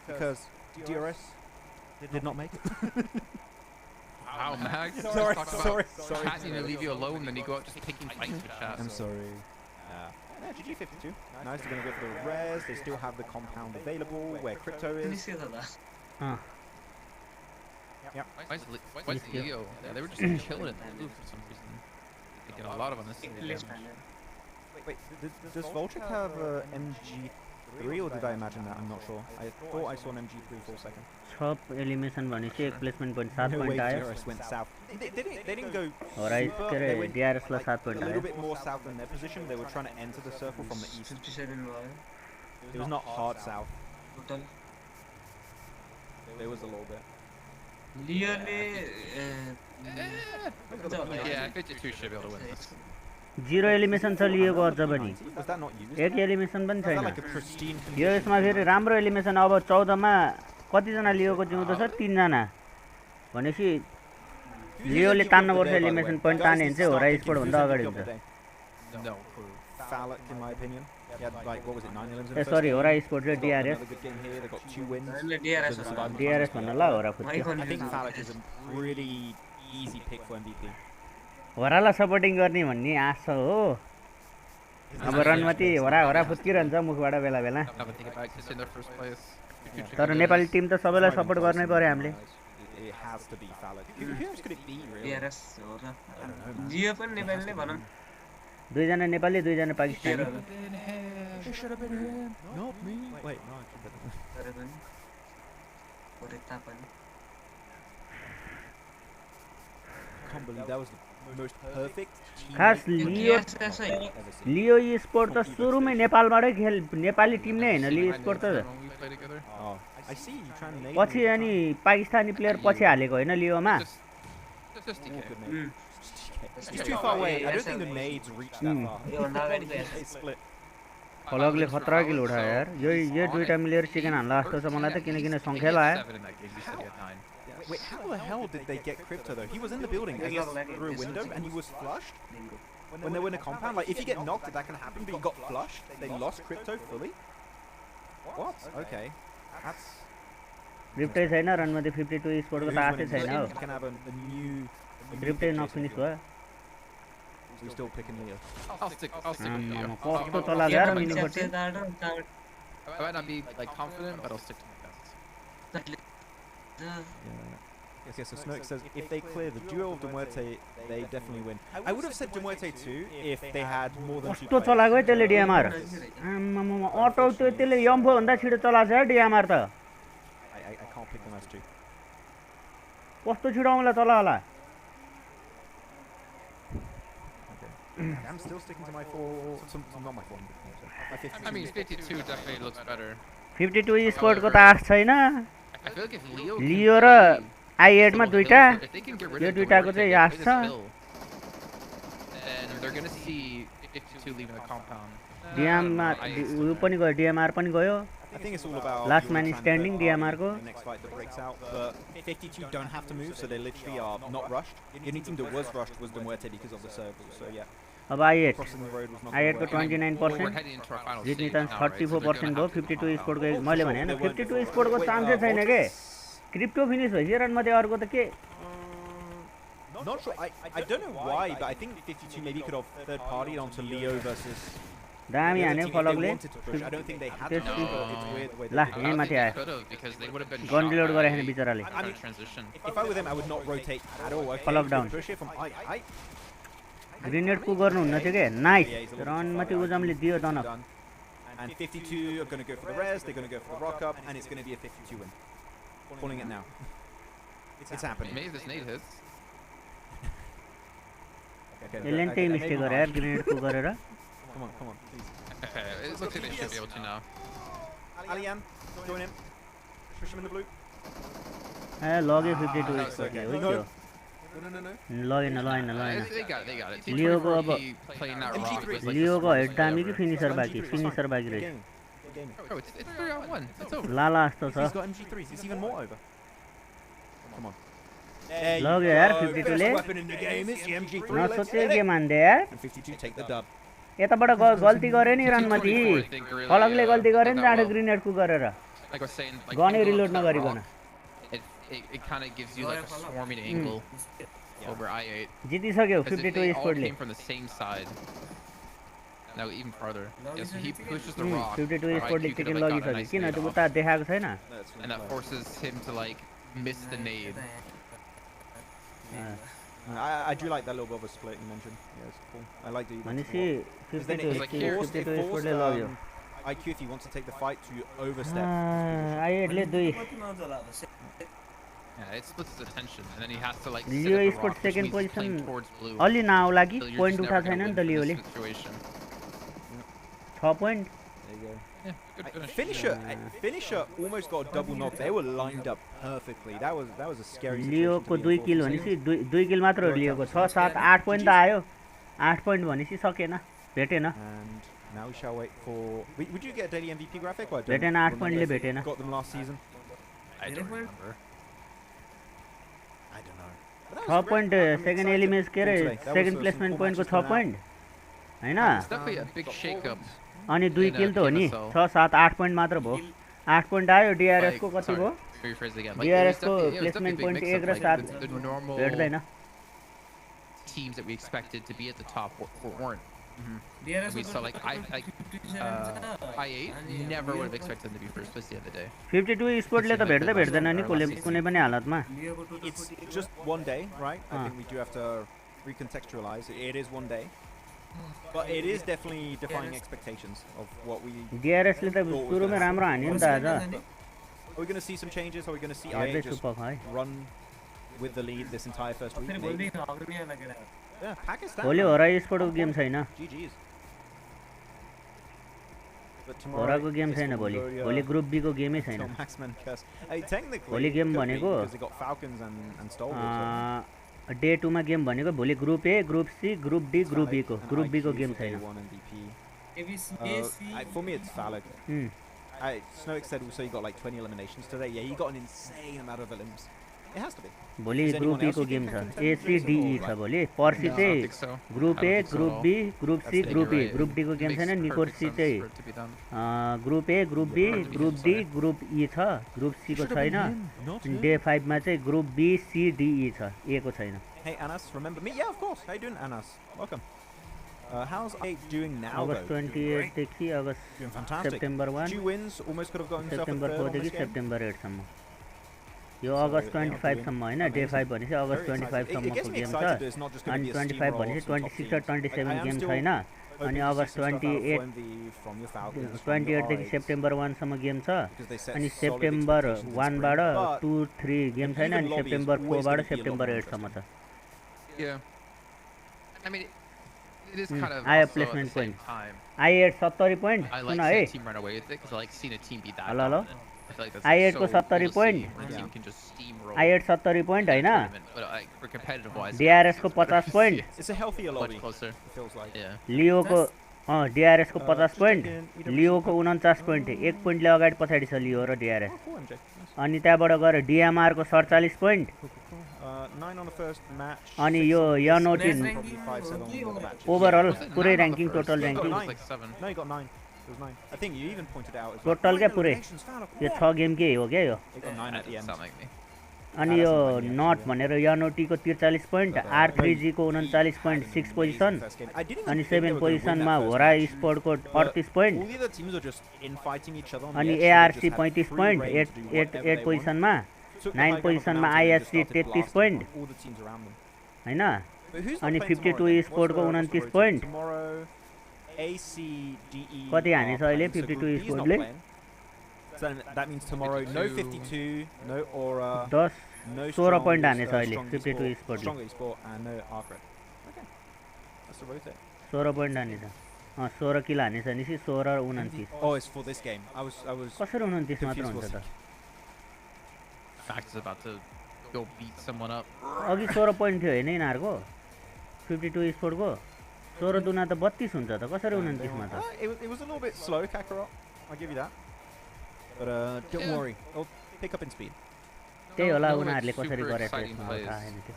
Because DRS did not make it. Wow, Max. Sorry. Chatting to leave you alone, then you go out just picking fights with chat. I'm sorry. Yeah, GG52. Nice, they're going to go for the res. They still have the compound available where crypto is. निस्क्यो त Yep. Why's Leo? Yeah, they were just chilling in the blue for some reason. They get a lot of unnecessary damage. Wait, does Voltric have MG MG3 or did I imagine that? I'm not sure. I thought I saw an MG3 for a second. Top elimination भनेपछि एक placement point 7 No way point आयो DRS went south. They didn't go Right, super. के They रे went DRS ला 7 a point little आयो bit more south than their position. They were trying to enter the circle from the east. 57 भयो It was not hard south. Total There was a little bit. लियोले Yeah, 52 should be able to win this. 0 elimination छ लिएको अझ पनि Was that not used? एक elimination पनि Was that छैन like a pristine yo condition? यसमा फेरि राम्रो एलिमिनेसन अब 14 मा कतिजना लियोको जिउँदो छ 3 जना भनेपछि लियोले तान्न पर्छ एलिमिनेसन पोइन्ट ताने भने चाहिँ होरा स्पोर्ट भन्दा अगाडि हुन्छ No. Phallic, in my opinion. He had like, what was it, 9 elims in ए the सरी first होरा game? स्पोर्ट र DRS Another good game here. They got 2 wins. DRS DRS भन्न ल होरा फुट्यो I think Phallic is a really easy pick for MVP. होरालाई supporting गर्ने भन्ने आश छ हो अब रनमती होरा होरा फुत्किरहन्छ मुखबाट बेला बेला Now that think about it, it's in their first place. तर नेपाली टिम त सबैलाई सपोर्ट गर्नै पर्यो हामीले It has to be Phallic. Who else could it be, really? DRS हो र जियो पनि नेपालीले भनौँ दुईजना नेपाली दुईजना Pakistani It should have been him. Not me. Wait, no, it should have been. तर पनि परेता पनि I can't believe that was the most perfect team खास match लियो DRS I've ever seen. लियो स्पोर्ट त सुरुमै नेपालबाटै खेल नेपाली टिम नै हैन लियो स्पोर्ट त When we play together. Oh, I see you trying to name पछि अनि पाकिस्तानी प्लेयर पछि हालेको हैन लियोमा Just Oh, DK. good name. It's too far away. I don't think the nades reach that far. योभन्दा अगाडिको They split. फलकले खतरा किल उठायो यार यो दुईटा मिलेर चिकन हान्ला जस्तो छ मलाई त किन सङ्ख्या लायो 7 in that game, you still get 9. Wait, how the hell did they get Crypto though? He was in the building, I guess, through a window, and he was flushed. When they were in a compound, like if you get knocked, that can happen. But he got flushed. They lost Crypto fully. What? Okay, that's. रिप्टै छैन रनमध्ये 52 स्पोर्टको त आशै छैन हो You can have a new. रिप्टै नक finish भयो We're still picking Leo. I'll stick with you. कस्तो चला यार मिनीपट्टि I might not be like confident, but I'll stick to my guns. Yes, so Snoke says if they clear the duo of Muerte, they definitely win. I would have said Muerte too if they had more than 2 कस्तो players. चलाको है त्यसले डिएमआर आम्मामा अटो त्यो त्यसले यम्फो भन्दा छिटो चलाछ यार डिएमआर त I can't pick them as 2. कस्तो छिटो आउँला चला होला I'm still sticking to my 4. Not my 4. My 52. I mean, 52 definitely looks better. 52 स्पोर्टको त आश छैन I feel like if Leo Leo raw i8 मा दुईटा if they can get rid yo of दुईटाको Duarte, चाहिँ get आश this छ bill, then they're gonna see 52 leaving the compound. डिएममा उयो पनि गयो डिएमआर पनि गयो I think it's all about Last your man trying to standing, play DMR hard को. in the next fight that breaks out. But 52 don't have to move, so they literally are not rushed. The only team that was rushed was the Muerte because of the circle. So yeah, अब i8 crossing the road was not i8 को gonna work. 29% We're heading into our final जित्ने stage chance now, right? So they're 34% gonna भयो have to 52 move स्पोर्टको Oh, मैले for भने sure. हैन They weren't 52 just- स्पोर्टको Wait, चान्सै छैन के Voltus? क्रिप्टो फिनिश भइसक्यो रनमध्ये अर्को त के Not sure. I don't know why, but I think 52 maybe could have third party onto Leo versus. दामी the other हान्यो team if they फलकले wanted to push. I don't think they had to. Yes, push, but it's weird the way they ला did it. यहीँ I माथि think आयो they could have because they would have been gun shot reload गरे हैन by बिचराले out of transition. If I were them, I would not rotate at all. Okay, Follow if down. they push it from I. Grenade कु गर्नुहुन्न थियो के nice Yeah, he's a little रनमध्ये too far उजमले back. दियो दन Done. And 52 are going to go for the res, they're going to go for the rock up, and it's going to be a 52 win. Calling it now. It's happening. Maybe this nade hits. Okay, यसले नि त्यही I made mistake my गरे यार mark. Grenade कु गरेर Come on, please. Okay, it looks like they should be able to now. Alian, join him. Push him in the blue. ए लग्यो 52 Nice, स्पोर्टले okay. हो No. त्यो No. लगेन They got it. Team Leo 24, को अब he playing that rock MG3 was like लियोको the head smartest दामी player कि ever. Finisher बाँकी finisher बाँकी Good रहेछ game. Good game. Oh, it's 3-on-1. It's over. लाला जस्तो He's छ got MG3s, it's even more over. Come on. लग्यो यार 52 ले Weapon in the game is the MG3. Let's नसोचे get के it. मान्दे यार And 52 take the dub. यताबाट गल्ती गरे नि रनमती 24, I think, really, फलकले गल्ती गरे नि did that जाडो well. ग्रेनेड कु गरेर Like I was saying, like Ganai if you go reload up that नगरिकन rock, it kind of gives you like a swarming angle over I8. जितिसक्यो Because if 52 they all स्पोर्टले came from the same side, now even farther. Yeah, so he pushes the rock. 52 our स्पोर्टले IQ could chicken have, like, gotten a लगिसक्यो nice किन nade त्यो off, उता देखाएको छैन That's and that forces him to like miss the nade. I do like that little bit of a split you mentioned. Yeah, it's cool. I like that you भनेपछि Because then 52 like here, 52 स्पोर्टले लग्यो IQ if he wants to take the fight to overstep. I ले दुई Yeah, it splits his attention, and then he has to like sit Leo at the Esports rock, which second means he's playing position towards blue. अलि नआउला कि So you're point just उठा never gonna छैन नि win त in लियोले this situation. 6 point There you go. Yeah, good finish. Finisher almost got a double knock. They were lined up perfectly. That was a scary situation. लियो को 2 किल भनेपछि 2 किल मात्र हो लियो को 6 7 8 point त आयो 8 point भनेपछि सकेन भेटेन And now we shall wait for. Would you get a daily MVP graphic? Or भेटेन 8 point ले भेटेन got them last season. I don't remember. I don't know. 6 point second elements के रे सेकेन्ड प्लेसमेन्ट पोइन्ट को 6 point Hahn It's definitely a big shake-up. अनि 2 किल त हो नि 6 7 8 point मात्र भयो 8 point आयो DRS को कति भयो Rephrase again. DRS को it was placement definitely a point big 1 र mix-up, 7 the normal भेट्दैन teams that we expected to be at the top weren't. We saw like I8 never would have expected them to be first place the other day. 52 sport ले त भेट्दैन नि कुनै पनि हालतमा It's just one day, right? I think we do have to recontextualize. It is one day. But it is definitely defying expectations of what we. DRS ले त सुरुमै राम्रो हान्यो नि त आज Are we going to see some changes? Are we going to see IA just run with the lead this entire first week? Maybe? Yeah, Pakistan. भोलि HORAA sport को game छैन GG's. HORAA को गेम छैन भोलि भोलि group B को गेमै छैन भोलि गेम भनेको डे 2 मा गेम भनेको भोलि group A group C group D group B को गेम छैन For me it's valid. Snowick said also he got like 20 eliminations today. Yeah, he got an insane amount of elims. It has to be. भोलि group B को game छ A C D E छ भोलि पर्सि चाहिँ group A group B group C group E group D को game छैन निकोर्सी चाहिँ group A group B group D group E छ ग्रुप सी को छैन डे 5 मा चाहिँ ग्रुप बी सी डी ई छ ए को छैन Hey Anas, remember me? Yeah, of course. How you doing, Anas? Welcome. How's I doing now? August 28 देखि August September 1 2 wins, almost could have gotten himself September 4 देखि September 8 सम्म यो अगस्त 25 सम्म हैन डे 5 भनेपछि अगस्त 25 सम्मको गेम छ अनि 25 भनेपछि 26 र 27 गेम छैन अनि अगस्त 28 देखि सेप्टेम्बर 1 सम्म गेम छ अनि सेप्टेम्बर 1 बाट 2 3 गेम छैन अनि सेप्टेम्बर 4 बाट सेप्टेम्बर 8 सम्म छ Yeah. I mean, it is kind of I have placement point. I had 70 point. I like seeing a team run away with it because I like seeing a team be that dominant. I feel like that's I had so 70 cool to point. see where a team can just steamroll. I had 70 point Hahn But like for competitive wise, DRS को 50 point. It's a healthier lobby. Much closer. It feels like. Yeah. लियो को DRS को 50 point. लियो को 49 point. 1 point ले अगाडि पछाडी छ लियो र DRS. अनि त्यहाँबाट गएर DMR को 47 point. 9 on the first match. अनि यो यानोटिन ओभरअल पुरै ranking total ranking No, you got 9. It was 9. I think you even pointed out. Total के पुरै यो 6 गेम के हो के यो You got 9 at the end. Sound like me. अनि यो नट भनेर यानोटी को 43 point R3G को 39 point 6 पोजिसन अनि 7 पोजिसन मा HORAA स्पोर्ट को 38 point All the other teams are just infighting each other. अनि ARC 35 point 8 पोजिसन मा 9 पोजिसन मा ISC 33 point All the teams around them. हैन अनि playing 52 स्पोर्ट को 29 point Tomorrow, ACDE. कति हानेछ अहिले 52 स्पोर्ट ले So that means tomorrow no 52, no Aura, 10 no 16 point हानेछ strong अहिले esport, 52 sport ले strong esport and no Arcred. Okay. That's the rotate. 16 point हानेछ 16 किल हानेछ नि 16 र 29 Oh, it's for this game. I was कसरी 29 मात्र confused हुन्छ for a त sec. Fact is about to go beat someone up. अघि 16 point थियो हैन यिनीहरुको 52 sport को 16 दुना त 32 हुन्छ त कसरी 29 मा त It was a little bit slow, Kakarot. I'll give you that. But don't worry, it'll pick up in speed. त्यही होला No, उनीहरुले like, कसरी super गरेको exciting यसमा plays. थाहा छैन त्यो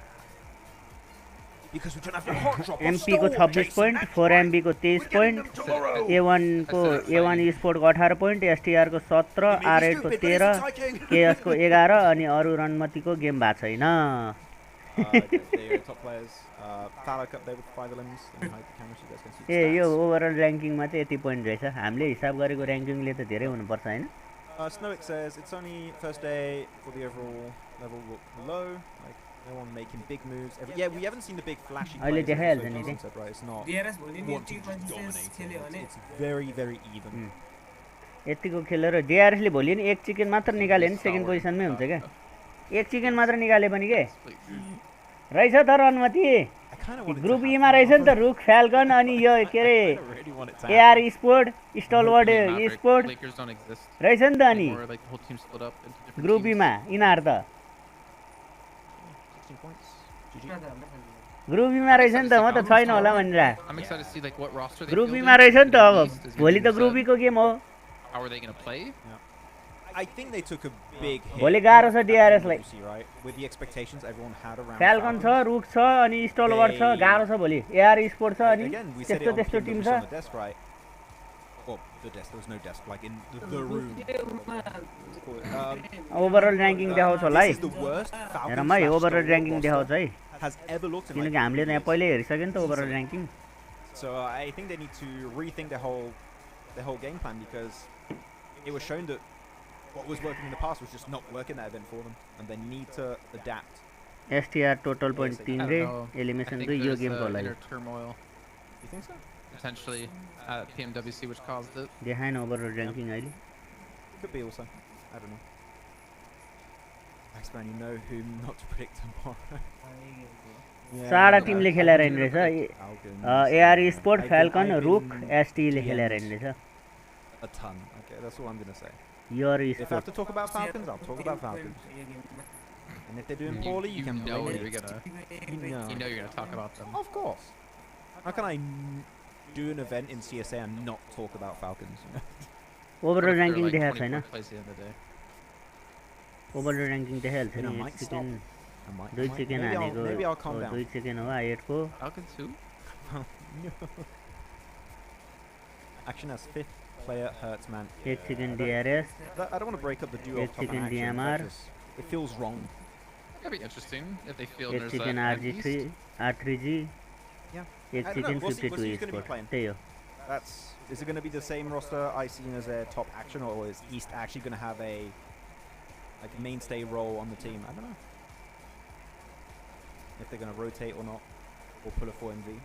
Because we don't have the hot drop. MP को 26 point 4MB को 23 point A1 को A1 स्पोर्ट को 18 point STR को 17 R8 को 13 KS को 11 अनि अरु रणमती को गेम भएको छैन They are top players. Fallout up there with 5 limbs. And hide the camera so you guys can see the A yo stats. Overall ranking मा चाहिँ यति पोइन्ट रहेछ हामीले हिसाब गरेको र्याङ्किङले त धेरै हुनु पर्छ हैन Snowick says it's only first day for the overall level low. Like no one making big moves. Yeah, we haven't seen the big flashy अहिले plays. देखाइहाल्छ So नि far, right? It's not. DRS भोलि नि One team just T26 dominating. खेल्यो भने It's very, very even. यतिको खेलेर DRS ले भोलि नि एक चिकन मात्र निकाल्यो नि सेकेन्ड पोजिसनमै हुन्छ क्या एक चिकन मात्र निकाले पनि के रहेछ तर अनुमति ग्रुप E मा रहेछ नि त रुक फ्याल्कन अनि यो के रे AR स्पोर्ट स्टलवर्ड स्पोर्ट रहेछ नि त अनि ग्रुप E मा यिनीहरु त ग्रुप E मा रहेछ नि त म त छैन होला भनिरा ग्रुप E मा रहेछ नि त अब भोलि त ग्रुप E को गेम हो How are they going to play? I think they took a big hit. भोलि गाह्रो छ DRS lie right? With the expectations everyone had around फ्याल्कन छ रुक छ अनि स्टलवर्ड छ गाह्रो छ भोलि AR स्पोर्ट छ अनि त्यस्तो त्यस्तो टिम छ the desk, there was no desk, like in the room. Overall ranking देखाउँछ होला है This is the worst हेर म ओभरअल र्याङ्किङ देखाउँछ है has ever looked in किनकि हामीले यहाँ पहिले हेरिसक्यो नि त overall ranking So I think they need to rethink their whole game plan because it was shown that what was working in the past was just not working that event for them and they need to adapt. STR total point 3 रे elimination 2 यो गेमको लागि turmoil. You think so? Potentially at PMWC which caused it. देखाएन overall ranking अहिले Could be also. I don't know. Maxman, you know whom not to predict tomorrow. सारा टिमले खेलेर हिँड्ने रहेछ AR स्पोर्ट फ्याल्कन रुक ST ले खेलेर हिँड्ने रहेछ A ton. Okay, that's all I'm going to say. Your If I have to talk about Falcons, I'll talk about Falcons. And if they're doing poorly, you can know blame you're it. gonna you know you're gonna talk about them. Of course. How can I do an event in CSA and not talk about Falcons? Overall ranking देखाएको छैन Plays the end of the day. Overall ranking देखाएको छैन I एक might chicken stop. दुई chicken हानेको maybe I'll calm down. दुई chicken हो आइट को Falcons who? Action as fifth player hurts, man. एक chicken DRS I don't want to break up the duo एक of top and chicken action. DMR But just, it feels wrong. That'd be interesting if they feel एक there's chicken a RG3 R3G Yeah. एक I don't chicken know, we'll see 52 who's gonna be sport playing. त्यही हो Is it going to be the same roster I seen as their top action, or is East actually going to have a mainstay role on the team? I don't know. If they're going to rotate or not, or pull a 4MV.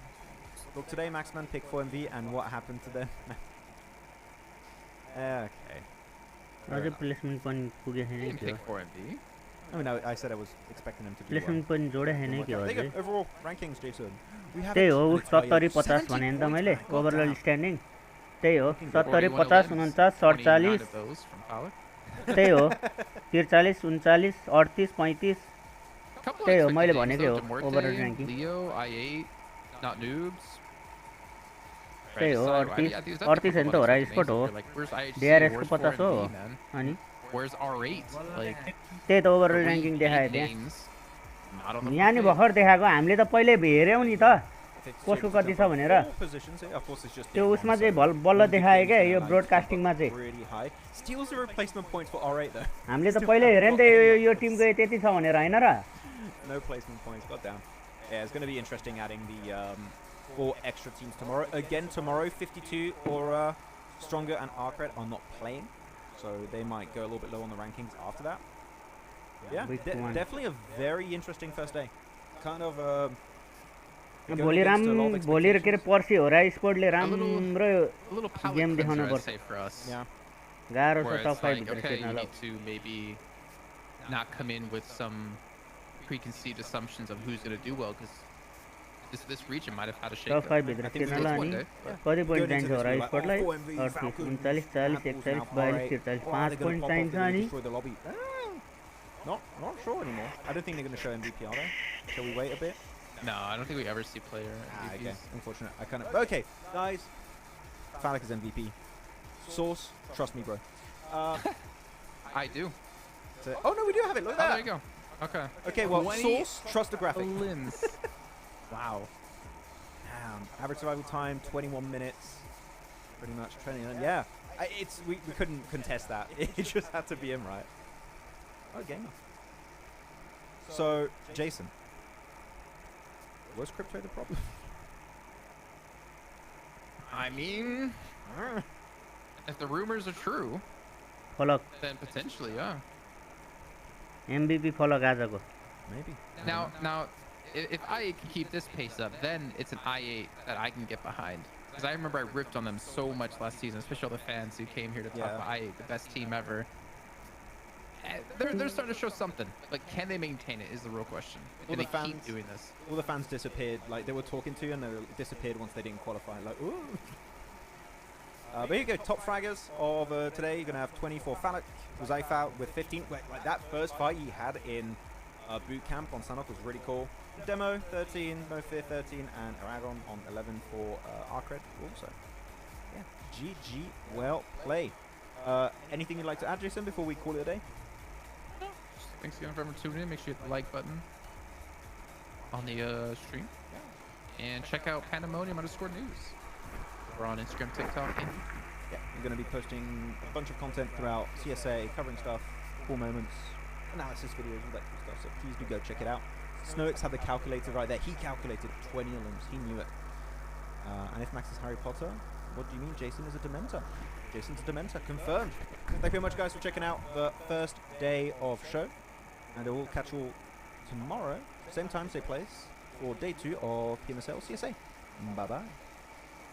Look, today Maxman picked 4MV, and what happened to them? Okay. अझै placement पनि पुगेको छैन Didn't के हो pick 4MV. I mean, I said I was expecting them to do well. Placement पनि जोडे छैन के हो They अझै got overall rankings, Jason. We have त्यही हो it, and it's 70 50 भने नि त मैले God ओभरअल damn. स्ट्यान्डिङ त्यही हो 70 41 50 wins, 49 29 47 of those from Pollock. त्यही हो 43 39 38 35 Couple त्यही हो of मैले expected भनेकै names, हो though. Muerte, overall ranking Leo, I8, not noobs. त्यही हो Right, so, 38 there's 38 होइन त हो definitely स्पोर्ट हो names. Like, where's IHC? DRS को Where's 50 हो 4MV, man? अनि Where's R8? Like, त्यही त ओभरअल three र्याङ्किङ देखायो big त्यहाँ names, not on the यहाँ नि front भर्खर देखाएको हामीले त पहिले हेऱ्यौँ नि त कसको कति छ भनेर All positions, of course, it's just त्यो big उसमा ones, चाहिँ so बल्ल देखायो क्या things यो that ब्रोडकास्टिङमा चाहिँ really high. Steals the replacement points for R8 though. हामीले त पहिले हेऱ्यो नि त यो टिमको त्यति छ भनेर होइन र No placement points, goddamn. Yeah, it's going to be interesting adding the 4 extra teams tomorrow. Again, tomorrow, 52 or Stronger and Arcred are not playing, so they might go a little bit low on the rankings after that. Yeah, definitely a very interesting first day. Kind of भोलि भोलि के अरे पर्सि हो र स्पोर्टले राम्रो A little palate game cleanser, देखाउनु I'd पर्छ say, for us. Yeah. गाह्रो Where छ it's टप 5 like, भित्र okay, you खेल्न need to maybe not come in with some preconceived assumptions of who's going to do well, because this region might have had a shake. टप 5 भित्र खेल्नलाई अनि कति point चाहिन्छ हो र स्पोर्टलाई 39 40 41 41 42 43 5 point चाहिन्छ अनि Not sure anymore. I don't think they're going to show MVP, are they? Shall we wait a bit? No, I don't think we ever see player Okay, MVPs. unfortunate. I kind of okay, guys. Falak is MVP. Source, trust me, bro. I do. Oh no, we do have it. Look at Oh, that. there you go. Okay. Okay, well, 20 source, trust the graphic. Limbs. Wow. Damn. Average survival time 21 minutes. Pretty much training. And yeah, we couldn't contest that. It just had to be him, right? Oh, gamer. So, Jason, was crypto the problem? I mean, if the rumors are true, फलक then potentially, yeah. MVP फलक आजको Maybe. Now, if I can keep this pace up, then it's an I8 that I can get behind. Because I remember I ripped on them so much last season, especially all the fans who came here to talk about the best team ever. They're starting to show something, but can they maintain it is the real question. Can they keep doing this? All the fans disappeared, like they were talking to, and they disappeared once they didn't qualify. Like, ooh. But here you go, top fraggers of today. You're gonna have 24 Falak, Uzaifa with 15. Like that first fight he had in boot camp on Sanhok was really cool. Demo 13, No Fear 13, and Erangel on 11 for Arcred also. Yeah, GG, well played. Anything you'd like to add, Jason, before we call it a day? Thanks again for everyone tuning in. Make sure you hit the like button on the stream. And check out Pandemonium_news. We're on Instagram, TikTok, and yeah, we're going to be posting a bunch of content throughout CSA, covering stuff, cool moments, analysis videos, all that cool stuff. So please do go check it out. Snoix had the calculator right there. He calculated 20 Olymps. He knew it. And if Max is Harry Potter, what do you mean Jason is a Dementor? Jason's a Dementor. Confirmed. Thank you very much, guys, for checking out the first day of show. And we'll catch you all tomorrow, same time, same place, for day 2 of PMSL CSA. Bye-bye.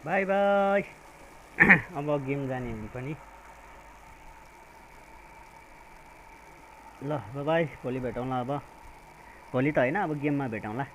Bye-bye. अब game जाने हामी पनि ल by भोलि भेटौँला अब भोलि त हैन अब गेममा भेटौँला